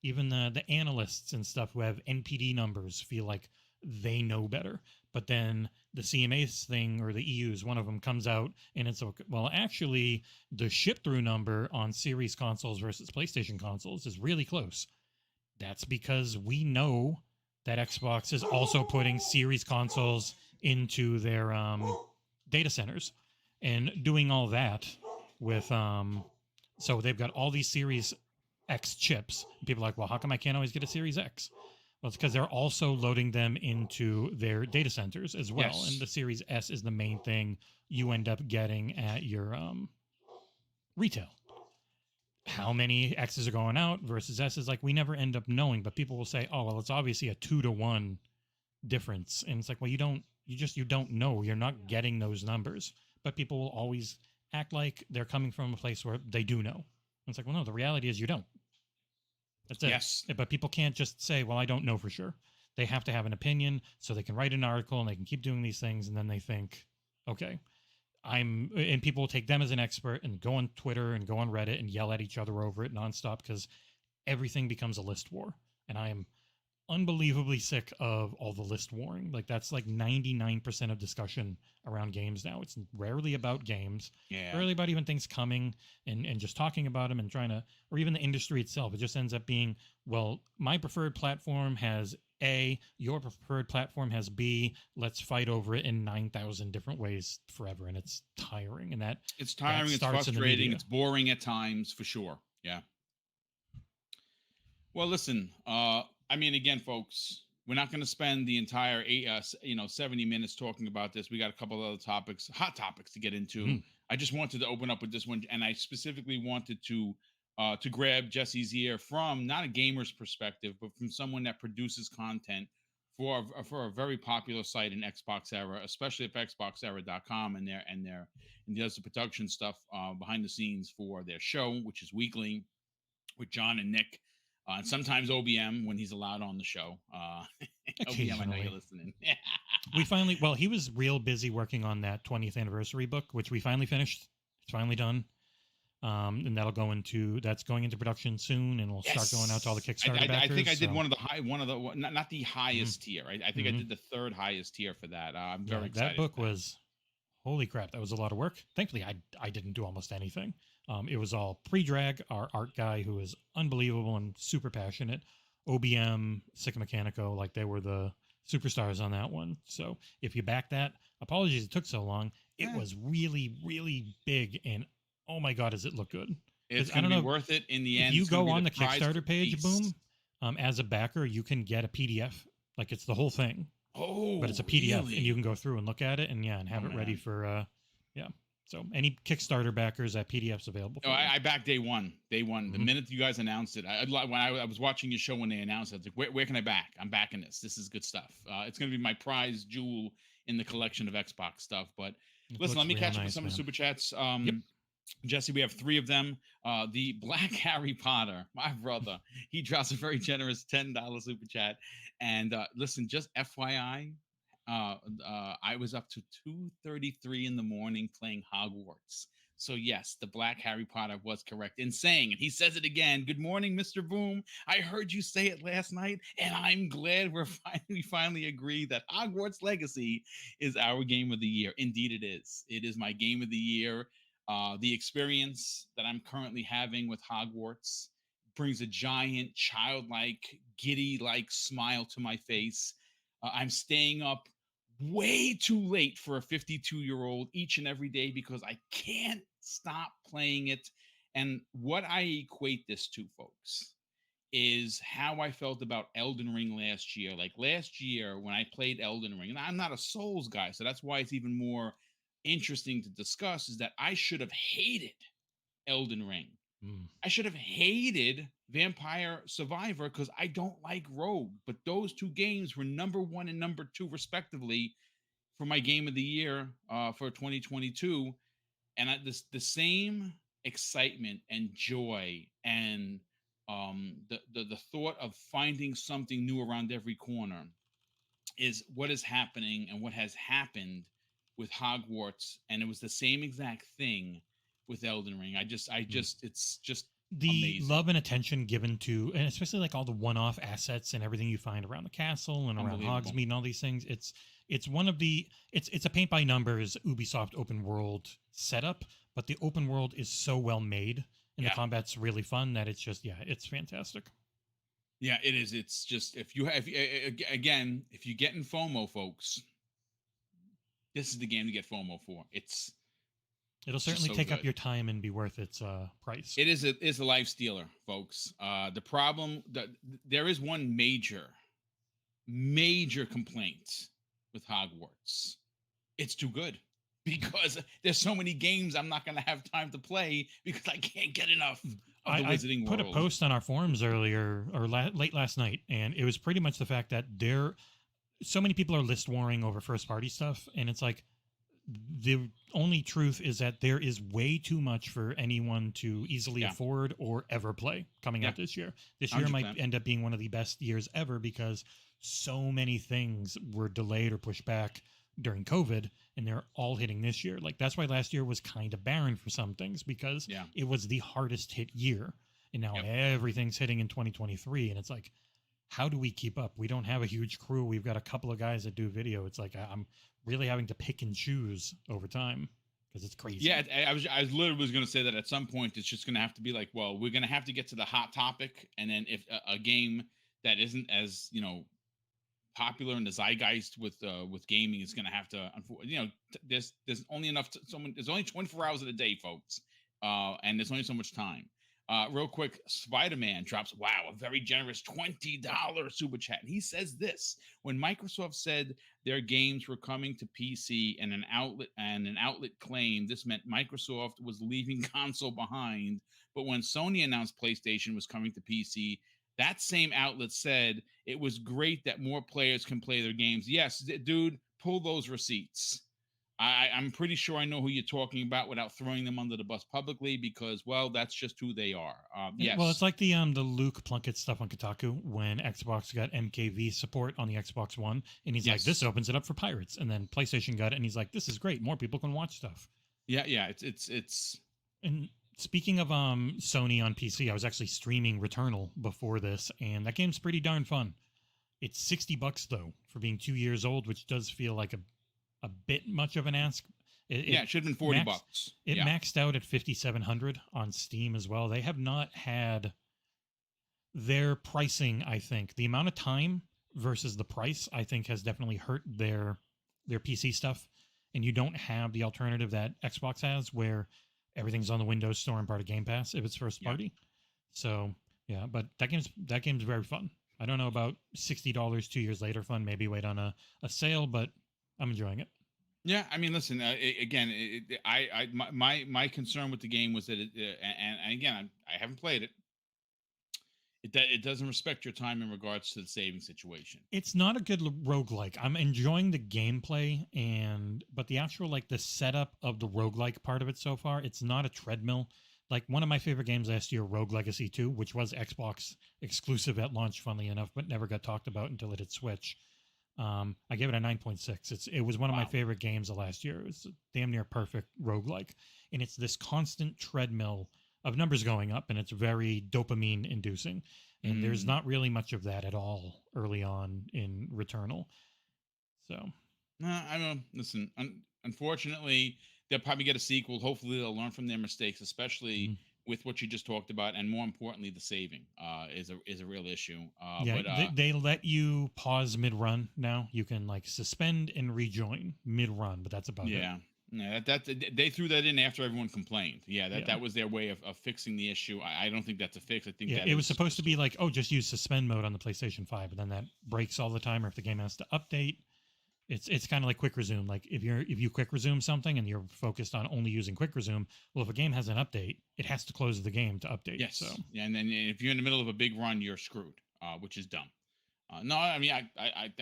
Even the analysts and stuff who have NPD numbers feel like they know better. But then the CMA's thing, or the EU's, one of them comes out and it's, well, actually, the ship-through number on Series consoles versus PlayStation consoles is really close. That's because we know that Xbox is also putting Series consoles into their data centers and doing all that with so they've got all these Series X chips. People are like, well, how come I can't always get a Series X? Well, it's because they're also loading them into their data centers as well. Yes. And the Series S is the main thing you end up getting at your retail. How many X's are going out versus S's, like, we never end up knowing, but people will say, oh, well, it's obviously a 2-to-1 difference. And it's like, well, you don't know. You're not getting those numbers. But people will always act like they're coming from a place where they do know. And it's like, well, no, the reality is you don't. That's it. Yes. But people can't just say, well, I don't know for sure. They have to have an opinion so they can write an article and they can keep doing these things. And then they think, okay, and people will take them as an expert and go on Twitter and go on Reddit and yell at each other over it nonstop because everything becomes a list war. And I am unbelievably sick of all the list warring. Like, that's like 99% of discussion around games now. It's rarely about games. Yeah. Rarely about even things coming and just talking about them and trying to, or even the industry itself. It just ends up being, well, my preferred platform has A, your preferred platform has B. Let's fight over it in 9,000 different ways forever. And it's tiring. And it's tiring, it's frustrating, it's boring at times, for sure. Yeah. Well, listen, I mean, again, folks, we're not going to spend the entire 70 minutes talking about this. We got a couple of other topics, hot topics to get into. I just wanted to open up with this one, and I specifically wanted to grab Jesse's ear from not a gamer's perspective, but from someone that produces content for a very popular site in XboxEra, especially at XboxEra.com, and does the production stuff behind the scenes for their show, which is weekly, with John and Nick. And sometimes OBM when he's allowed on the show. OBM, I know you're listening. He was real busy working on that 20th anniversary book, which we finally finished. It's finally done. And that's going into production soon, and we'll start going out to all the Kickstarter backers. I think I did not the highest tier. I think I did the third highest tier for that. I'm very excited. That book was, holy crap, that was a lot of work. Thankfully, I didn't do almost anything. It was all pre-drag, our art guy who is unbelievable and super passionate. OBM, Sick Mechanico, like, they were the superstars on that one. So if you back that, apologies it took so long. It was really, really big, and oh my God, does it look good. It's going to be worth it in the end. If you go on the Kickstarter page, Boom, as a backer, you can get a PDF. Like, it's the whole thing. Oh, but it's a PDF, really? And you can go through and look at it and have it ready for, So any Kickstarter backers, that PDF's available. I backed day one. The minute you guys announced it, when I was watching your show when they announced it, I was like, where can I back? I'm backing this. This is good stuff. It's going to be my prize jewel in the collection of Xbox stuff. But It listen, let looks me real catch up with nice, some of the man. super chats. Yep. Jesse, we have 3 of them. The Black Harry Potter, my brother, he drops a very generous $10 super chat. And listen, just FYI, I was up to 2:33 in the morning playing Hogwarts. So yes, the Black Harry Potter was correct in saying, and he says it again. Good morning, Mr. Boom. I heard you say it last night, and I'm glad we finally agree that Hogwarts Legacy is our game of the year. Indeed, it is. It is my game of the year. The experience that I'm currently having with Hogwarts brings a giant, childlike, giddy-like smile to my face. I'm staying up way too late for a 52-year-old each and every day because I can't stop playing it. And what I equate this to, folks, is how I felt about Elden Ring last year. Like last year when I played Elden Ring, and I'm not a Souls guy, so that's why it's even more interesting to discuss, is that I should have hated Elden Ring. Mm. I should have hated Vampire Survivor because I don't like Rogue. But those 2 games were number 1 and number 2, respectively, for my game of the year for 2022. And the same excitement and joy and the thought of finding something new around every corner is what is happening and what has happened with Hogwarts. And it was the same exact thing with Elden Ring. It's just The amazing. love and attention given to, and especially like all the one-off assets and everything you find around the castle and around Unbelievable. Hogsmeade and all these things. It's one of the it's a paint by numbers Ubisoft open world setup, but the open world is so well made and the Yeah. combat's really fun that it's fantastic. Yeah, it is. It's just if you have again, if you get in FOMO, folks, this is the game to get FOMO for. It'll It's just certainly so take up good. your time and be worth its price. It is a life stealer, folks. The problem that there is one major complaint with Hogwarts. It's too good because there's so many games I'm not going to have time to play because I can't get enough of the I Wizarding put World. a post on our forums earlier or late last night, and it was pretty much the fact that so many people are list warring over first party stuff, and it's like the only truth is that there is way too much for anyone to easily Yeah. afford or ever play coming Yeah. out this year. This year might 100%. end up being one of the best years ever because so many things were delayed or pushed back during COVID, and they're all hitting this year. Like that's why last year was kind of barren for some things because Yeah. it was the hardest hit year, and now Yep. everything's hitting in 2023, and it's like, how do we keep up? We don't have a huge crew. We've got a couple of guys that do video. It's like I'm really having to pick and choose over time because it's crazy. Yeah, I was literally going to say that at some point it's just going to have to be like, well, we're going to have to get to the hot topic, and then if a game that isn't as popular in the zeitgeist with gaming is going to have to, there's only enough there's only 24 hours in a day, folks, and there's only so much time. Real quick, Spider-Man drops, a very generous $20 super chat. And he says this: when Microsoft said their games were coming to PC and an outlet claimed this meant Microsoft was leaving console behind. But when Sony announced PlayStation was coming to PC, that same outlet said it was great that more players can play their games. Yes, dude, pull those receipts. I'm pretty sure I know who you're talking about without throwing them under the bus publicly because, well, that's just who they are. Yes. Well, it's like the Luke Plunkett stuff on Kotaku when Xbox got MKV support on the Xbox One, and he's like, Yes. "This opens it up for pirates." And then PlayStation got it, and he's like, "This is great. More people can watch stuff." Yeah. It's. And speaking of Sony on PC, I was actually streaming Returnal before this, and that game's pretty darn fun. It's $60 though for being 2 years old, which does feel like a bit much of an ask. It should have been $40. It maxed out at 5,700 on Steam as well. They have not had their pricing. I think the amount of time versus the price, I think, has definitely hurt their PC stuff. And you don't have the alternative that Xbox has, where everything's on the Windows Store and part of Game Pass if it's first party. So yeah, but that game's very fun. I don't know about $60 2 years later fun. Maybe wait on a sale, but I'm enjoying it. Yeah, I mean, listen. My concern with the game was that and again, I haven't played it. It doesn't respect your time in regards to the saving situation. It's not a good roguelike. I'm enjoying the gameplay but the actual like the setup of the roguelike part of it so far, it's not a treadmill. Like one of my favorite games last year, Rogue Legacy 2, which was Xbox exclusive at launch, funnily enough, but never got talked about until it hit Switch. I gave it a 9.6. It was one of my Wow. favorite games of last year. It was damn near perfect roguelike. And it's this constant treadmill of numbers going up, and it's very dopamine inducing. And there's not really much of that at all early on in Returnal. So, I don't know. Listen, unfortunately, they'll probably get a sequel. Hopefully, they'll learn from their mistakes, especially mhm. with what you just talked about, and more importantly, the saving is a real issue. Yeah, But they let you pause mid run now. You can like suspend and rejoin mid run, but that's about it. yeah, yeah, they threw that in after everyone complained. Yeah, Yeah. that was their way of fixing the issue. I don't think that's a fix. I think Yeah, that it was is supposed to be like, oh, just use suspend mode on the PlayStation 5, but then that breaks all the time, or if the game has to update. It's kind of like quick resume. Like if you quick resume something and you're focused on only using quick resume, well, if a game has an update, it has to close the game to update. yes. So Yeah, and then if you're in the middle of a big run, you're screwed, which is dumb. No, I mean,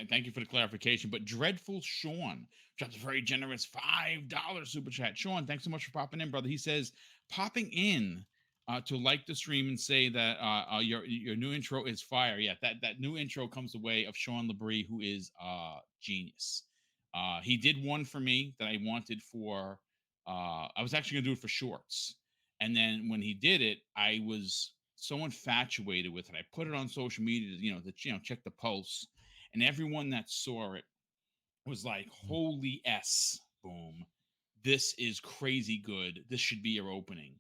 thank you for the clarification. But Dreadful Sean drops a very generous $5 super chat. Sean, thanks so much for popping in, brother. He says, popping in to like the stream and say that your new intro is fire. Yeah, that new intro comes the way of Sean Labrie, who is genius. He did one for me that I wanted for. I was actually gonna do it for shorts, and then when he did it, I was so infatuated with it. I put it on social media, check the pulse, and everyone that saw it was like, "Holy s, boom! This is crazy good. This should be your opening."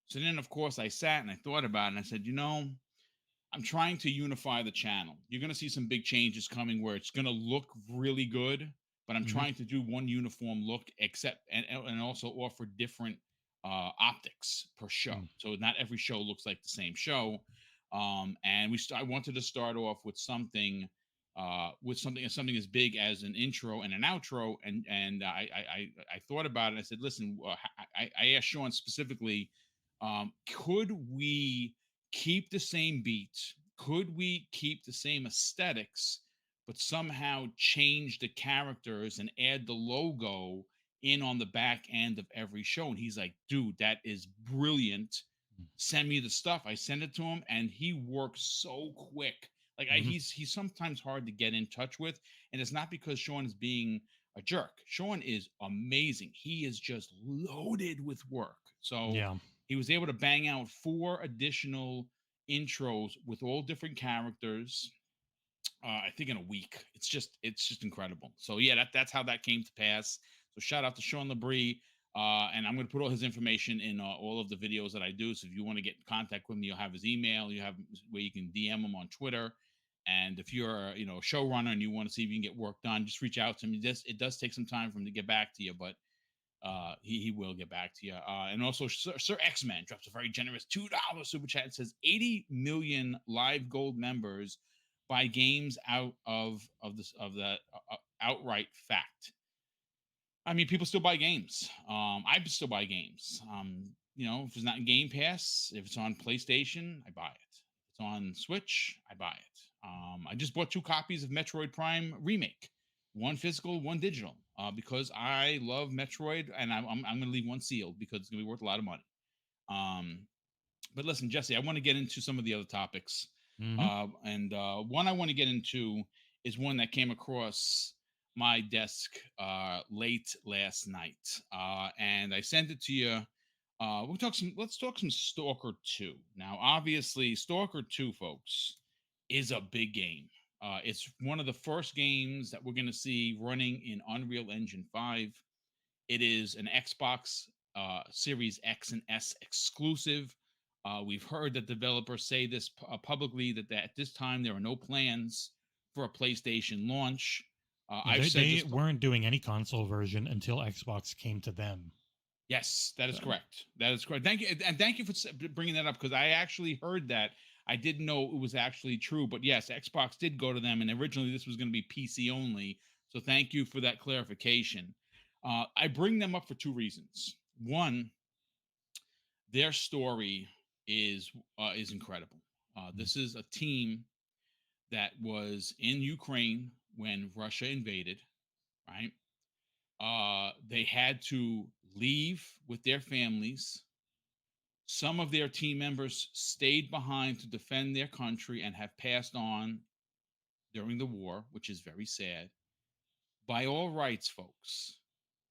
So then, of course, I sat and I thought about it, and I said, I'm trying to unify the channel. You're going to see some big changes coming where it's going to look really good, but I'm trying to do one uniform look, except and also offer different optics per show. So not every show looks like the same show. And I wanted to start off with something something as big as an intro and an outro. And I thought about it. And I said, listen, I asked Sean specifically, could we keep the same beat? Could we keep the same aesthetics, but somehow change the characters and add the logo in on the back end of every show? And he's like, dude, that is brilliant. Send me the stuff. I send it to him, and he works so quick. Like he's sometimes hard to get in touch with, and it's not because Sean is being a jerk. Sean is amazing. He is just loaded with work. So yeah, he was able to bang out 4 additional intros with all different characters. I think in a week. It's just incredible. So yeah, that's how that came to pass. So shout out to Sean Labrie. And I'm going to put all his information in all of the videos that I do. So if you want to get in contact with me, you'll have his email. You have where you can DM him on Twitter. And if you're a showrunner and you want to see if you can get work done, just reach out to him. It does take some time for him to get back to you, but he will get back to you. And also, Sir X-Men drops a very generous $2 super chat. It says 80 million live gold members buy games out of that outright fact. I mean, people still buy games. I still buy games. If it's not in Game Pass, if it's on PlayStation, I buy it. If it's on Switch, I buy it. I just bought 2 copies of Metroid Prime Remake, one physical, one digital, because I love Metroid, and I'm going to leave one sealed because it's going to be worth a lot of money. But listen, Jesse, I want to get into some of the other topics. And one I want to get into is one that came across my desk late last night, and I sent it to you. Let's talk some Stalker 2. Now, obviously, Stalker 2, folks, is a big game. It's one of the first games that we're going to see running in Unreal Engine 5. It is an Xbox Series X and S exclusive. We've heard that developers say this publicly that at this time there are no plans for a PlayStation launch. they weren't doing any console version until Xbox came to them. Yes, that is correct. That is correct. Thank you, and thank you for bringing that up, because I actually heard that. I didn't know it was actually true, but yes, Xbox did go to them, and originally this was going to be PC only. So thank you for that clarification. I bring them up for 2 reasons. One, their story is incredible. This is a team that was in Ukraine when Russia invaded, right? They had to leave with their families. Some of their team members stayed behind to defend their country and have passed on during the war, which is very sad. By all rights, folks,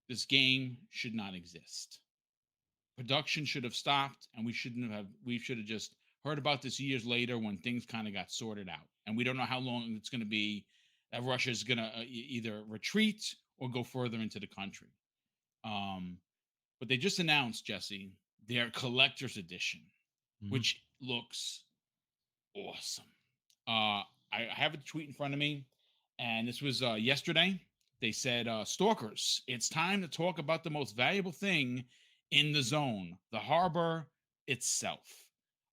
this game should not exist. Production should have stopped, and we should have just heard about this years later when things kind of got sorted out. And we don't know how long it's going to be that Russia is going to either retreat or go further into the country. But they just announced, Jesse, their collector's edition, which looks awesome. I have a tweet in front of me, and this was yesterday. They said, Stalkers, it's time to talk about the most valuable thing in the zone, the harbor itself.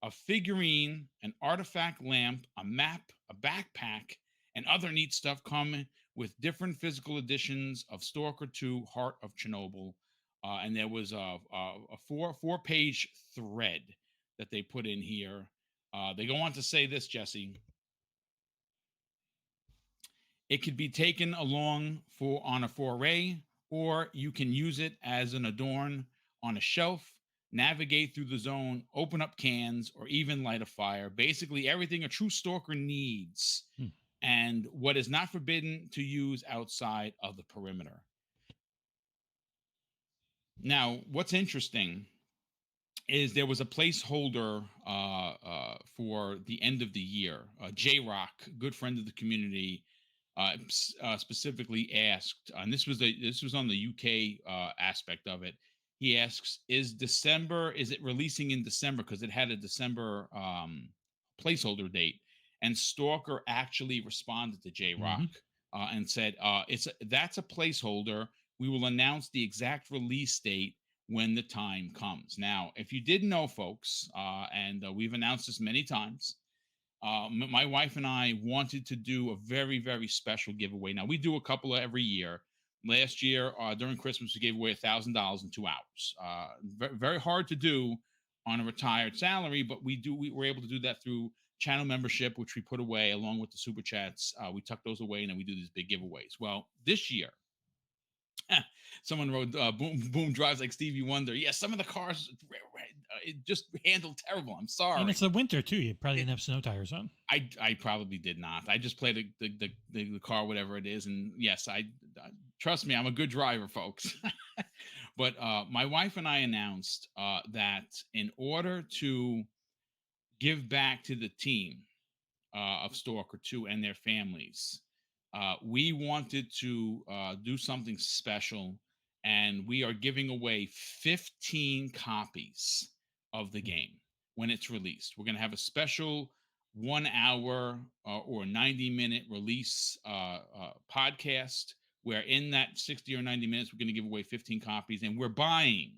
A figurine, an artifact lamp, a map, a backpack, and other neat stuff come with different physical editions of Stalker 2 Heart of Chernobyl. And there was a four-page thread that they put in here. They go on to say this, Jesse. It could be taken along on a foray, or you can use it as an adorn on a shelf, navigate through the zone, open up cans, or even light a fire. Basically, everything a true stalker needs, and what is not forbidden to use outside of the perimeter. Now, what's interesting is there was a placeholder for the end of the year. J-Rock, good friend of the community, specifically asked, and this was on the UK aspect of it. He asks, is it releasing in December? Because it had a December placeholder date. And Stalker actually responded to J-Rock and said, that's a placeholder. We will announce the exact release date when the time comes. Now, if you didn't know, folks, and we've announced this many times, my wife and I wanted to do a very, very special giveaway. Now, we do a couple every year. Last year, during Christmas, we gave away $1,000 in 2 hours. Very hard to do on a retired salary, but we were able to do that through channel membership, which we put away along with the super chats. We tuck those away, and then we do these big giveaways. Well, this year, someone wrote, boom drives like Stevie Wonder. Yeah, some of the cars it just handled terrible. I'm sorry. And it's the winter too. You probably didn't have snow tires on. I probably did not. I just played the car, whatever it is. And yes, I trust me, I'm a good driver, folks. But my wife and I announced that in order to give back to the team of Stalker 2 and their families, we wanted to do something special, and we are giving away 15 copies of the game when it's released. We're going to have a special 1 hour or 90-minute release podcast where in that 60 or 90 minutes, we're going to give away 15 copies, and we're buying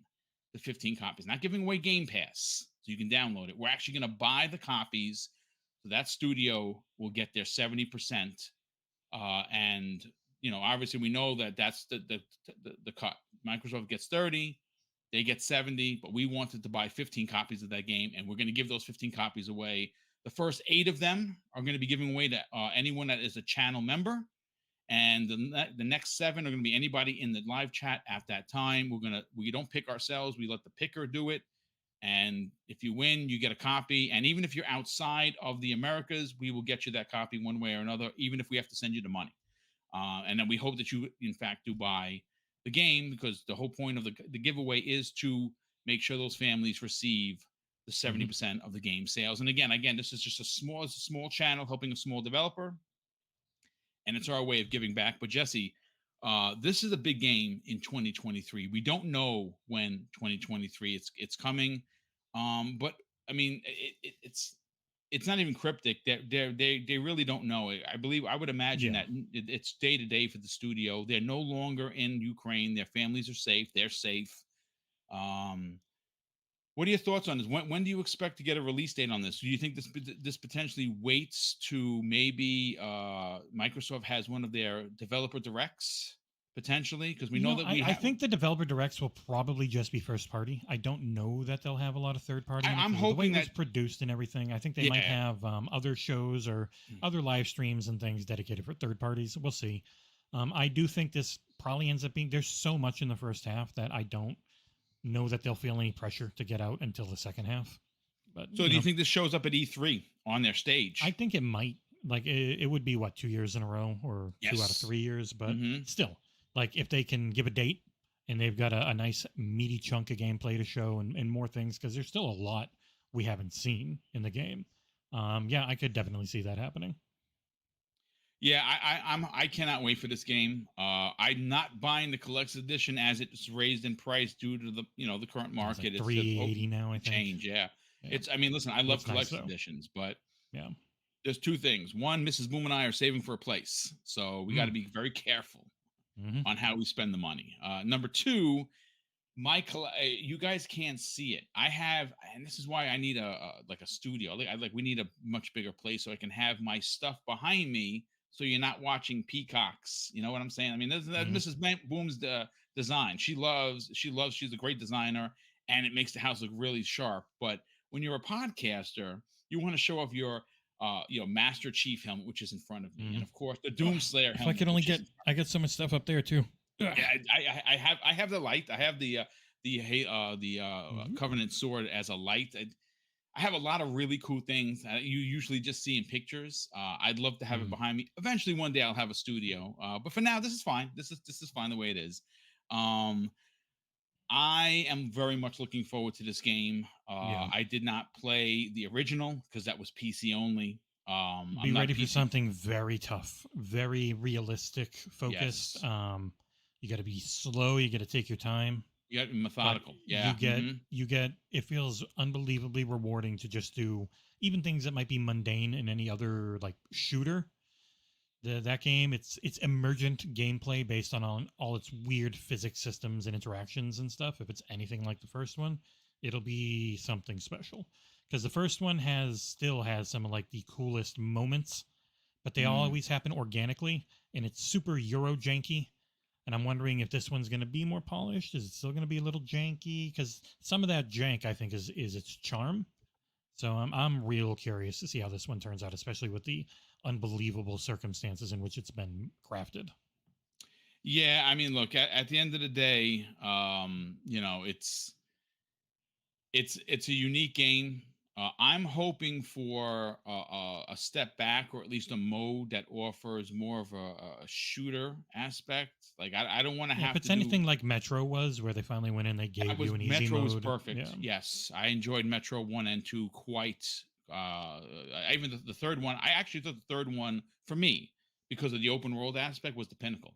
the 15 copies, not giving away Game Pass so you can download it. We're actually going to buy the copies, so that studio will get their 70%. And obviously we know that that's the cut. Microsoft gets 30, they get 70, but we wanted to buy 15 copies of that game, and we're going to give those 15 copies away. The first 8 of them are going to be giving away to anyone that is a channel member, and the next 7 are going to be anybody in the live chat at that time. We don't pick ourselves; we let the picker do it. And if you win, you get a copy. And even if you're outside of the Americas, we will get you that copy one way or another, even if we have to send you the money. And then we hope that you, in fact, do buy the game, because the whole point of the giveaway is to make sure those families receive the 70% of the game sales. And again, this is just a small channel helping a small developer, and it's our way of giving back. But Jesse, this is a big game in 2023. We don't know when 2023 it's coming, but I mean it's not even cryptic. They really don't know. I would imagine that it's day to day for the studio. They're no longer in Ukraine. Their families are safe. They're safe. What are your thoughts on this? When do you expect to get a release date on this? Do you think this potentially waits to maybe Microsoft has one of their developer directs potentially? Because we You know know, that I think the developer directs will probably just be first party. I don't know that they'll have a lot of third party in it I'm 'cause of the way hoping it was that, produced and everything. I think they might yeah. have other shows or other live streams and things dedicated for third parties. We'll see. I do think this probably ends up being, there's so much in the first half that I don't know that they'll feel any pressure to get out until the second half. But, So do you think this shows up at E3 on their I stage? think it might. Like it would be what, 2 years in a row or 2 out of Yes. 3 years, but Mm-hmm. still, like if they can give a date and they've got a nice meaty chunk of gameplay to show and more things, because there's still a lot we haven't seen in the game. Yeah, I could definitely see that happening. Yeah, I cannot wait for this game. I'm not buying the collector's edition as it's raised in price due to the the current It's market. like It's just 380 now, I to think. change. Yeah, Yeah, it's. I mean, listen, I love looks nice collector's though. editions, but Yeah. there's two things. One, Mrs. Boom and I are saving for a place, so we got to Mm. be very careful Hmm. on how we spend the money. Number two, you guys can't see it. I have, and this is why I need a like a studio. We need a much bigger place so I can have my stuff behind me, so you're not watching peacocks. You know what I'm saying? I mean, that's Hmm. Mrs. Boom's design. She loves. She's a great designer, and it makes the house look really sharp. But when you're a podcaster, you want to show off your Master Chief helmet, which is in front of me, Hmm. and of course the Doomslayer If I helmet, could only which is get, I got so much stuff up there too. Ugh. yeah, I have the light. I have the Mhm. Covenant sword as a light. I have a lot of really cool things you usually just see in pictures. I'd love to have it Mm. behind me. Eventually, one day I'll have a studio. But for now, this is fine. This is fine the way it is. Um, I am very much looking forward to this game. Yeah. I did not play the original because that was PC only. Be I'm not ready for PC. something very tough, very realistic, focused. Yes, You got to be slow. You got to take your time, you got but methodical. Yeah. you get. It feels unbelievably rewarding to just do even things that might be mundane in any other like shooter. That game, it's emergent gameplay based on all its weird physics systems and interactions and stuff. If it's anything like the first one, it'll be something special. Because the first one still has some of like the coolest moments, but they Mm. always happen organically, and it's super Euro janky. And I'm wondering if this one's going to be more polished. Is it still going to be a little janky? Because some of that jank, I think, is its charm. So I'm real curious to see how this one turns out, especially with the unbelievable circumstances in which it's been crafted. Yeah, I mean, look, at the end of the day, it's a unique game. I'm hoping for a step back, or at least a mode that offers more of a shooter aspect. Like I don't want to Yeah, if have it's to do. anything like Metro was, where they finally went in, they That gave was you an easy Metro was mode. perfect. Yeah. Yes, I enjoyed Metro 1 and 2 quite. Even the third one, I actually thought the third one for me, because of the open world aspect, was the pinnacle.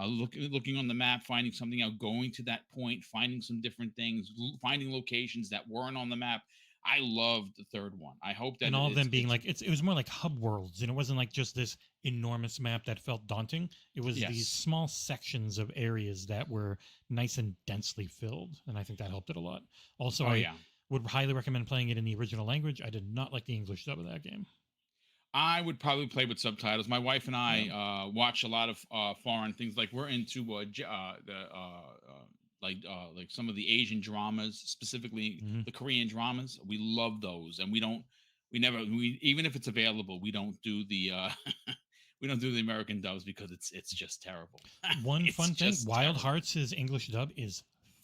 Looking on the map, finding something out, going to that point, finding some different things, finding locations that weren't on the map. I loved the third one. I hope that And all of them being it's like, it was more like hub worlds, and it wasn't like just this enormous map that felt daunting. It was these yes. small sections of areas that were nice and densely filled, and I think that helped it a lot. Also, Oh I yeah. would highly recommend playing it in the original language. I did not like the English dub of that game. I would probably play with subtitles. My wife and Yeah. I watch a lot of foreign things. Like we're into like some of the Asian dramas, specifically Hmm. the Korean dramas. We love those, and we even if it's available, we don't do the we don't do the American dubs because it's just terrible. One It's fun thing, just Wild terrible. Hearts' English dub is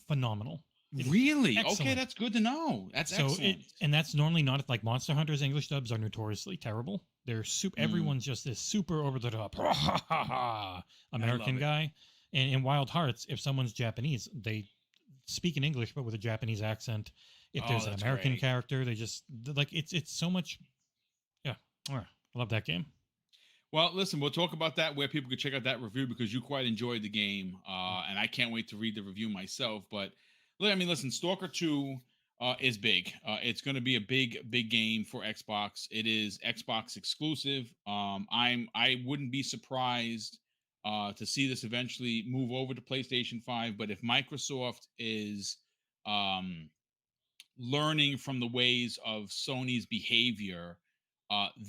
phenomenal. It is Really? Okay, excellent. that's good to know. That's So excellent. and that's normally not like Monster Hunter's English dubs are notoriously terrible. They're super. Mm, Everyone's just this super over the top I love American it. guy. And in Wild Hearts, if someone's Japanese, they speak in English but with a Japanese accent. If Oh, there's an that's American great. character, they just like it's so much. Yeah, I love that game. Well, listen, we'll talk about that where people could check out that review because you quite enjoyed the game, and I can't wait to read the review myself. But I mean, listen, Stalker 2 is big. It's going to be a big game for Xbox. It is Xbox exclusive. I wouldn't be surprised to see this eventually move over to PlayStation 5. But if Microsoft is um, learning from the ways of Sony's behavior,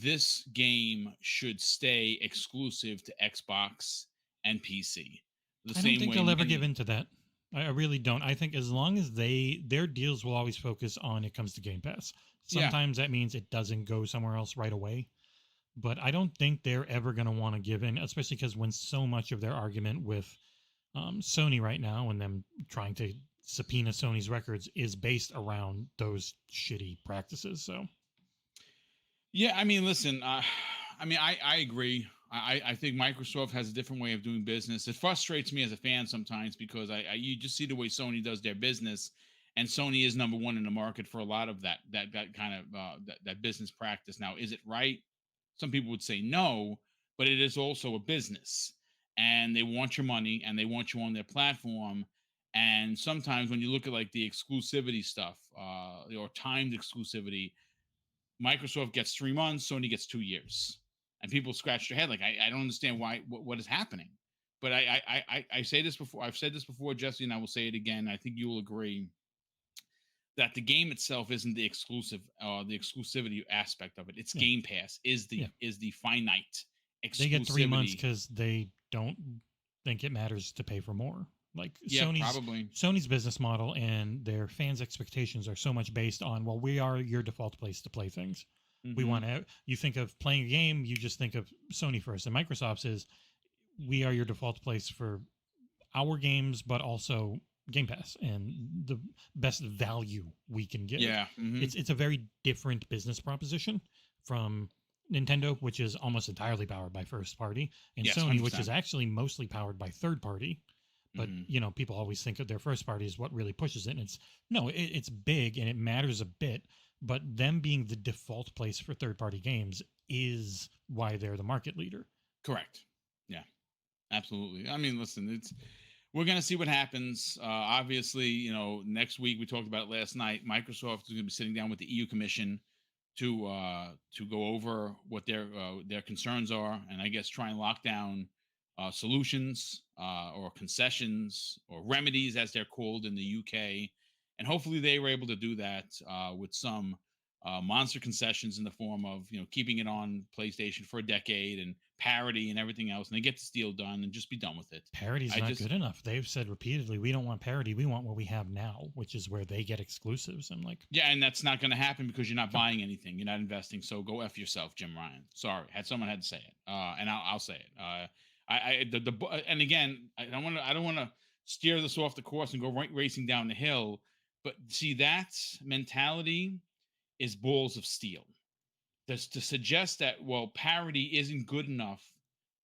this game should stay exclusive to Xbox and PC. the I don't same think way they'll ever many. give into that. I really don't. I think as long as their deals will always focus on it comes to Game Pass. Yeah, Sometimes that means it doesn't go somewhere else right away. But I don't think they're ever going to want to give in, especially because when so much of their argument with Sony right now and them trying to subpoena Sony's records is based around those shitty practices. So yeah. I mean, listen. I mean, I agree. I think Microsoft has a different way of doing business. It frustrates me as a fan sometimes because you just see the way Sony does their business, and Sony is number one in the market for a lot of that kind of that business practice. Now, is it right? Some people would say no, but it is also a business, and they want your money and they want you on their platform. And sometimes when you look at like the exclusivity stuff, or timed exclusivity, Microsoft gets 3 months, Sony gets 2 years, and people scratch their head like, I don't understand why what is happening. But I say this before. I've said this before, Jesse, and I will say it again. I think you will agree that the game itself isn't the exclusivity aspect of it. It's yeah, Game Pass yeah, is the finite they get 3 months exclusivity. because they don't think it matters to pay for more. Like Yeah, probably. Sony's business model and their fans' expectations are so much based on, well, we are your default place to play things. We Hmm. want to. You think of playing a game, you just think of Sony first, and Microsoft's is we are your default place for our games, but also Game Pass and the best value we can give. Yeah. Hmm. It's a very different business proposition from Nintendo, which is almost entirely powered by first party, and Yes, Sony, hundred which is percent. actually mostly powered by third party. But Hmm. people always think of their first party as what really pushes it. And it's no, it's big and it matters a bit. But them being the default place for third party games is why they're the market leader. Correct. Yeah, absolutely. I mean, listen, it's we're gonna see what happens. Obviously, next week we talked about it last night. Microsoft is gonna be sitting down with the EU Commission to go over what their concerns are, and I guess try and lock down solutions or concessions or remedies, as they're called in the UK. And hopefully, they were able to do that with some monster concessions in the form of keeping it on PlayStation for a decade and parity and everything else, and they get this deal done and just be done with it. Parity's I not just good enough. They've said repeatedly, we don't want parity. We want what we have now, which is where they get exclusives. I'm like, Yeah, and that's not going to happen because you're not no. buying anything. You're not investing. So go f yourself, Jim Ryan. Sorry, someone had to say it, and I'll say it. And again, I don't want to steer this off the course and go racing down the hill. But see, that mentality is balls of steel. That's to suggest that, well, parity isn't good enough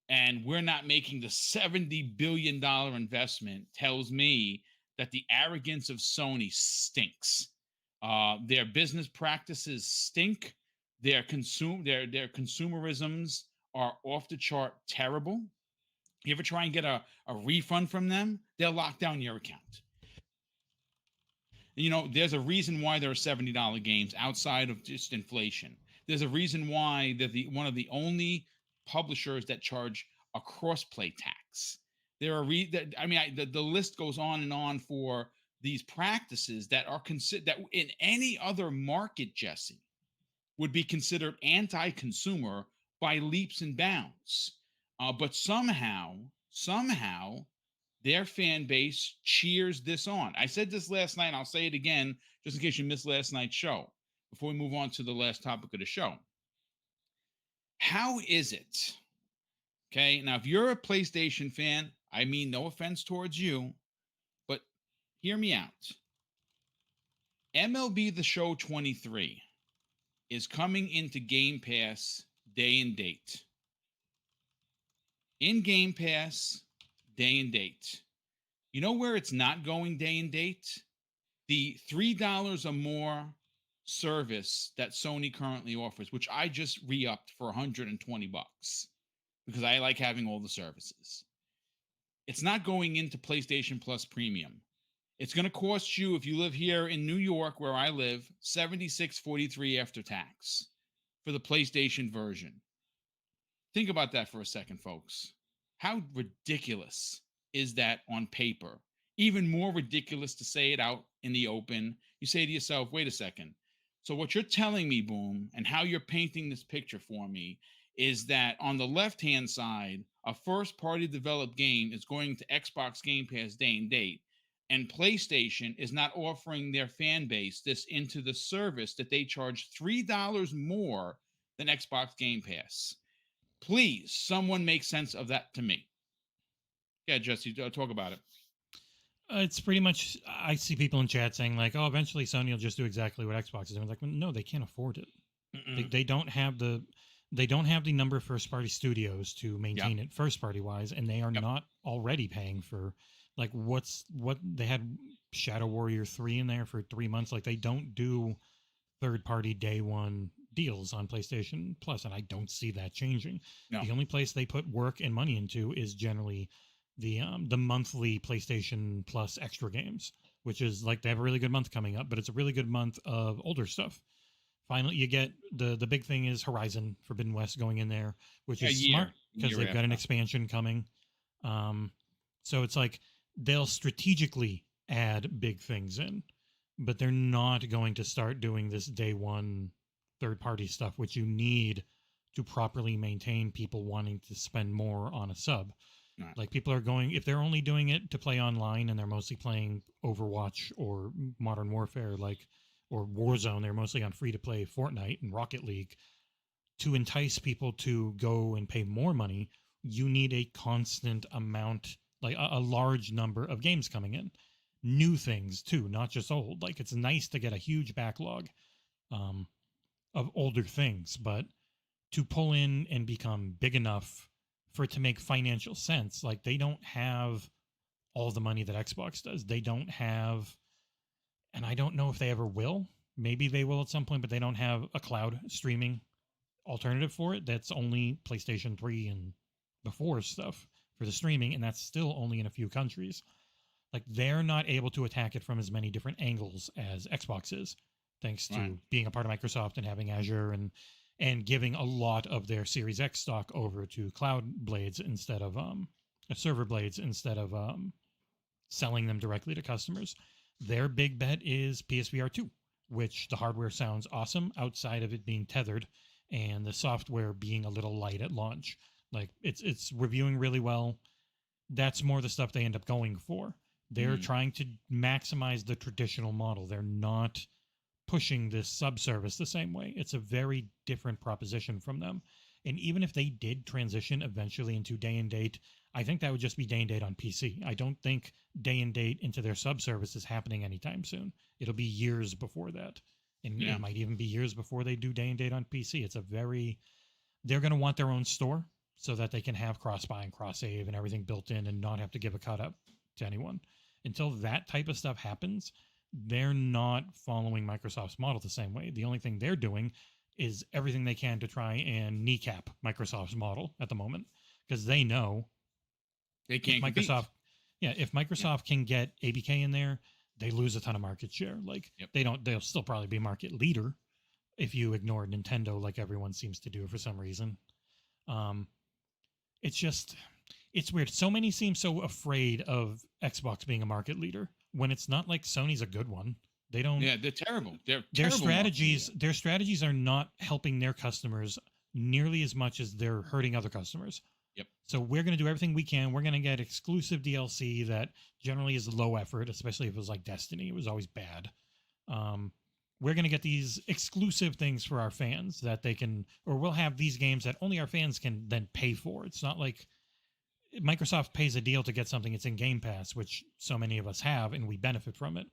and we're not making the $70 billion investment tells me that the arrogance of Sony stinks. Their business practices stink. Their consumerisms are off the chart terrible. You ever try and get a refund from them? They'll lock down your account. There's a reason why there are $70 games outside of just inflation. There's a reason why they're one of the only publishers that charge a crossplay tax. There are the list goes on and on for these practices that are that in any other market, Jesse, would be considered anti-consumer by leaps and bounds. But somehow, their fan base cheers this on. I said this last night, and I'll say it again, just in case you missed last night's show, before we move on to the last topic of the show. How is it? Okay, now if you're a PlayStation fan, I mean no offense towards you, but hear me out. MLB The Show 23 is coming into Game Pass day and date. In Game Pass, day and date. You know where it's not going day and date? The $3 or more service that Sony currently offers, which I just re-upped for $120 because I like having all the services. It's not going into PlayStation Plus Premium. It's going to cost you, if you live here in New York, where I live, $76.43 after tax for the PlayStation version. Think about that for a second, folks. How ridiculous is that on paper? Even more ridiculous to say it out in the open. You say to yourself, wait a second. So what you're telling me, Boom, and how you're painting this picture for me is that on the left-hand side a first party developed game is going to Xbox Game Pass day and date, and PlayStation is not offering their fan base this into the service that they charge $3 more than Xbox Game Pass. Please, someone make sense of that to me. Yeah, Jesse, talk about it. It's pretty much. I see people in chat saying like, "Oh, eventually Sony will just do exactly what Xbox is doing." Like, no, they can't afford it. They don't have the number of first party studios to maintain it first party wise, and they are not already paying for like what they had Shadow Warrior 3 in there for 3 months. Like, they don't do third party day one deals on PlayStation Plus, and I don't see that changing. No. The only place they put work and money into is generally the monthly PlayStation Plus extra games, which is like they have a really good month coming up, but it's a really good month of older stuff. Finally, you get the big thing is Horizon Forbidden West going in there, which is smart because they've got an expansion coming. So it's like they'll strategically add big things in, but they're not going to start doing this day one third party stuff, which you need to properly maintain people wanting to spend more on a sub. Right. Like, people are going, if they're only doing it to play online and they're mostly playing Overwatch or Modern Warfare, like, or Warzone, they're mostly on free to play Fortnite and Rocket League. To entice people to go and pay more money, you need a constant amount, like a large number of games coming in. New things too, not just old. Like, it's nice to get a huge backlog of older things, but to pull in and become big enough for it to make financial sense, like, they don't have all the money that Xbox does. They don't have, and I don't know if they ever will. Maybe they will at some point, but they don't have a cloud streaming alternative for it. That's only PlayStation 3 and before stuff for the streaming, and that's still only in a few countries. Like, they're not able to attack it from as many different angles as Xbox is, thanks to being a part of Microsoft and having Azure and giving a lot of their Series X stock over to cloud blades instead of server blades instead of selling them directly to customers. Their big bet is PSVR 2, which the hardware sounds awesome outside of it being tethered and the software being a little light at launch. Like, it's reviewing really well. That's more the stuff they end up going for. They're trying to maximize the traditional model. They're not pushing this sub-service the same way. It's a very different proposition from them. And even if they did transition eventually into day and date, I think that would just be day and date on PC. I don't think day and date into their sub-service is happening anytime soon. It'll be years before that. And it might even be years before they do day and date on PC. They're going to want their own store so that they can have cross-buy and cross-save and everything built in and not have to give a cut up to anyone. Until that type of stuff happens, they're not following Microsoft's model the same way. The only thing they're doing is everything they can to try and kneecap Microsoft's model at the moment, because they know they can't if Microsoft can get ABK in there, they lose a ton of market share. Like, they'll still probably be market leader if you ignore Nintendo, like everyone seems to do for some reason. It's weird. So many seem so afraid of Xbox being a market leader when it's not like Sony's a good one. They don't. Yeah, they're terrible. Their strategies are not helping their customers nearly as much as they're hurting other customers. Yep. So we're going to do everything we can. We're going to get exclusive DLC that generally is low effort, especially if it was like Destiny. It was always bad. We're going to get these exclusive things for our fans that they can, or we'll have these games that only our fans can then pay for. It's not like Microsoft pays a deal to get something. It's in Game Pass, which so many of us have, and we benefit from it.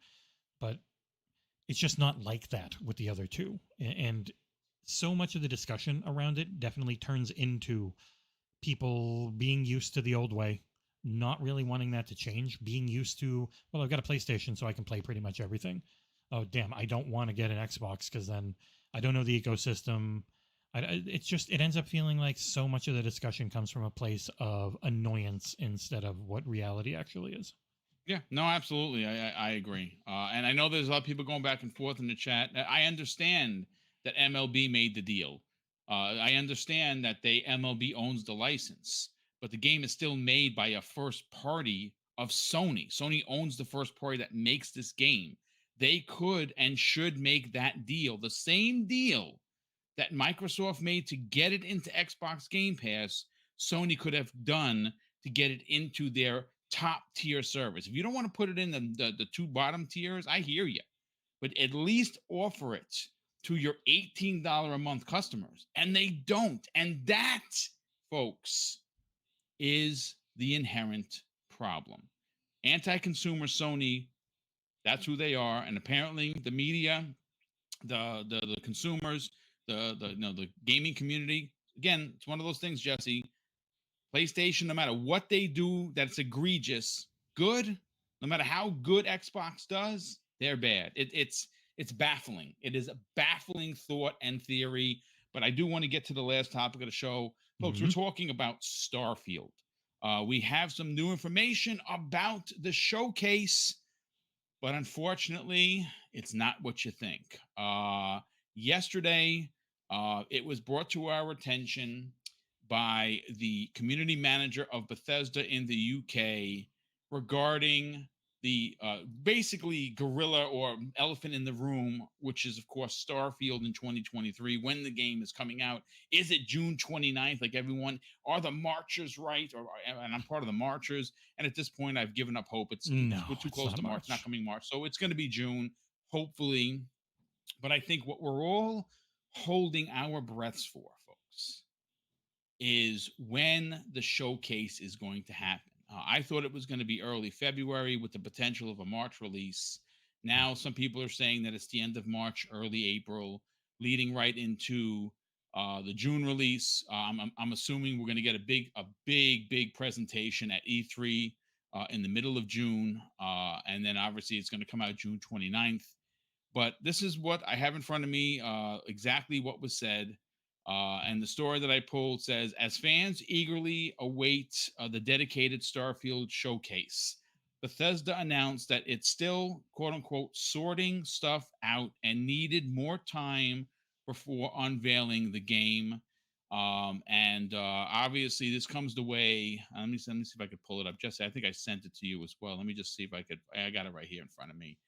But it's just not like that with the other two. And so much of the discussion around it definitely turns into people being used to the old way, not really wanting that to change, being used to, well, I've got a PlayStation, so I can play pretty much everything. Oh, damn, I don't want to get an Xbox because then I don't know the ecosystem. It ends up feeling like so much of the discussion comes from a place of annoyance instead of what reality actually is. Yeah, no, absolutely. I agree. And I know there's a lot of people going back and forth in the chat. I understand that MLB made the deal. I understand that MLB owns the license, but the game is still made by a first party of Sony. Sony owns the first party that makes this game. They could and should make that deal, the same deal that Microsoft made to get it into Xbox Game Pass, Sony could have done to get it into their top tier service. If you don't want to put it in the two bottom tiers, I hear you, but at least offer it to your $18 a month customers. And they don't. And that, folks, is the inherent problem. Anti-consumer Sony, that's who they are. And apparently the media, the consumers, the gaming community, again, it's one of those things, Jesse. PlayStation, no matter what they do that's egregious, good, no matter how good Xbox does, they're bad. It's baffling. It is a baffling thought and theory. But I do want to get to the last topic of the show. Folks, we're talking about Starfield. We have some new information about the showcase, but unfortunately, it's not what you think. Yesterday, it was brought to our attention by the community manager of Bethesda in the UK regarding the basically gorilla or elephant in the room, which is, of course, Starfield in 2023, when the game is coming out. Is it June 29th, like everyone? Are the marchers right? And I'm part of the marchers. And at this point, I've given up hope. We're too close to March, not coming March. So it's going to be June, hopefully. But I think what we're all holding our breaths for, folks, is when the showcase is going to happen. I thought it was going to be early February with the potential of a March release. Now some people are saying that it's the end of March, early April, leading right into the June release. I'm assuming we're going to get a big presentation at E3 in the middle of June, and then obviously it's going to come out June 29th. But this is what I have in front of me, exactly what was said. And the story that I pulled says, as fans eagerly await the dedicated Starfield showcase, Bethesda announced that it's still, quote unquote, sorting stuff out and needed more time before unveiling the game. Obviously, this comes the way. Let me see if I could pull it up. Jesse, I think I sent it to you as well. Let me just see if I could. I got it right here in front of me.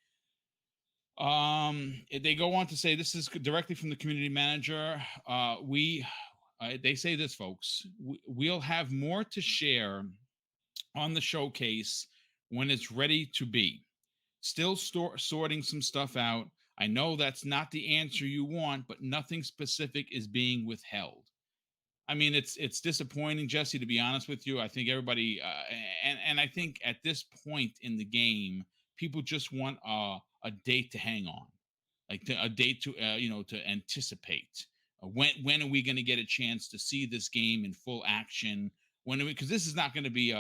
They go on to say, this is directly from the community manager. They say this, folks, we'll have more to share on the showcase when it's ready to be. Still sorting some stuff out. I know that's not the answer you want, but nothing specific is being withheld. I mean, it's disappointing, Jesse, to be honest with you. I think everybody, and I think at this point in the game, people just want a date to hang on, like a date to to anticipate. When are we going to get a chance to see this game in full action? When are we? Because this is not going to be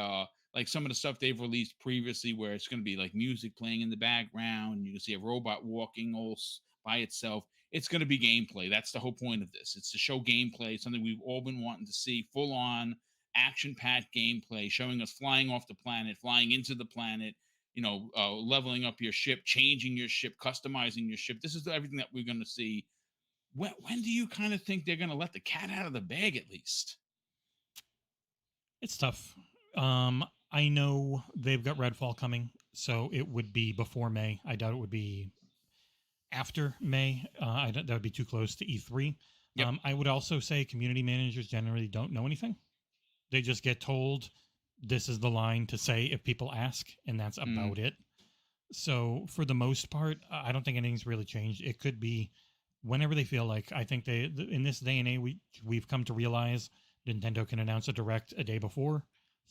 like some of the stuff they've released previously, where it's going to be like music playing in the background. You can see a robot walking all by itself. It's going to be gameplay. That's the whole point of this. It's to show gameplay, something we've all been wanting to see, full on action-packed gameplay, showing us flying off the planet, flying into the planet, leveling up your ship, changing your ship, customizing your ship. This is everything that we're going to see. When do you kind of think they're going to let the cat out of the bag, at least? It's tough. I know they've got Redfall coming, so it would be before May. I doubt it would be after May. That would be too close to E3. Yep. I would also say community managers generally don't know anything. They just get told this is the line to say if people ask, and that's about it. So for the most part, I don't think anything's really changed. It could be whenever they feel like. I think in this day and age, we've come to realize Nintendo can announce a direct a day before.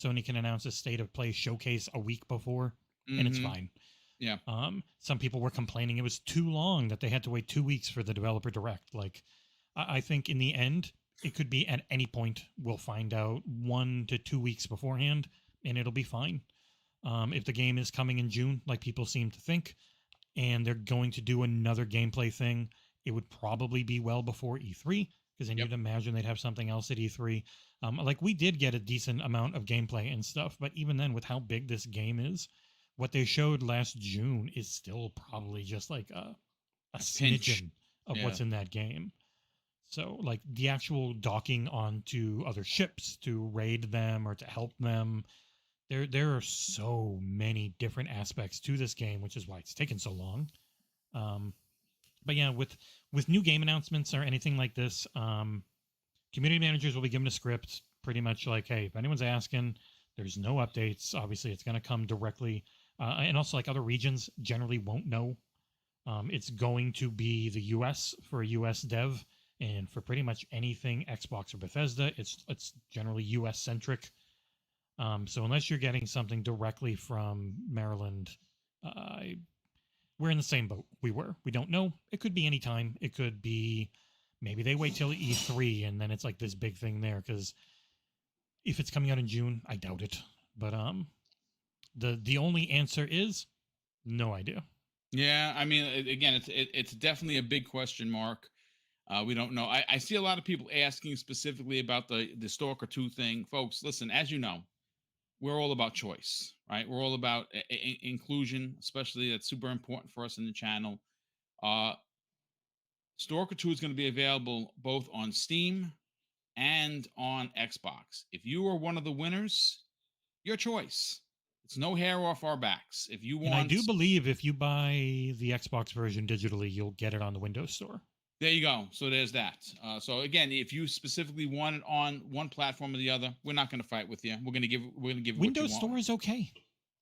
Sony can announce a state of play showcase a week before, and it's fine. Yeah. Some people were complaining it was too long, that they had to wait 2 weeks for the developer direct. Like, I think in the end, it could be at any point. We'll find out 1 to 2 weeks beforehand, and it'll be fine. If the game is coming in June, like people seem to think, and they're going to do another gameplay thing, it would probably be well before E3, because then you'd imagine they'd have something else at E3. Like, we did get a decent amount of gameplay and stuff, but even then, with how big this game is, what they showed last June is still probably just like a smidgen of what's in that game. So, like, the actual docking onto other ships to raid them or to help them, there are so many different aspects to this game, which is why it's taken so long. But yeah, with new game announcements or anything like this, community managers will be given a script, pretty much like, hey, if anyone's asking, there's no updates. Obviously, it's going to come directly. And also, like other regions generally won't know. It's going to be the US for a US dev. And for pretty much anything Xbox or Bethesda, it's generally US centric. So unless you're getting something directly from Maryland, uh, we're in the same boat we were. We don't know. It could be any time. It could be maybe they wait till E3 and then it's like this big thing there. Because if it's coming out in June, I doubt it. But the only answer is no idea. Yeah, I mean, again, it's definitely a big question mark. We don't know. I see a lot of people asking specifically about the Stalker 2 thing. Folks, listen, as you know, we're all about choice, right? We're all about inclusion, especially that's super important for us in the channel. Uh, Stalker 2 is going to be available both on Steam and on Xbox. If you are one of the winners, your choice. It's no hair off our backs. If you want, and I do believe if you buy the Xbox version digitally, you'll get it on the Windows Store. There you go. So there's that. So again, if you specifically want it on one platform or the other, we're not going to fight with you. We're going to give you Windows what you Store want. is okay.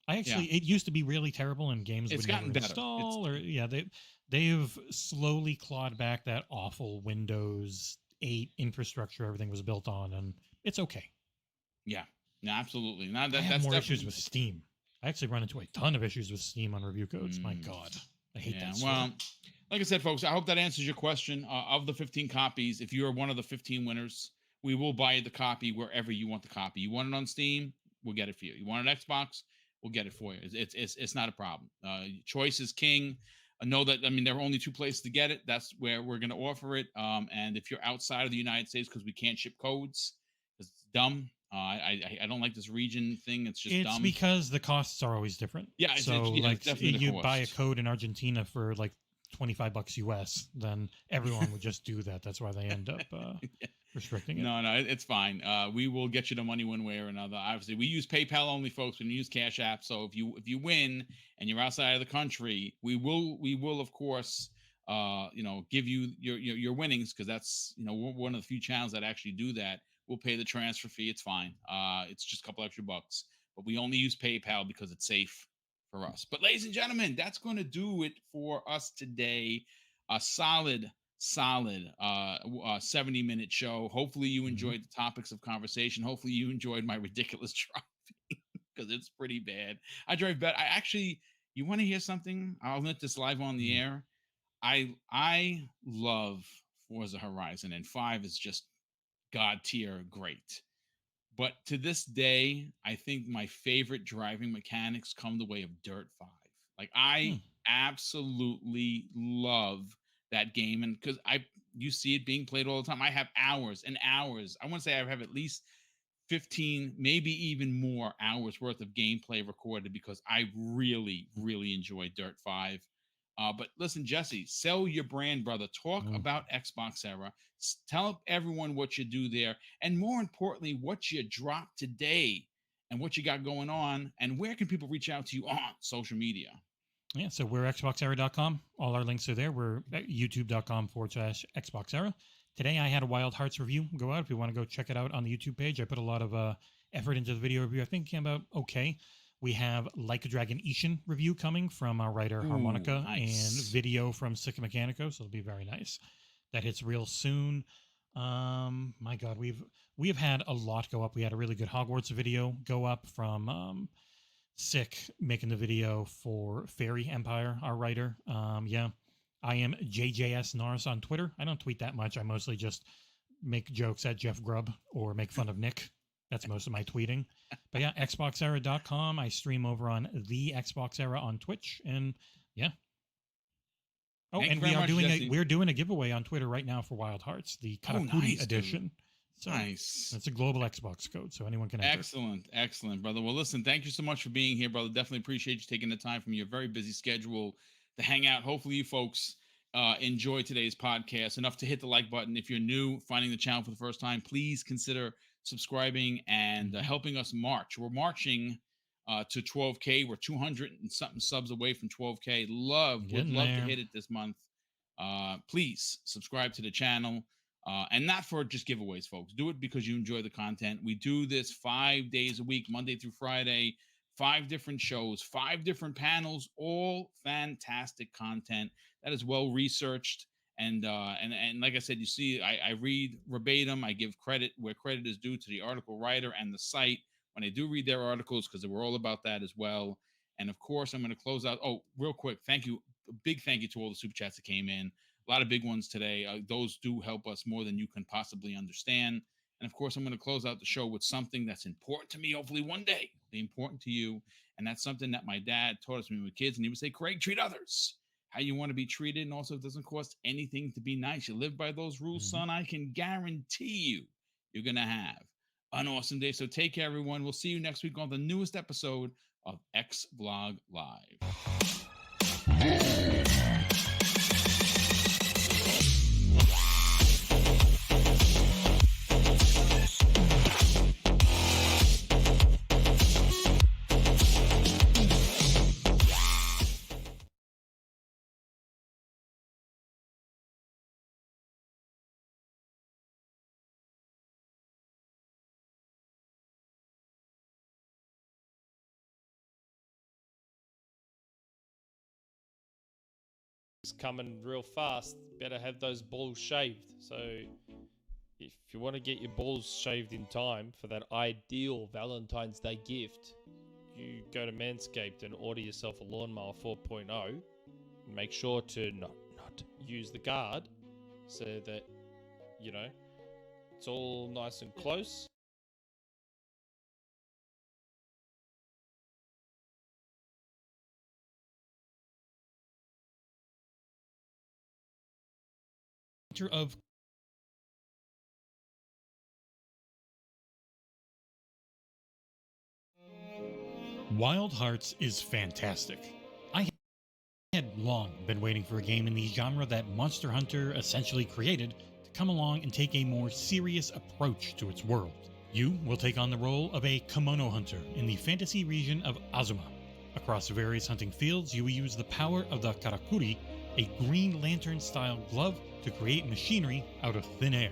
It used to be really terrible and games would never install. They've slowly clawed back that awful Windows 8 infrastructure everything was built on, and it's okay. Yeah, no, absolutely. Now I have more issues with Steam. I actually run into a ton of issues with Steam on review codes. My God, I hate that. Well, like I said, folks, I hope that answers your question. Of the 15 copies, if you're one of the 15 winners, we will buy the copy wherever you want the copy. You want it on Steam, we'll get it for you. You want an Xbox, we'll get it for you. It's not a problem. Choice is king. Know that, I mean, there are only two places to get it. That's where we're going to offer it. And if you're outside of the United States, because we can't ship codes, it's dumb. I don't like this region thing. It's just dumb. It's because the costs are always different. Yeah, like you buy a code in Argentina for like $25 US, then everyone would just do that. That's why they end up restricting it. No, it's fine. We will get you the money one way or another. Obviously, we use PayPal only, folks. We don't use Cash App. So if you win and you're outside of the country, we will of course give you your winnings, because that's we're one of the few channels that actually do that. We'll pay the transfer fee. It's fine. It's just a couple extra bucks, but we only use PayPal because it's safe for us. But ladies and gentlemen, that's going to do it for us today. A solid 70-minute show. Hopefully you enjoyed the topics of conversation. Hopefully you enjoyed my ridiculous driving, because it's pretty bad. I drive better. I actually, you want to hear something? I'll let this live on the air. I love Forza Horizon, and 5 is just God tier great. But to this day, I think my favorite driving mechanics come the way of Dirt 5. Like, I absolutely love that game, and because you see it being played all the time. I have hours and hours. I want to say I have at least 15, maybe even more hours worth of gameplay recorded, because I really, really enjoy Dirt 5. But listen, Jesse, sell your brand, brother. Talk about XboxEra. Tell everyone what you do there, and more importantly, what you dropped today and what you got going on, and where can people reach out to you on social media? Yeah, so we're XboxEra.com. All our links are there. We're at YouTube.com/XboxEra. Today I had a Wild Hearts review go out. If you want to go check it out on the YouTube page, I put a lot of effort into the video review. I think it came out okay. We have Like a Dragon Ishin review coming from our writer Harmonica, and video from Sick Mechanico, so it'll be very nice. That hits real soon. My God, we have had a lot go up. We had a really good Hogwarts video go up from Sick making the video for Fairy Empire, our writer. I am JJS Norris on Twitter. I don't tweet that much. I mostly just make jokes at Jeff Grubb or make fun of Nick. That's most of my tweeting. But yeah, XboxEra.com. I stream over on the XboxEra on Twitch. And yeah. Oh, and we're doing a giveaway on Twitter right now for Wild Hearts, the Karakuri edition. So nice. It's a global Xbox code, so anyone can enter. Excellent, brother. Well, listen, thank you so much for being here, brother. Definitely appreciate you taking the time from your very busy schedule to hang out. Hopefully you folks enjoy today's podcast enough to hit the like button. If you're new, finding the channel for the first time, please consider subscribing and helping us march. We're marching to 12K. We're 200 and something subs away from 12K. Would love to hit it this month. Please subscribe to the channel. And not for just giveaways, folks. Do it because you enjoy the content. We do this 5 days a week, Monday through Friday, 5 different shows, 5 different panels, all fantastic content that is well researched. And like I said, you see, I read verbatim. I give credit where credit is due to the article writer and the site when I do read their articles, because we're all about that as well. And of course, I'm going to close out. Oh, real quick, thank you, a big thank you to all the super chats that came in. A lot of big ones today. Those do help us more than you can possibly understand. And of course, I'm going to close out the show with something that's important to me. Hopefully, one day, be important to you. And that's something that my dad taught us when we were kids. And he would say, "Craig, treat others how you want to be treated, and also it doesn't cost anything to be nice. You live by those rules, son. I can guarantee you're going to have an awesome day." So take care, everyone. We'll see you next week on the newest episode of X Vlog Live. Coming real fast, better have those balls shaved. So if you want to get your balls shaved in time for that ideal Valentine's Day gift, you go to Manscaped and order yourself a lawnmower 4.0 and make sure to not use the guard, so that, you know, it's all nice and close. Of Wild Hearts is fantastic. I had long been waiting for a game in the genre that Monster Hunter essentially created to come along and take a more serious approach to its world. You will take on the role of a kimono hunter in the fantasy region of Azuma. Across various hunting fields, you will use the power of the karakuri, a Green Lantern-style glove, to create machinery out of thin air.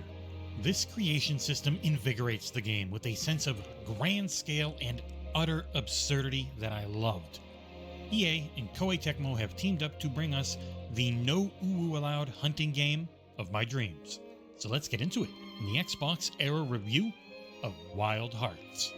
This creation system invigorates the game with a sense of grand scale and utter absurdity that I loved. EA and Koei Tecmo have teamed up to bring us the no uwu allowed hunting game of my dreams. So let's get into it in the XboxEra review of Wild Hearts.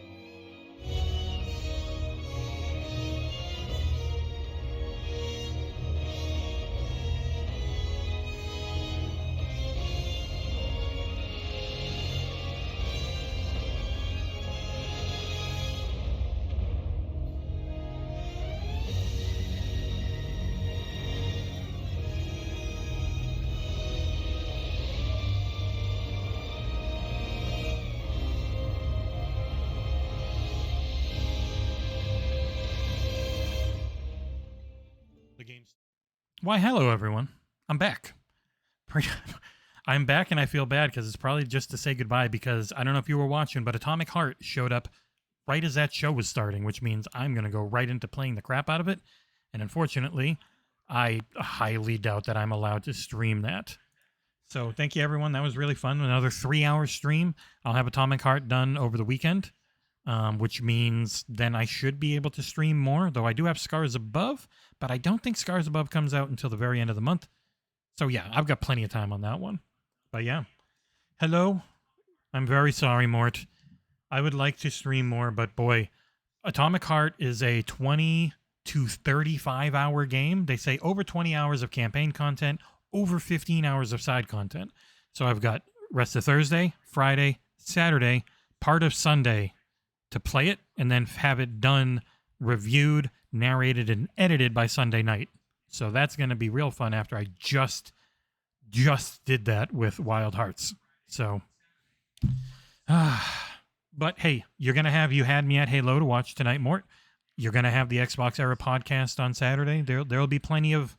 Why, hello everyone. I'm back. I'm back, and I feel bad because it's probably just to say goodbye, because I don't know if you were watching, but Atomic Heart showed up right as that show was starting, which means I'm going to go right into playing the crap out of it. And unfortunately, I highly doubt that I'm allowed to stream that. So thank you, everyone. That was really fun. Another 3-hour stream. I'll have Atomic Heart done over the weekend, which means then I should be able to stream more, though I do have Scars Above, but I don't think Scars Above comes out until the very end of the month. So yeah, I've got plenty of time on that one. But yeah. Hello. I'm very sorry, Mort. I would like to stream more, but boy, Atomic Heart is a 20 to 35 hour game. They say over 20 hours of campaign content, over 15 hours of side content. So I've got rest of Thursday, Friday, Saturday, part of Sunday to play it, and then have it done, reviewed, narrated, and edited by Sunday night. So that's going to be real fun after I just did that with Wild Hearts. So, but hey, you're going to have You Had Me at Halo to watch tonight, Mort. You're going to have the XboxEra podcast on Saturday. There'll be plenty of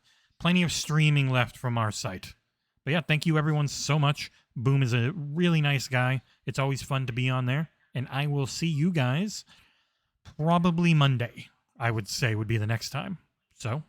streaming left from our site. But yeah, thank you everyone so much. Boom is a really nice guy. It's always fun to be on there. And I will see you guys probably Monday, I would say, would be the next time. So.